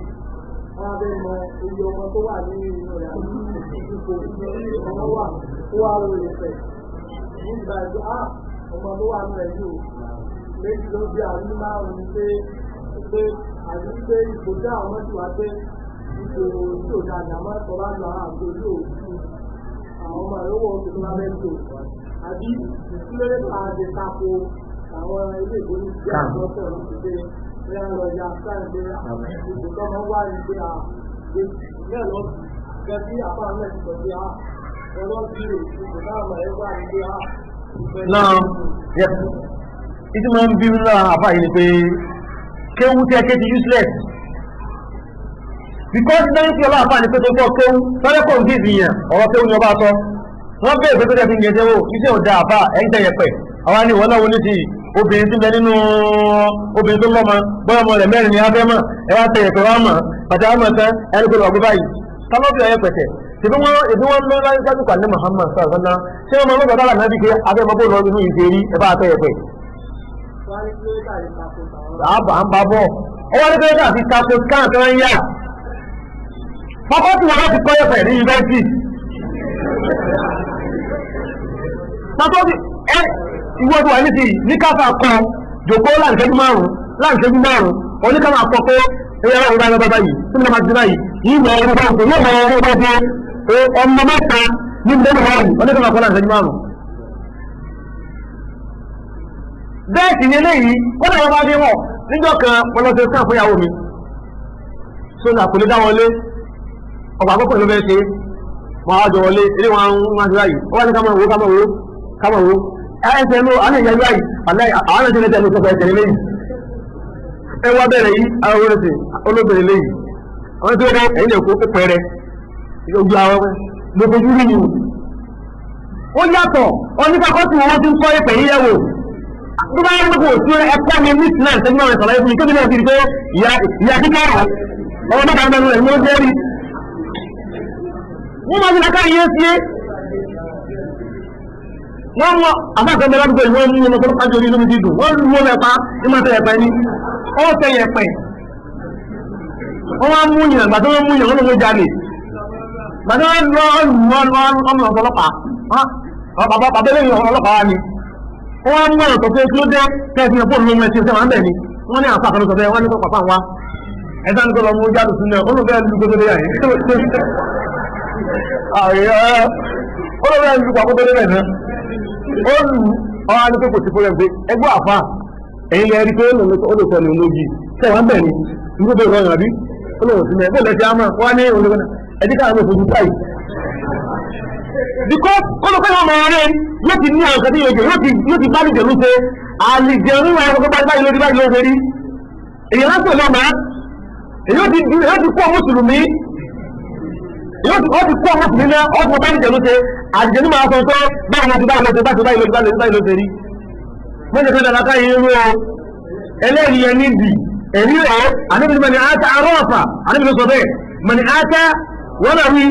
Wọ́n á fẹ́ mọ iye ọmọ tó wà ní inú rẹ̀ àti ipò ọmọ wà tó wà lórí ìfẹ́. Nígbà tí ọmọ tó wà nílẹ̀ yìí méjì ló bí àrí márùn-ún pé àti pé ipò tí àwọn ọmọ ti wá pé ipò tí ò dáadáa máa tọ́ bá lọ àwọn àgbo yóò fún àwọn ọmọ rẹ̀ wọ̀ tó bá fẹ́ tó. Àbí ìsúlẹ̀ máa ṣe tako àwọn ilé ìgbóni tí a lọ sọ̀rọ̀ ní pé bí a lọ ya sáyẹn pé ipò tó máa wá ní pé bẹ́ẹ̀ lọ gẹ́gẹ́ bí àbá náà ti sọ pé ọlọ́ sí ipò náà máa ń wá ní pé náà ìdí máa ń bí nínú àbá yìí ni pé kéwú tí ẹ ké ti useless because náà ń fi ọlọ́ àbá ni pé tó tọ́ kéwú tọ́lẹ́kọ̀ọ́ ń dìbì yàn ọ̀rọ̀ kéwú ni ọba sọ wọ́n bẹ̀rẹ̀ pé tó dẹ̀ fi ń yẹn jẹ́wọ́ iṣẹ́ ò da àbá ẹ̀yìn tẹ̀yẹ pẹ̀ àwọn ni wọ́n náà wọ́n ní ti obìnrin tí ń bẹ nínú obìnrin tó lọ́mọ bọ́yọ̀ ọmọ rẹ̀ mẹ́rin ní abẹ́ mọ̀ ẹ wá tẹ̀yẹ̀ pẹ̀ wá mọ̀ pàtàkì àmọ̀ tán ẹni pé lọ́gbọ́ báyìí tálọ́bì ọ̀yẹ́ pẹ̀tẹ̀ ìbí wọ́n lọ láyé sájú pàdé Muhammad sọ̀rọ̀sọ́nà ṣé wọ́n mọ̀ lọ́gbà dára náà bí ké abẹ́ mọ́ bó lọ inú ìfèrí ẹ bá tẹ̀yẹ̀ pẹ̀. àbá ń bá bọ̀ ọ wá ní pé káàfi tako káàkiri ń yá pápá tí wọn láti kọ́yẹ̀ pẹ̀ ní yunifásitì ìwọ́n tó wà ní ti ní káfà kan jòkó láǹṣẹ́jú márùn-ún oníkàmà kọ́ pé ẹyẹ ọ̀rọ̀ bá lọ́bàá yìí tí mo máa ti báyìí yìí mọ̀ ọ̀rọ̀ bá ń pè yóò mọ̀ ọ̀rọ̀ bá jẹ́ ọmọ mẹ́ta ní ìdẹ́nu márùn-ún oníkàmà kọ́ láǹṣẹ́jú márùn-ún. bẹ́ẹ̀ sì ni eléyìí ó dàgbà bá dé wọ̀ níjọ́ kan pọlọ́sẹ̀ sáà fún ìyàwó mi so ní àpòlé dá wọlé ọgbà àkọ́kọ́ ló fẹ́ ṣe wọn á jọ wọlé eré wọn máa ti báyìí ó wá ní kámọ̀ wo ẹsẹ̀ ló alẹ́ ìyá yáyì àwọn ẹ̀sẹ̀ lẹ́tẹ̀ ló sọ́kọ̀ ẹ̀sẹ̀ lẹ́yìn ẹ wá bẹ̀rẹ̀ yìí àwọn olóòtú olóbìnrin lẹ́yìn àwọn tó rẹ̀ ẹ̀yìn lè kó pẹ̀rẹ̀ ojú àwọn gbogbo rí ni ó yàtọ̀ oníkàkọ́sí wọn ti ń kọ́ ẹ̀pẹ̀ yíyẹ̀wò tó bá yẹ kó tí ẹ̀kọ́ mi ní sinai tẹ́jú náà sọ̀rọ̀ ẹ̀fún ìkéde náà ti rí pé ìyá kíkẹ́ ọmọ mẹ́ta mẹ́rin rẹ̀ ní ó jẹ́ rí wọ́n máa ń laka iye sí wọ́n mọ́ àfáàkẹ́mẹ́ ládùúgbò ìwọ́n mú ọmọ tó kájọ orí lómi dídùn wọ́n lú wọ́n mẹ́pa ní máa tẹ̀yẹ̀pẹ̀ ní ọ́ tẹ̀yẹ̀pẹ̀ wọ́n wá mú yàn gbàtọ́ wọ́n mú yàn wọ́n ló jalè gbàtọ́ wọ́n lọ ọmọ ọlọ́pàá bàbá lẹ́yìn ọlọ́pàá wa ni wọ́n wá mú ọ̀rọ̀ tó pé kí ló dé kẹ́ẹ̀sì ẹ̀pọ̀ ló mẹ́sì ṣe wọ́n bẹ̀ ni wọ́n ní àpá kan sọ bẹ́ẹ̀ wọ́n ní kọ́ pàpà wa ẹ̀dá ní kọ́ lọ mú jáde sínú ẹ̀ ó ló bẹ́ẹ̀ lu gbogbo dé yàyí ó ló bẹ́ẹ̀ lu gbogbo dé bẹ́ẹ̀ náà ó lù ọ́ á ní pé kò sí fúnlẹ̀ pé ẹgbẹ́ àfà ẹ̀yin lẹ́ẹ̀rí pé ó lè sọ ní olójì ṣe wọ́n bẹ̀ ni ní gbogbo ìrọ̀rùn àbí ó lè wọ̀ sí mẹ́ bó lẹ́sẹ̀ àmà wọ́n ní olóògbé ẹ̀dí káàmù òfojú táyì because kọ́lọ́pẹ́ wọn máa rẹ̀ yóò ti ní àwọn kan tí yóò ti bá nìjẹ̀lú ṣe àlìjẹ̀rú àwọn ọkọ̀ báyìí lórí báyìí lórí èyí lásìkò náà máa èyí ti kọ́ mùsùlùmí yóò ti kọ́ mùsùlùmí náà ọkọ̀ bá nìjẹ̀lú ṣe àlìjẹ̀rú máa sọ pé báyìí lórí báyìí lórí mọ́jẹ̀ fẹ́ dàgbà káyé irú ọ ẹlẹ́rìí ẹ níbi ẹ̀rí ọ̀ àníbi mẹ́ni àtà àrọ́ọ̀fà àníbi sọ bẹ́ẹ̀ mẹ́ni àtà wọ́n náà wí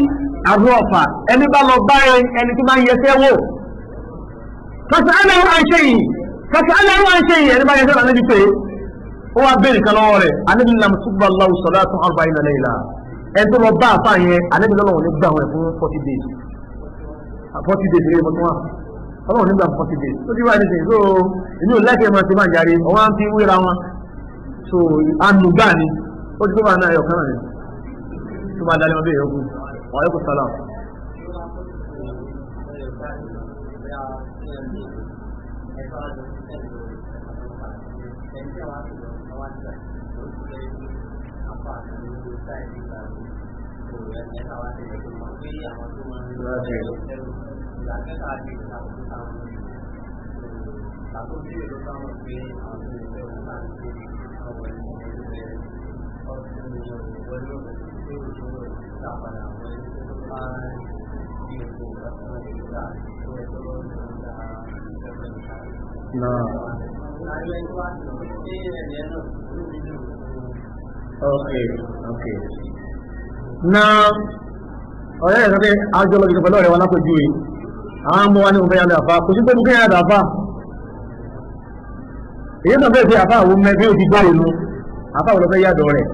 àrọ́ọ̀fà ẹni bá lọ bá ẹni tí máa ń yẹsẹ́ wò kàtàlẹ́wọ̀ àṣẹ yìí ẹni bá yẹsẹ́ wà níbi pé ó wá bẹ́ẹ̀ nìkan lọ́wọ́ rẹ̀ àníbi lam subba Allahu salatu arba'ina layla ẹni tó lọ bá àfà yẹn àníbi lọ́wọ́ ní gbà wọn fún 40 days 40 days lè mọ́tún wà ọlọ́run nígbà 40 days tó ti wá ní sìn so inú lẹ́kẹ̀ẹ́ máa ti máa jàre ọwọ́ á ń fi wéra wọn so anùgbà ni ó ti tó máa náà ẹ̀yọ̀ kan náà tó máa dalẹ̀ wọn bẹ́ẹ̀ yọkù wọ́n ẹ̀kú sálà. Ìlàkẹ́ta àti ìlàkùn táwọn ìlàkùn tí èdè táwọn gbé àwọn ìgbẹ́ òun láti gbé àwọn ìgbẹ́ ọdún ìwọlé tí ó ṣòro ìtàpadà àwọn ẹgbẹ́ tó bá bí epo ọ̀sán ìgbà tó náà ok náà ọ̀rẹ́ ẹ̀ sọ pé àjọ lọ ìjọba lọ́rẹ̀ wọn lápẹjú yìí àwọn ọmọ wa ní òfin yàrá àfá kò sí pé mú kí yàrá àfá èyí náà bẹ́ẹ̀ fi àfá àwọn mẹ́fẹ́ òfin gbọ́ ìlú àfá àwọn ọlọ́fẹ́ yàdọ̀ rẹ̀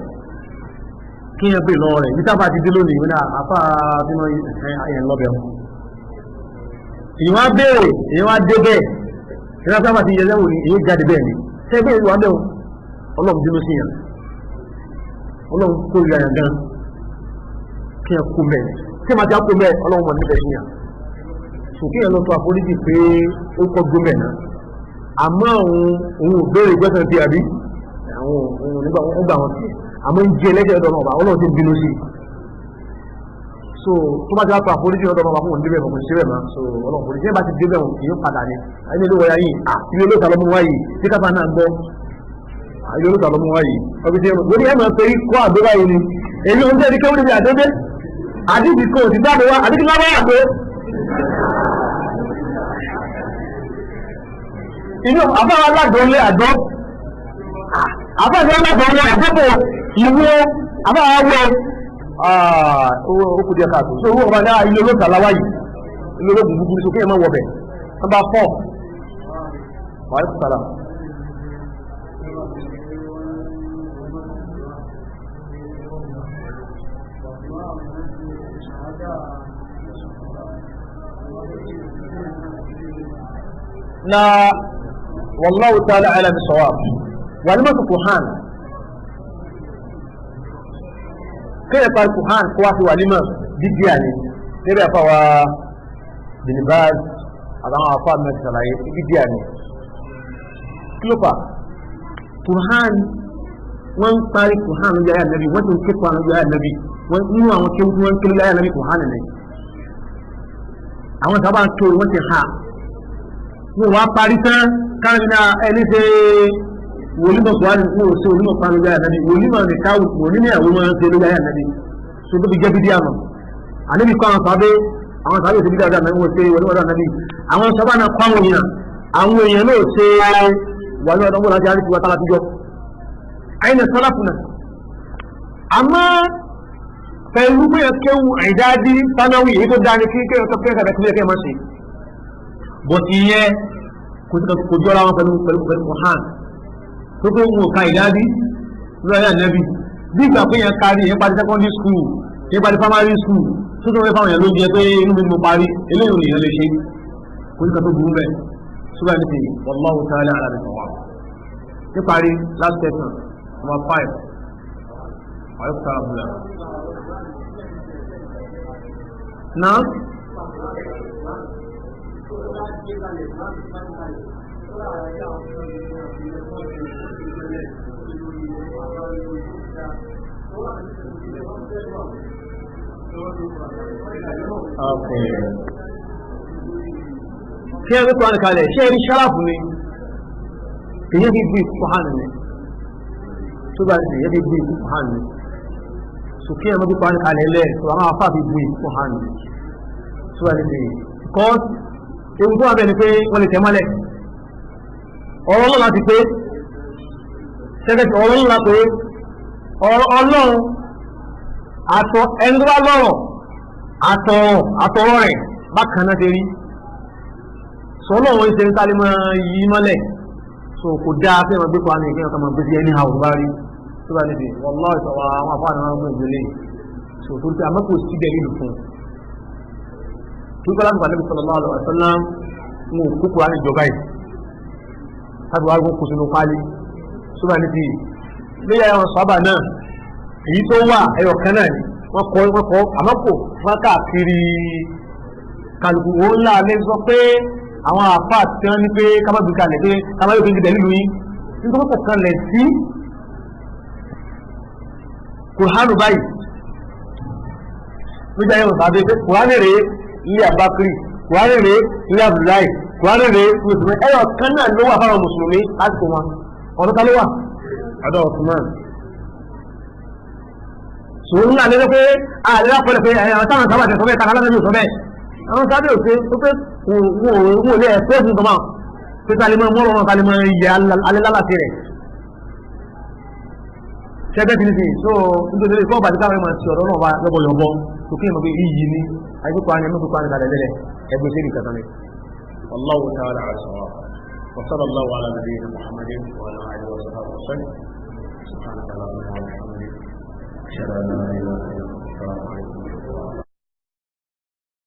kí yẹn pè lọ rẹ̀ ní sábà ti dé lónìí ìwé náà àfá sínú ẹ̀yẹn lọ́bẹ̀ wọn èyí wá béèrè èyí wá dé bẹ́ẹ̀ ìrìn àti àbàtì ìyẹn lẹ́wọ̀n ni èyí jáde bẹ́ẹ̀ ni ṣẹ́gbẹ́ ìwà bẹ́ẹ̀ ọlọ́run bínú sí yàn ọlọ́run kó ìrìn àyàn gan kí ẹ kú mẹ́ẹ̀ tí màá ti kú mẹ́ẹ̀ ọlọ́run mọ̀ níbẹ̀ sí yàn sòkè yẹn lọ tó àforíjì pé ó kọ́ gómẹ̀ náà àmọ́ òun ò béèrè gbẹ́sẹ̀ bí àbí àwọn òun nígbà wọn gbà wọn sí àmọ́ ń jẹ ẹlẹ́jẹ̀ ọ̀dọ̀ ọba ọlọ́run ti bínú sí so tó bá ti wá pa àforíjì ọ̀dọ̀ ọba fún òun débẹ̀ fún òun máa so ọlọ́run foríjì ẹ bá ti débẹ̀ òun yóò padà ní ayé ló wọ̀ya yìí ilé olóòtú àlọ́mú wáyé tí káfá náà gbọ́ ilé olóòtú àlọ́mú wáyé ọbí tí wọ́n ní ẹ̀ máa pé kó àdó báyìí ni èyí oúnjẹ ní kéwòn níbi àdébé àdìsí kò sí dáàbò wá àdìsí lábá àgbé inú àbáwá alágbọ̀nlé àdó àbáwá alágbọ̀nlé àdókò ìwé àbáwá wọ ó kù díẹ̀ káàtó so owó ọba ní ilé olóòtú àláwá yìí ilé olóògùn gbogbo sókè ẹ̀ máa wọ bẹ̀ number 4 wàhálà sàlá. na wallahu ta'ala ala bisawab walimatu kuhan kaya pa kuhan ko wa walima bidia ni nebe afa wa binibaz àwọn afa me salaye bidia ni klopa kuhan wọ́n parí kuhan ya ya nabi wọ́n tún ke kuhan ya nabi wọ́n ní àwọn ke wọ́n ke ya nabi kuhan ni àwọn sábà ke wọ́n ti ha wọ́n wá parí tán káàmìnà ẹni ṣe wòlímọ̀ sọ́wọ́n ní òṣè wòlímọ̀ pàánù jáyà nàbí wòlímọ̀ ní káwù wòlímọ̀ àwọn ọmọ ṣe ló jáyà nàbí so tó fi jẹ́ bídí àmà àníbi kọ́ àwọn sábẹ́ ṣe bídí àmà wọ́n ṣe wòlímọ̀ dáa nàbí àwọn sábà náà kọ́ àwọn èèyàn náà ṣe wàlúwà tó ń bọ̀ láti àríkì wa tálà tíjọ́ àyìnà sálàfùnà àmọ́ pẹ̀lú pé kéwù àìdáàdí tánáwì èyí tó dáa ní kí kéwù tó kẹ́ bọ̀tí yẹ kò jọra wọn pẹ̀lú Qur'an tó kó wọn ká ìdádí lọ́yà nẹ́bí bí ìgbà pé yẹn kárí yẹn parí secondary school yẹn parí primary school tó tó fẹ́ fáwọn yẹn ló jẹ pé inú mi mo parí eléyìí òní yẹn lè ṣe kò sí ká tó burú bẹ́ẹ̀ ṣúgbà ní ti wallahu ta'ala ala bisawab ní parí last section number 5 ayọ́kùtà àbúlà náà okay kí ẹ tó kalẹ̀ ṣe rí ṣáráàfù ni èyí bí bí Qur'an ni tó bá ṣe èyí bí bí Qur'an ni so kí ẹ mọ́ bí Qur'an kalẹ̀ lẹ́ so àwọn afá bí bí Qur'an ni tó bá ṣe kọ́ ewu tó wà bẹ́ẹ̀ ni pé wọ́n lè tẹ̀ mọ́lẹ̀ ọ̀rọ̀ ọlọ́run láti pé ṣẹ́gẹ́tì ọ̀rọ̀ ọlọ́run láti pé ọlọ́run àtọ̀ ẹni tó bá lọ́rọ̀ àtọ̀rọ̀ rẹ̀ bákan náà ti rí sọ ọlọ́run ìṣe ń sáré máa yí mọ́lẹ̀ so kò dáa pé wọ́n gbé pa ní ìpínlẹ̀ ọ̀tọ̀ máa gbé sí ẹni àwọn bá rí tó bá níbi wallahi ìtọ̀wà àwọn àfáà náà mú ìgbélé so tó ti àmọ́ kò sí bẹ́ẹ̀ nínú fún kíkọ́ láti pàdé sallallahu alaihi wasallam mú kúkú á ní ìjọba yìí tàbí wá gún kù sínú pálí ṣúgbà ní ti léyà ẹwọn sọ́bà náà èyí tó wà ẹyọ kan náà ni wọ́n kọ́ àmọ́kò fún káàkiri kálukú òun ńlá lè sọ pé àwọn àpá tí wọ́n ní pé kábàgbé kalẹ̀ pé kábàgbé fi dẹ̀ nílùú yín nítorí kò kan lẹ̀ sí kùránù báyìí ló jẹ́ ẹwọn sábẹ́ pé kùránù rèé ilé àbákiri kùránù rèé ilé Abdullahi kùránù rèé mùsùlùmí ẹyọ kan náà ló wà fáwọn mùsùlùmí láti wọn ọ̀dọ́ ta ló wà ọ̀dọ́ Usman sòun náà lé pé àlera pẹ̀lẹ́ pé àwọn táwọn sábà tẹsán bẹ́ẹ̀ kàkà lọ́dọ̀ yóò sọ bẹ́ẹ̀ àwọn sábẹ́ òṣè tó pé wò lé ẹ̀fẹ́ fún tọ́mà pé talimọ̀ mọ́rọ̀ talimọ̀ yẹ alẹ́lálàtì rẹ̀ ṣẹ́gbẹ́ ti ní sí so nítorí fún ọba tí káwọn máa ti ọ̀rọ̀ náà wá lọ́bọ̀lọ́bọ̀ tó kí ẹ̀mọ̀ pé iyì ní àìkúkọ ni ẹ̀mọ̀ pípa ní kalẹ̀ lẹ́lẹ̀ ẹgbẹ́ sí ìkàtà ni wallahu ta'ala àṣọwà wa sallallahu ala nabiyyina muhammadin wa ala alihi wa sahbihi wa sallam subhanahu wa ta'ala wa bihamdihi ashhadu an la ilaha illa anta astaghfiruka wa atubu ilayk